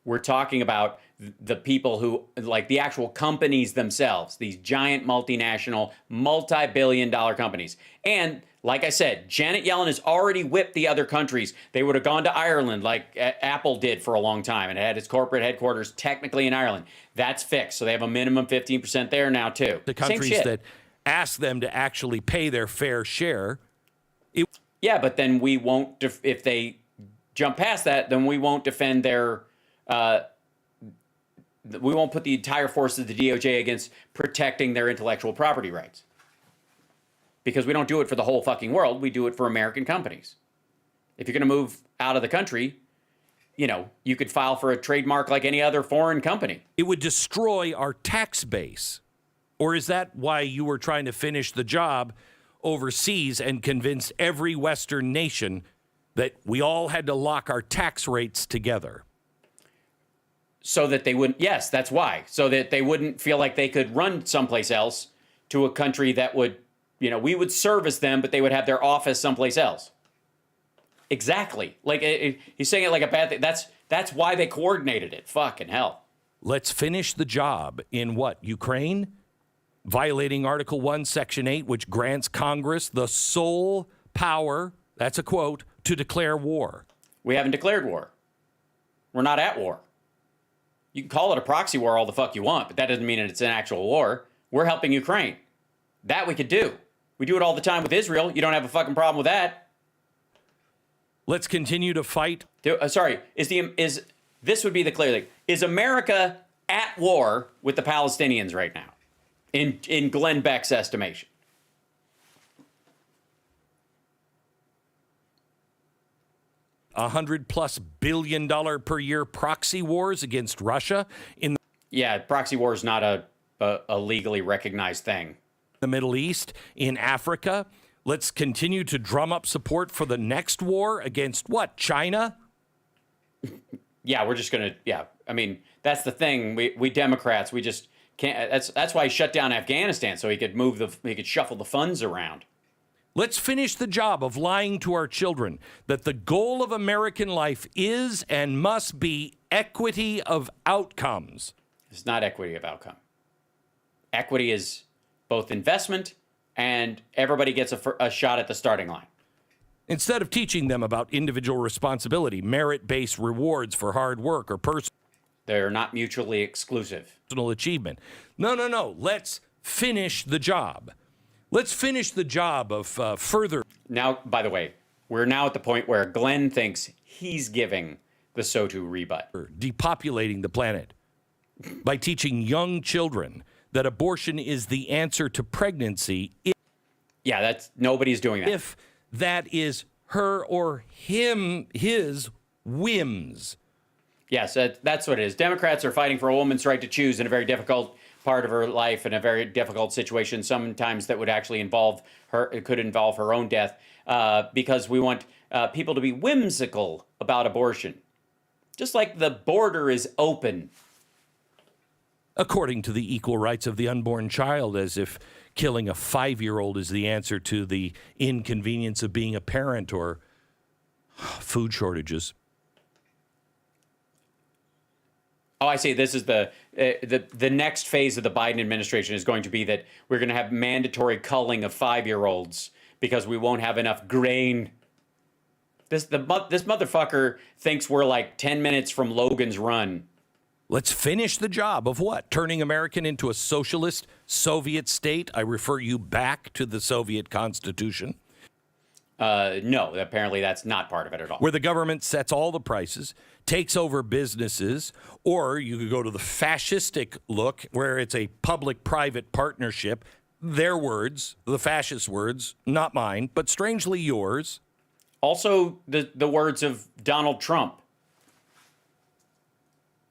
We're talking about the people who, like the actual companies themselves, these giant multinational, multi-billion-dollar companies. And like I said, Janet Yellen has already whipped the other countries. They would have gone to Ireland like Apple did for a long time and had its corporate headquarters technically in Ireland. That's fixed. So they have a minimum 15% there now, too. The countries that ask them to actually pay their fair share. Yeah, but then we won't, if they jump past that, then we won't defend their, we won't put the entire force of the DOJ against protecting their intellectual property rights. Because we don't do it for the whole fucking world. We do it for American companies. If you're going to move out of the country, you know, you could file for a trademark like any other foreign company. It would destroy our tax base. Or is that why you were trying to finish the job overseas and convince every Western nation that we all had to lock our tax rates together? So that they wouldn't, yes, that's why. So that they wouldn't feel like they could run someplace else to a country that would, you know, we would service them, but they would have their office someplace else. Exactly. Like, he's saying it like a bad thing. That's why they coordinated it. Fucking hell. Let's finish the job in what? Ukraine? Violating Article 1, Section 8, which grants Congress the sole power, that's a quote, to declare war. We haven't declared war. We're not at war. You can call it a proxy war all the fuck you want, but that doesn't mean it's an actual war. We're helping Ukraine. That we could do. We do it all the time with Israel. You don't have a fucking problem with that. Let's continue to fight. Sorry, this would be the clear thing. Is America at war with the Palestinians right now? In Glenn Beck's estimation. $100+ billion per year proxy wars against Russia in proxy war is not a legally recognized thing. The Middle East, in Africa. Let's continue to drum up support for the next war against what? China? Yeah, we're just gonna. Yeah, I mean that's the thing. We Democrats, we just can't. That's why he shut down Afghanistan so he could he could shuffle the funds around. Let's finish the job of lying to our children that the goal of American life is and must be equity of outcomes. It's not equity of outcome. Equity is both investment and everybody gets a shot at the starting line. Instead of teaching them about individual responsibility, merit-based rewards for hard work or they're not mutually exclusive. Personal achievement. No. Let's finish the job. Let's finish the job of further. Now, by the way, we're now at the point where Glenn thinks he's giving the SOTU rebut. Depopulating the planet by teaching young children that abortion is the answer to pregnancy. Yeah, nobody's doing that. If that is her or his whims. Yes, that's what it is. Democrats are fighting for a woman's right to choose in a very difficult part of her life, in a very difficult situation. Sometimes that would actually involve her. It could involve her own death because we want people to be whimsical about abortion. Just like the border is open. According to the equal rights of the unborn child, as if killing a 5-year-old is the answer to the inconvenience of being a parent or food shortages. Oh, I see. This is the next phase of the Biden administration is going to be that we're going to have mandatory culling of 5-year-olds because we won't have enough grain. This motherfucker thinks we're like 10 minutes from Logan's Run. Let's finish the job of what? Turning America into a socialist Soviet state? I refer you back to the Soviet Constitution. No, apparently that's not part of it at all. Where the government sets all the prices, takes over businesses, or you could go to the fascistic look where it's a public-private partnership. Their words, the fascist words, not mine, but strangely yours. Also, the words of Donald Trump.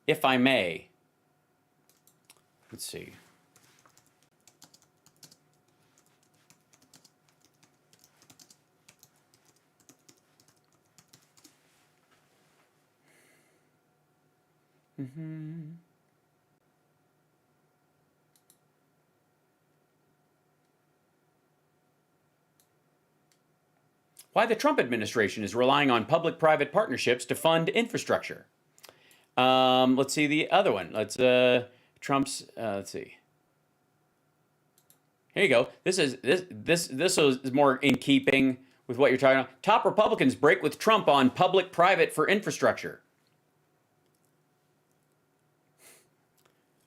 If I may. Let's see. Why the Trump administration is relying on public-private partnerships to fund infrastructure. Let's see the other one. Trump's. Let's see. Here you go. This is more in keeping with what you're talking about. Top Republicans break with Trump on public-private for infrastructure.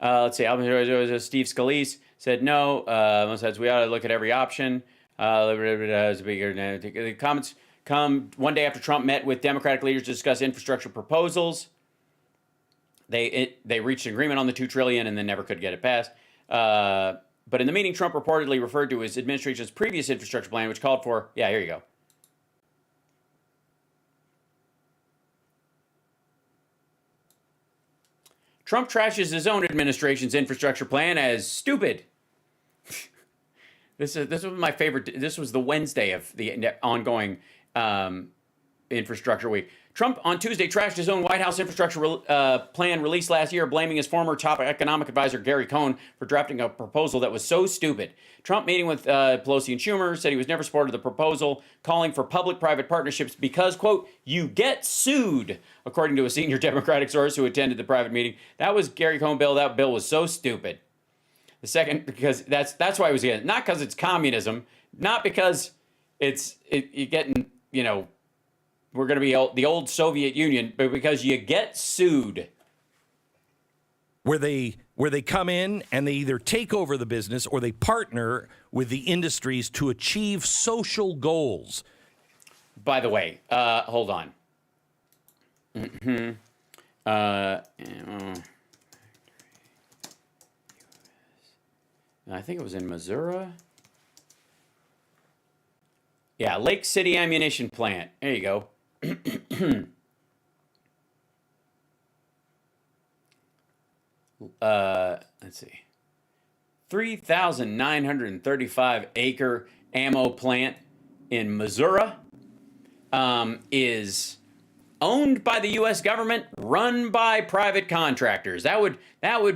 Let's see. Steve Scalise said no. Most says we ought to look at every option. The comments come one day after Trump met with Democratic leaders to discuss infrastructure proposals. They reached an agreement on the $2 trillion and then never could get it passed. But in the meeting, Trump reportedly referred to his administration's previous infrastructure plan, which called for, yeah, here you go. Trump trashes his own administration's infrastructure plan as stupid. This was my favorite. This was the Wednesday of the ongoing infrastructure week. Trump on Tuesday trashed his own White House infrastructure plan released last year, blaming his former top economic advisor, Gary Cohn, for drafting a proposal that was so stupid. Trump, meeting with Pelosi and Schumer, said he was never supported the proposal, calling for public-private partnerships because, quote, you get sued, according to a senior Democratic source who attended the private meeting. That was Gary Cohn bill. That bill was so stupid. The second, because that's why I was against it. Not because it's communism, not because you're getting, we're going to be the old Soviet Union, but because you get sued. Where they come in and they either take over the business or they partner with the industries to achieve social goals. By the way, hold on. I think it was in Missouri. Yeah, Lake City Ammunition Plant. There you go. Let's see. 3,935 acre ammo plant in Missouri is owned by the U.S. government, run by private contractors. That would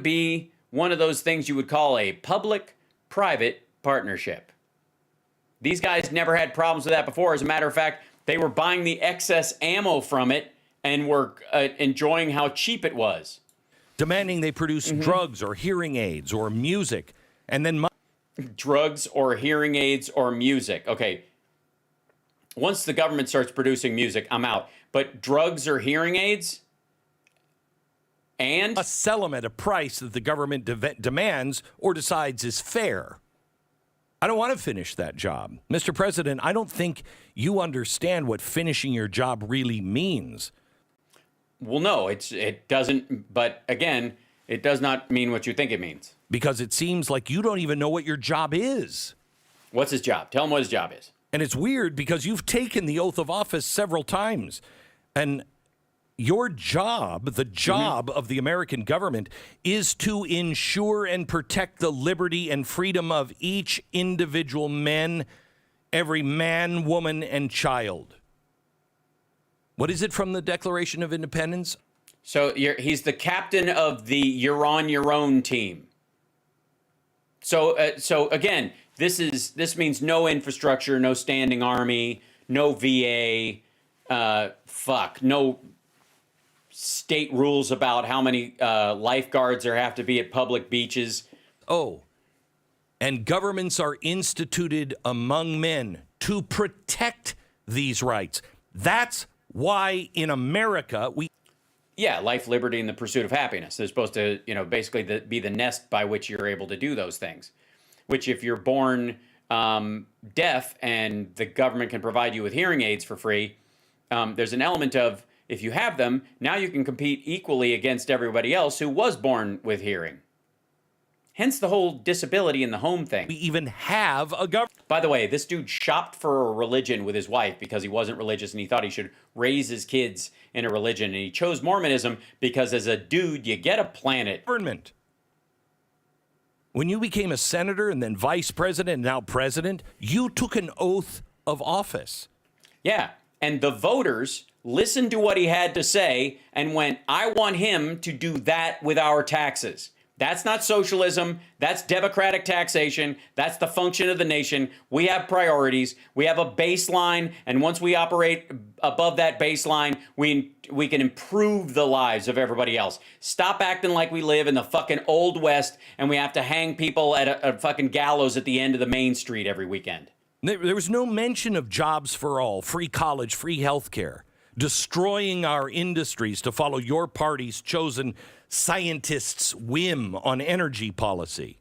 be one of those things you would call a public-private partnership. These guys never had problems with that before. As a matter of fact, they were buying the excess ammo from it and were enjoying how cheap it was. Demanding they produce drugs or hearing aids or music, and then drugs or hearing aids or music. Okay. Once the government starts producing music, I'm out. But drugs or hearing aids? And sell them at a price that the government demands or decides is fair. I don't want to finish that job. Mr. President, I don't think you understand what finishing your job really means. Well, no, it doesn't. But again, it does not mean what you think it means. Because it seems like you don't even know what your job is. What's his job? Tell him what his job is. And it's weird because you've taken the oath of office several times. And your job, the job of the American government, is to ensure and protect the liberty and freedom of each individual man, every man, woman, and child. What is it from the Declaration of Independence? So he's the captain of the you're on your own team. So again, this means no infrastructure, no standing army, no VA, no state rules about how many lifeguards there have to be at public beaches. Oh, and governments are instituted among men to protect these rights. That's why in America we... Yeah, life, liberty, and the pursuit of happiness. They're supposed to, basically be the nest by which you're able to do those things. Which if you're born deaf and the government can provide you with hearing aids for free, there's an element of, if you have them, now you can compete equally against everybody else who was born with hearing. Hence the whole disability in the home thing. We even have a government. By the way, this dude shopped for a religion with his wife because he wasn't religious and he thought he should raise his kids in a religion. And he chose Mormonism because as a dude, you get a planet. Government. When you became a senator and then vice president and now president, you took an oath of office. Yeah, and the voters listened to what he had to say and went, I want him to do that with our taxes. That's not socialism. That's democratic taxation. That's the function of the nation. We have priorities. We have a baseline, and once we operate above that baseline, we can improve the lives of everybody else. Stop acting like we live in the fucking Old West and we have to hang people at a fucking gallows at the end of the main street every weekend. There was no mention of jobs for all, free college, free health care, destroying our industries to follow your party's chosen scientists' whim on energy policy.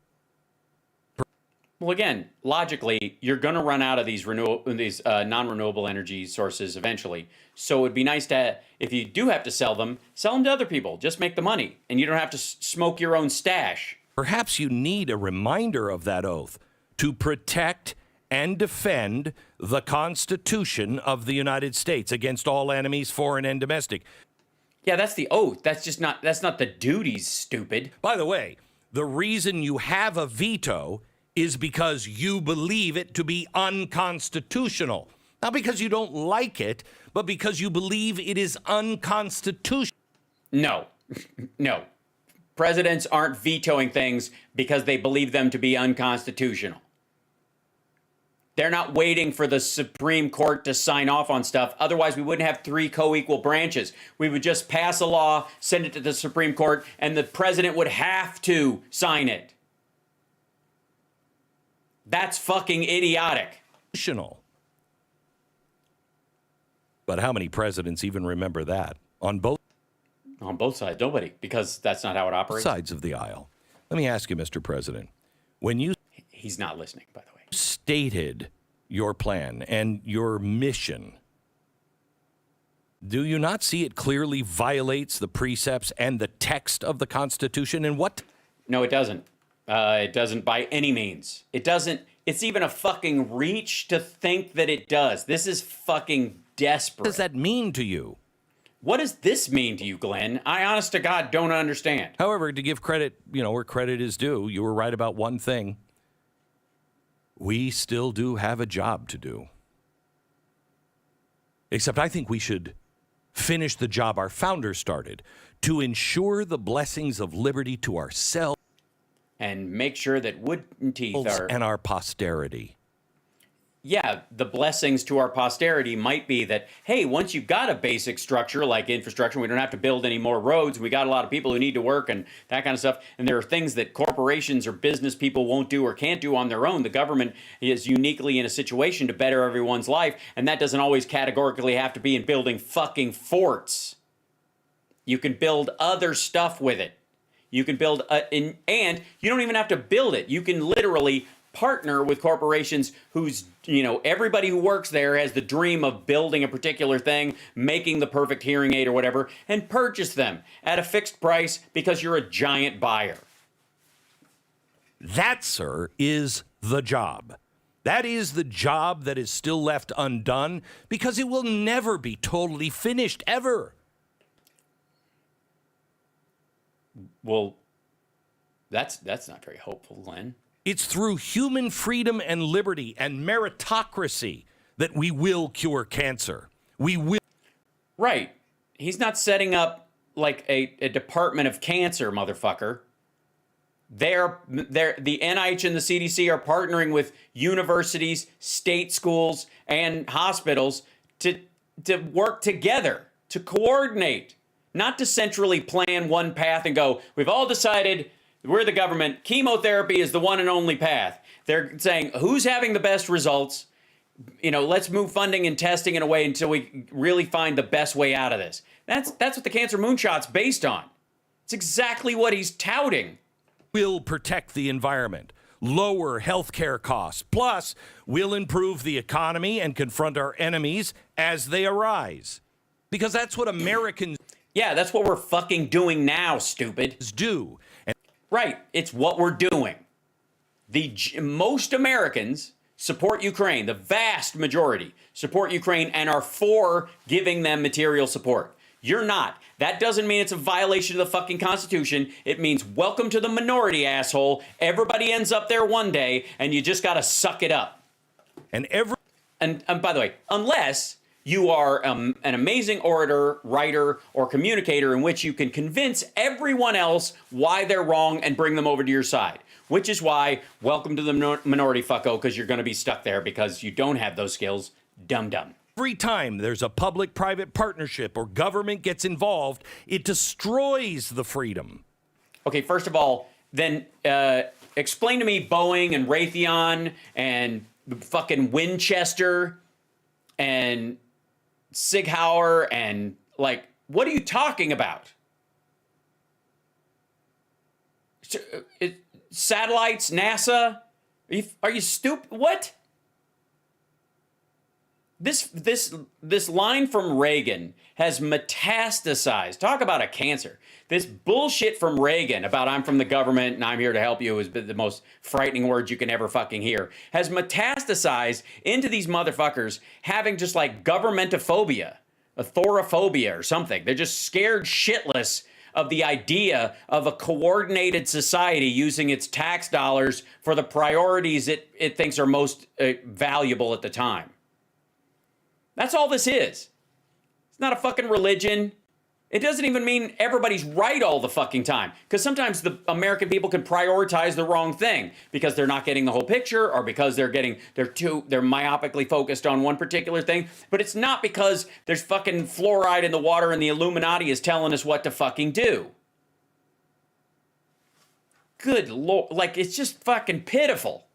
Well, again, logically, you're going to run out of these non-renewable energy sources eventually. So it would be nice to, if you do have to sell them to other people. Just make the money, and you don't have to smoke your own stash. Perhaps you need a reminder of that oath to protect and defend the Constitution of the United States against all enemies, foreign and domestic. Yeah, that's the oath. That's not the duties, stupid. By the way, the reason you have a veto is because you believe it to be unconstitutional. Not because you don't like it, but because you believe it is unconstitutional. No. No. Presidents aren't vetoing things because they believe them to be unconstitutional. They're not waiting for the Supreme Court to sign off on stuff. Otherwise, we wouldn't have 3 co-equal branches. We would just pass a law, send it to the Supreme Court, and the president would have to sign it. That's fucking idiotic. But how many presidents even remember that? On both sides, nobody, because that's not how it operates. Sides of the aisle. Let me ask you, Mr. President, when you... He's not listening, by the way. Stated your plan and your mission, do you not see it clearly violates the precepts and the text of the Constitution? And what? No, it doesn't. It doesn't by any means. It doesn't. It's even a fucking reach to think that it does. This is fucking desperate. What does that mean to you? What does this mean to you, Glenn? I, honest to God, don't understand. However, to give credit, where credit is due, you were right about one thing. We still do have a job to do. Except I think we should finish the job our founders started to ensure the blessings of liberty to ourselves and make sure that wooden teeth are... and our posterity. Yeah, the blessings to our posterity might be that, hey, once you've got a basic structure like infrastructure, we don't have to build any more roads. We got a lot of people who need to work and that kind of stuff. And there are things that corporations or business people won't do or can't do on their own. The government is uniquely in a situation to better everyone's life. And that doesn't always categorically have to be in building fucking forts. You can build other stuff with it. You can build, and you don't even have to build it. You can literally partner with corporations whose, everybody who works there has the dream of building a particular thing, making the perfect hearing aid or whatever, and purchase them at a fixed price because you're a giant buyer. That, sir, is the job. That is the job that is still left undone because it will never be totally finished, ever. Well, that's not very hopeful, Glenn. It's through human freedom and liberty and meritocracy that we will cure cancer. We will. Right. He's not setting up like a department of cancer, motherfucker. The NIH and the CDC are partnering with universities, state schools, and hospitals to work together, to coordinate, not to centrally plan one path and go, we've all decided we're the government. Chemotherapy is the one and only path. They're saying, who's having the best results? Let's move funding and testing in a way until we really find the best way out of this. That's what the Cancer Moonshot's based on. It's exactly what he's touting. We'll protect the environment, lower healthcare costs, plus we'll improve the economy and confront our enemies as they arise. Because that's what Americans... Yeah, that's what we're fucking doing now, stupid. ...do. Right, it's what we're doing. Most Americans support Ukraine. The vast majority support Ukraine and are for giving them material support. You're not. That doesn't mean it's a violation of the fucking Constitution. It means welcome to the minority, asshole. Everybody ends up there one day, and you just gotta suck it up. And by the way, unless you are an amazing orator, writer, or communicator in which you can convince everyone else why they're wrong and bring them over to your side. Which is why, welcome to the minority, fucko, because you're going to be stuck there because you don't have those skills. Dum-dum. Every time there's a public-private partnership or government gets involved, it destroys the freedom. Okay, first of all, then explain to me Boeing and Raytheon and fucking Winchester and Sig Sauer and, like, what are you talking about? Satellites, NASA? Are you stupid? What? This line from Reagan has metastasized. Talk about a cancer. This bullshit from Reagan about I'm from the government and I'm here to help you is the most frightening words you can ever fucking hear. Has metastasized into these motherfuckers having just like governmentophobia, agoraphobia or something. They're just scared shitless of the idea of a coordinated society using its tax dollars for the priorities it thinks are most valuable at the time. That's all this is. It's not a fucking religion. It doesn't even mean everybody's right all the fucking time. Because sometimes the American people can prioritize the wrong thing because they're not getting the whole picture or because they're myopically focused on one particular thing. But it's not because there's fucking fluoride in the water and the Illuminati is telling us what to fucking do. Good Lord. Like, it's just fucking pitiful.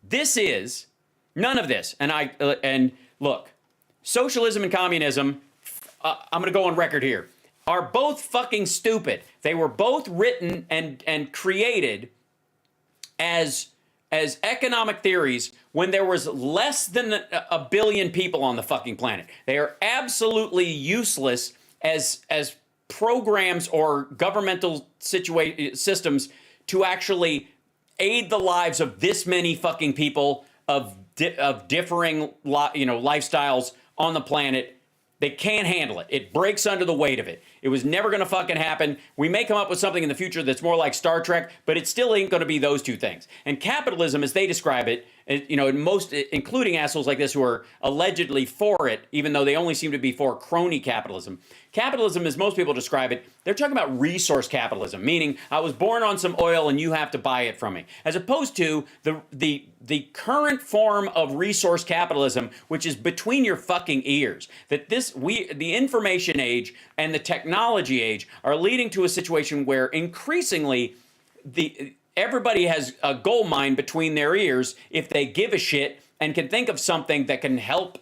This is none of this. And look, socialism and communism, I'm going to go on record here, are both fucking stupid. They were both written and created as economic theories when there was less than a billion people on the fucking planet. They are absolutely useless as programs or governmental systems to actually aid the lives of this many fucking people of differing lifestyles on the planet. They can't handle it. It breaks under the weight of it. It was never going to fucking happen. We may come up with something in the future that's more like Star Trek, but it still ain't going to be those two things. And capitalism, as they describe it, most, including assholes like this who are allegedly for it, even though they only seem to be for crony capitalism. Capitalism, as most people describe it, they're talking about resource capitalism, meaning I was born on some oil and you have to buy it from me, as opposed to the current form of resource capitalism, which is between your fucking ears. That the information age and the technology age are leading to a situation where increasingly everybody has a gold mine between their ears if they give a shit and can think of something that can help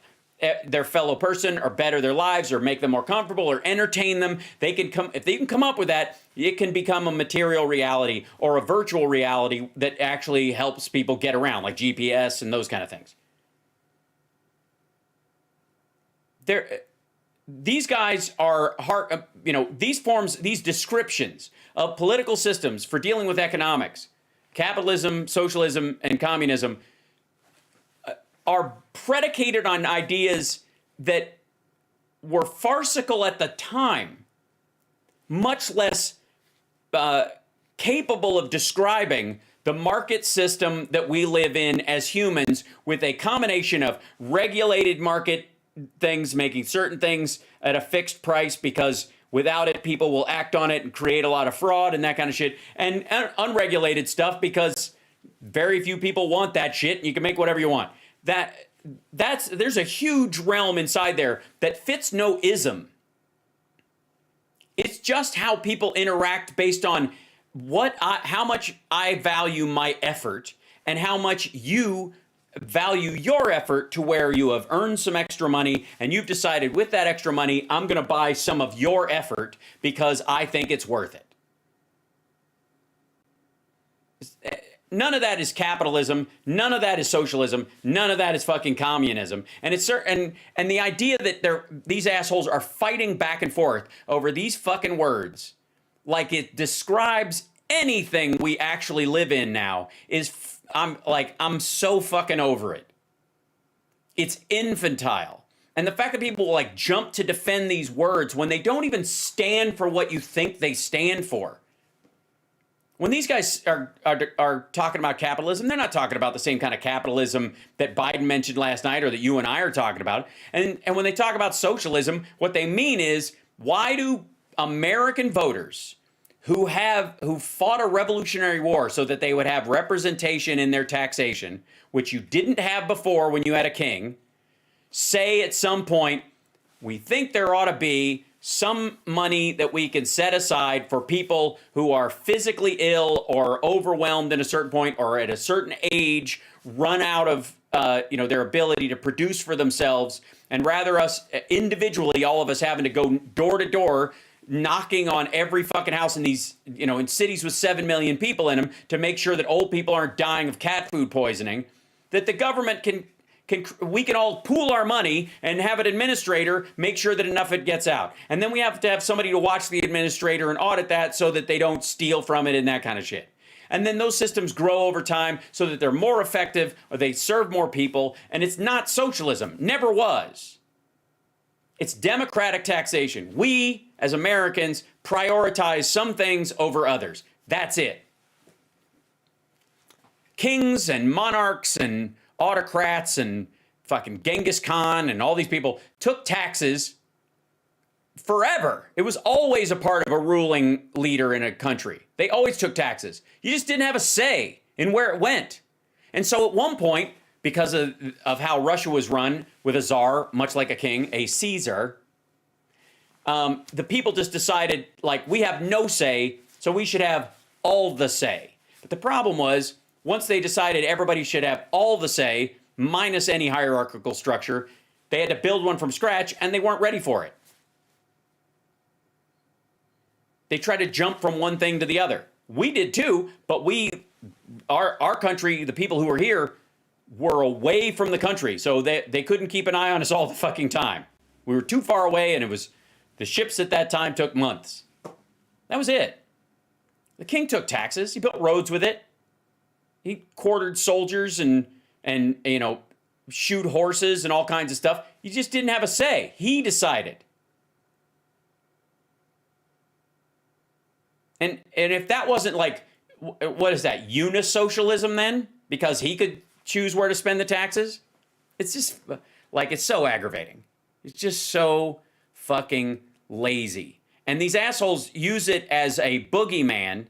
their fellow person or better their lives or make them more comfortable or entertain them. If they can come up with that, it can become a material reality or a virtual reality that actually helps people get around, like GPS and those kind of things. These guys are hard, these descriptions of political systems for dealing with economics, capitalism, socialism, and communism are predicated on ideas that were farcical at the time, much less capable of describing the market system that we live in as humans, with a combination of regulated market things, making certain things at a fixed price because without it, people will act on it and create a lot of fraud and that kind of shit, and unregulated stuff because very few people want that shit and you can make whatever you want. There's a huge realm inside there that fits no ism. It's just how people interact based on how much I value my effort and how much you value your effort, to where you have earned some extra money and you've decided with that extra money, I'm going to buy some of your effort because I think it's worth it. None of that is capitalism. None of that is socialism. None of that is fucking communism. And it's certain. And the idea that these assholes are fighting back and forth over these fucking words, like it describes anything we actually live in now, I'm so fucking over it. It's infantile. And the fact that people will jump to defend these words when they don't even stand for what you think they stand for. When these guys are talking about capitalism, they're not talking about the same kind of capitalism that Biden mentioned last night or that you and I are talking about. And when they talk about socialism, what they mean is, why do American voters who fought a revolutionary war so that they would have representation in their taxation, which you didn't have before when you had a king, say at some point, we think there ought to be some money that we can set aside for people who are physically ill or overwhelmed at a certain point or at a certain age, run out of their ability to produce for themselves, and rather us individually, all of us having to go door to door, knocking on every fucking house in these, in cities with 7 million people in them to make sure that old people aren't dying of cat food poisoning, that the government we can all pool our money and have an administrator make sure that enough of it gets out. And then we have to have somebody to watch the administrator and audit that so that they don't steal from it and that kind of shit. And then those systems grow over time so that they're more effective or they serve more people. And it's not socialism. Never was. It's democratic taxation. We, as Americans, prioritize some things over others. That's it. Kings and monarchs and autocrats and fucking Genghis Khan and all these people took taxes forever. It was always a part of a ruling leader in a country. They always took taxes. You just didn't have a say in where it went. And so at one point, because of how Russia was run with a czar, much like a king, a Caesar, the people just decided, like, we have no say, so we should have all the say. But the problem was, once they decided everybody should have all the say, minus any hierarchical structure, they had to build one from scratch, and they weren't ready for it. They tried to jump from one thing to the other. We did too, but our country, the people who were here, were away from the country, so they couldn't keep an eye on us all the fucking time. We were too far away, and the ships at that time took months. That was it. The king took taxes. He built roads with it. He quartered soldiers and shoot horses and all kinds of stuff. He just didn't have a say. He decided. And if that wasn't like, what is that, unisocialism then? Because he could choose where to spend the taxes? It's just, like, it's so aggravating. It's just so fucking lazy. And these assholes use it as a boogeyman.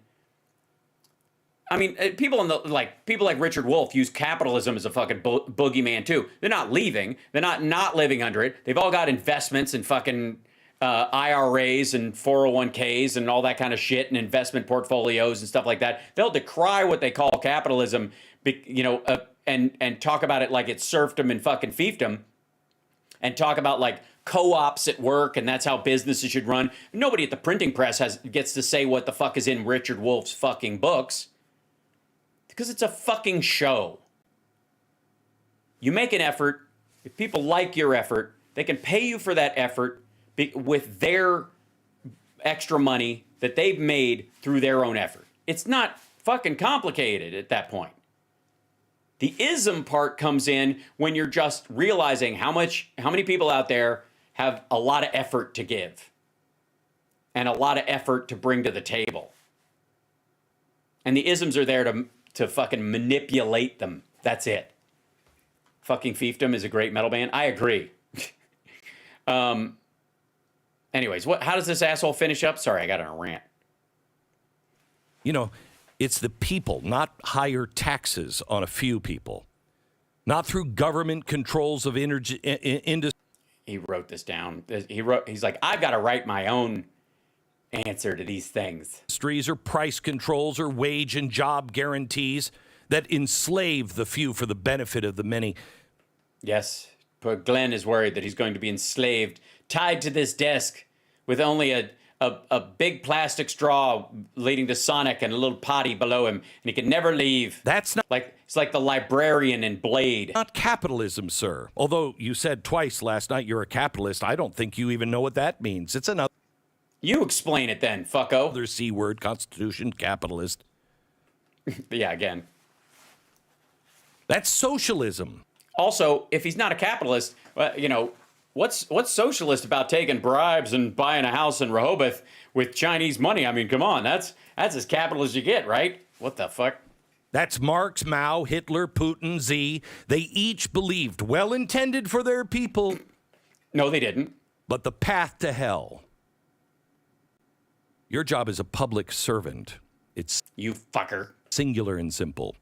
I mean, people like Richard Wolff use capitalism as a fucking boogeyman too. They're not leaving. They're not living under it. They've all got investments in fucking IRAs and 401ks and all that kind of shit and investment portfolios and stuff like that. They'll decry what they call capitalism, and talk about it like it's serfdom and fucking fiefdom, and talk about like co-ops at work and that's how businesses should run. Nobody at the printing press gets to say what the fuck is in Richard Wolff's fucking books. Because it's a fucking show. You make an effort. If people like your effort, they can pay you for that effort with their extra money that they've made through their own effort. It's not fucking complicated at that point. The ism part comes in when you're just realizing how many people out there have a lot of effort to give and a lot of effort to bring to the table. And the isms are there to fucking manipulate them. That's it. Fucking fiefdom is a great metal band. I agree. Anyways, how does this asshole finish up? Sorry, I got on a rant. It's the people, not higher taxes on a few people. Not through government controls of industry. He wrote this down. He's like, I've got to write my own answer to these things. Industries or price controls or wage and job guarantees that enslave the few for the benefit of the many. Yes, but Glenn is worried that he's going to be enslaved, tied to this desk with only a big plastic straw leading to Sonic and a little potty below him, and he can never leave. That's not it's like the librarian in Blade. Not capitalism, sir. Although you said twice last night you're a capitalist, I don't think you even know what that means. It's another. You explain it then, fucko. Other C word, Constitution, capitalist. Yeah, again. That's socialism. Also, if he's not a capitalist, what's socialist about taking bribes and buying a house in Rehoboth with Chinese money? I mean, come on, that's as capital as you get, right? What the fuck? That's Marx, Mao, Hitler, Putin, Xi. They each believed, well intended for their people. No, they didn't. But the path to hell. Your job as a public servant, it's you fucker, singular and simple.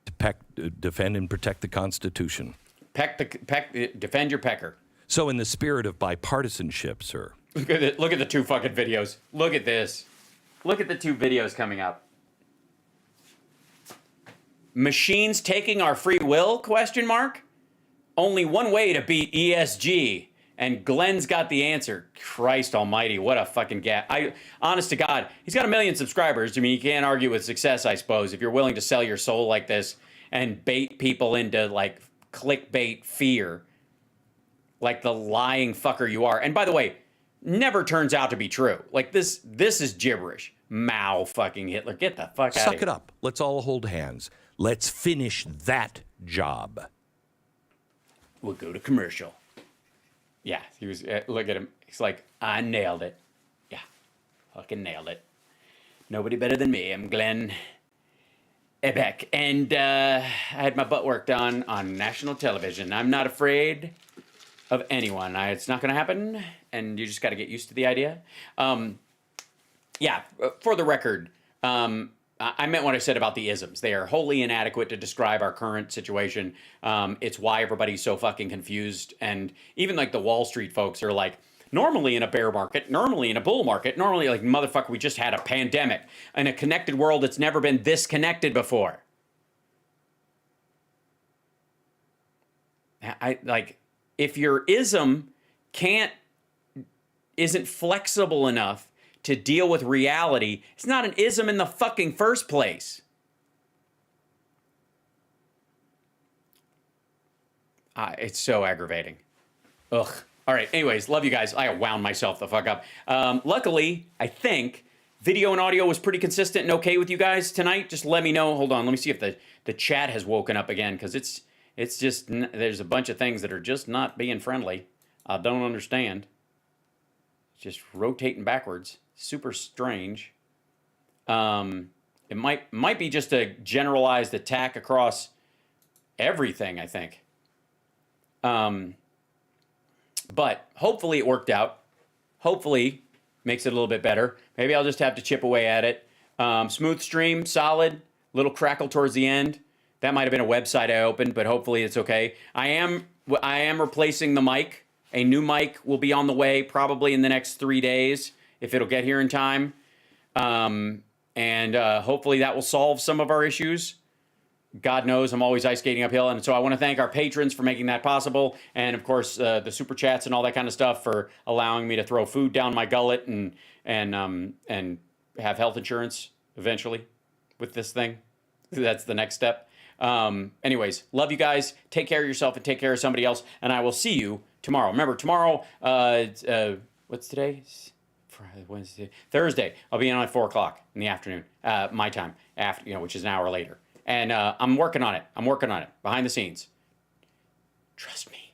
To defend and protect the Constitution. Defend your pecker. So in the spirit of bipartisanship, sir. Look at the two fucking videos. Look at this. Look at the two videos coming up. Machines taking our free will? Question mark. Only one way to beat ESG. And Glenn's got the answer. Christ almighty, what a fucking gap. Honest to God, he's got 1 million subscribers. I mean, you can't argue with success, I suppose, if you're willing to sell your soul like this and bait people into, like, clickbait fear. Like the lying fucker you are. And by the way, never turns out to be true. Like, this is gibberish. Mao fucking Hitler. Get the fuck out of here. Suck it up. Let's all hold hands. Let's finish that job. We'll go to commercial. Yeah, he was, look at him. He's like, I nailed it. Yeah, fucking nailed it. Nobody better than me. I'm Glenn Ebeck. And I had my butt worked on national television. I'm not afraid of anyone. It's not going to happen, and you just got to get used to the idea. Yeah, for the record, I meant what I said about the isms. They are wholly inadequate to describe our current situation. It's why everybody's so fucking confused. And even like the Wall Street folks are like, normally in a bear market, normally in a bull market, normally like, motherfucker, we just had a pandemic. In a connected world, it's never been this connected before. If your ism isn't flexible enough to deal with reality, it's not an ism in the fucking first place. It's so aggravating. Ugh. All right, anyways, love you guys. I wound myself the fuck up. Luckily, I think video and audio was pretty consistent and okay with you guys tonight. Just let me know. Hold on, let me see if the chat has woken up again, because it's just, there's a bunch of things that are just not being friendly. I don't understand. It's just rotating backwards. Super strange. It might be just a generalized attack across everything, I think. But hopefully it worked out. Hopefully makes it a little bit better. Maybe I'll just have to chip away at it. Smooth stream, solid, little crackle towards the end. That might have been a website I opened, but hopefully it's okay. I am replacing the mic. A new mic will be on the way probably in the next 3 days, if it'll get here in time. And hopefully that will solve some of our issues. God knows I'm always ice skating uphill. And so I want to thank our patrons for making that possible. And of course, the super chats and all that kind of stuff for allowing me to throw food down my gullet and have health insurance eventually with this thing. That's the next step. Anyways, love you guys. Take care of yourself and take care of somebody else. And I will see you tomorrow. Remember, tomorrow, what's today? Friday, Wednesday, Thursday. I'll be on at 4 o'clock in the afternoon, my time, which is an hour later. And I'm working on it. Behind the scenes. Trust me.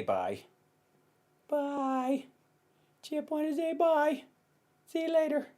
bye. Bye. Chip wanted to say bye. See you later.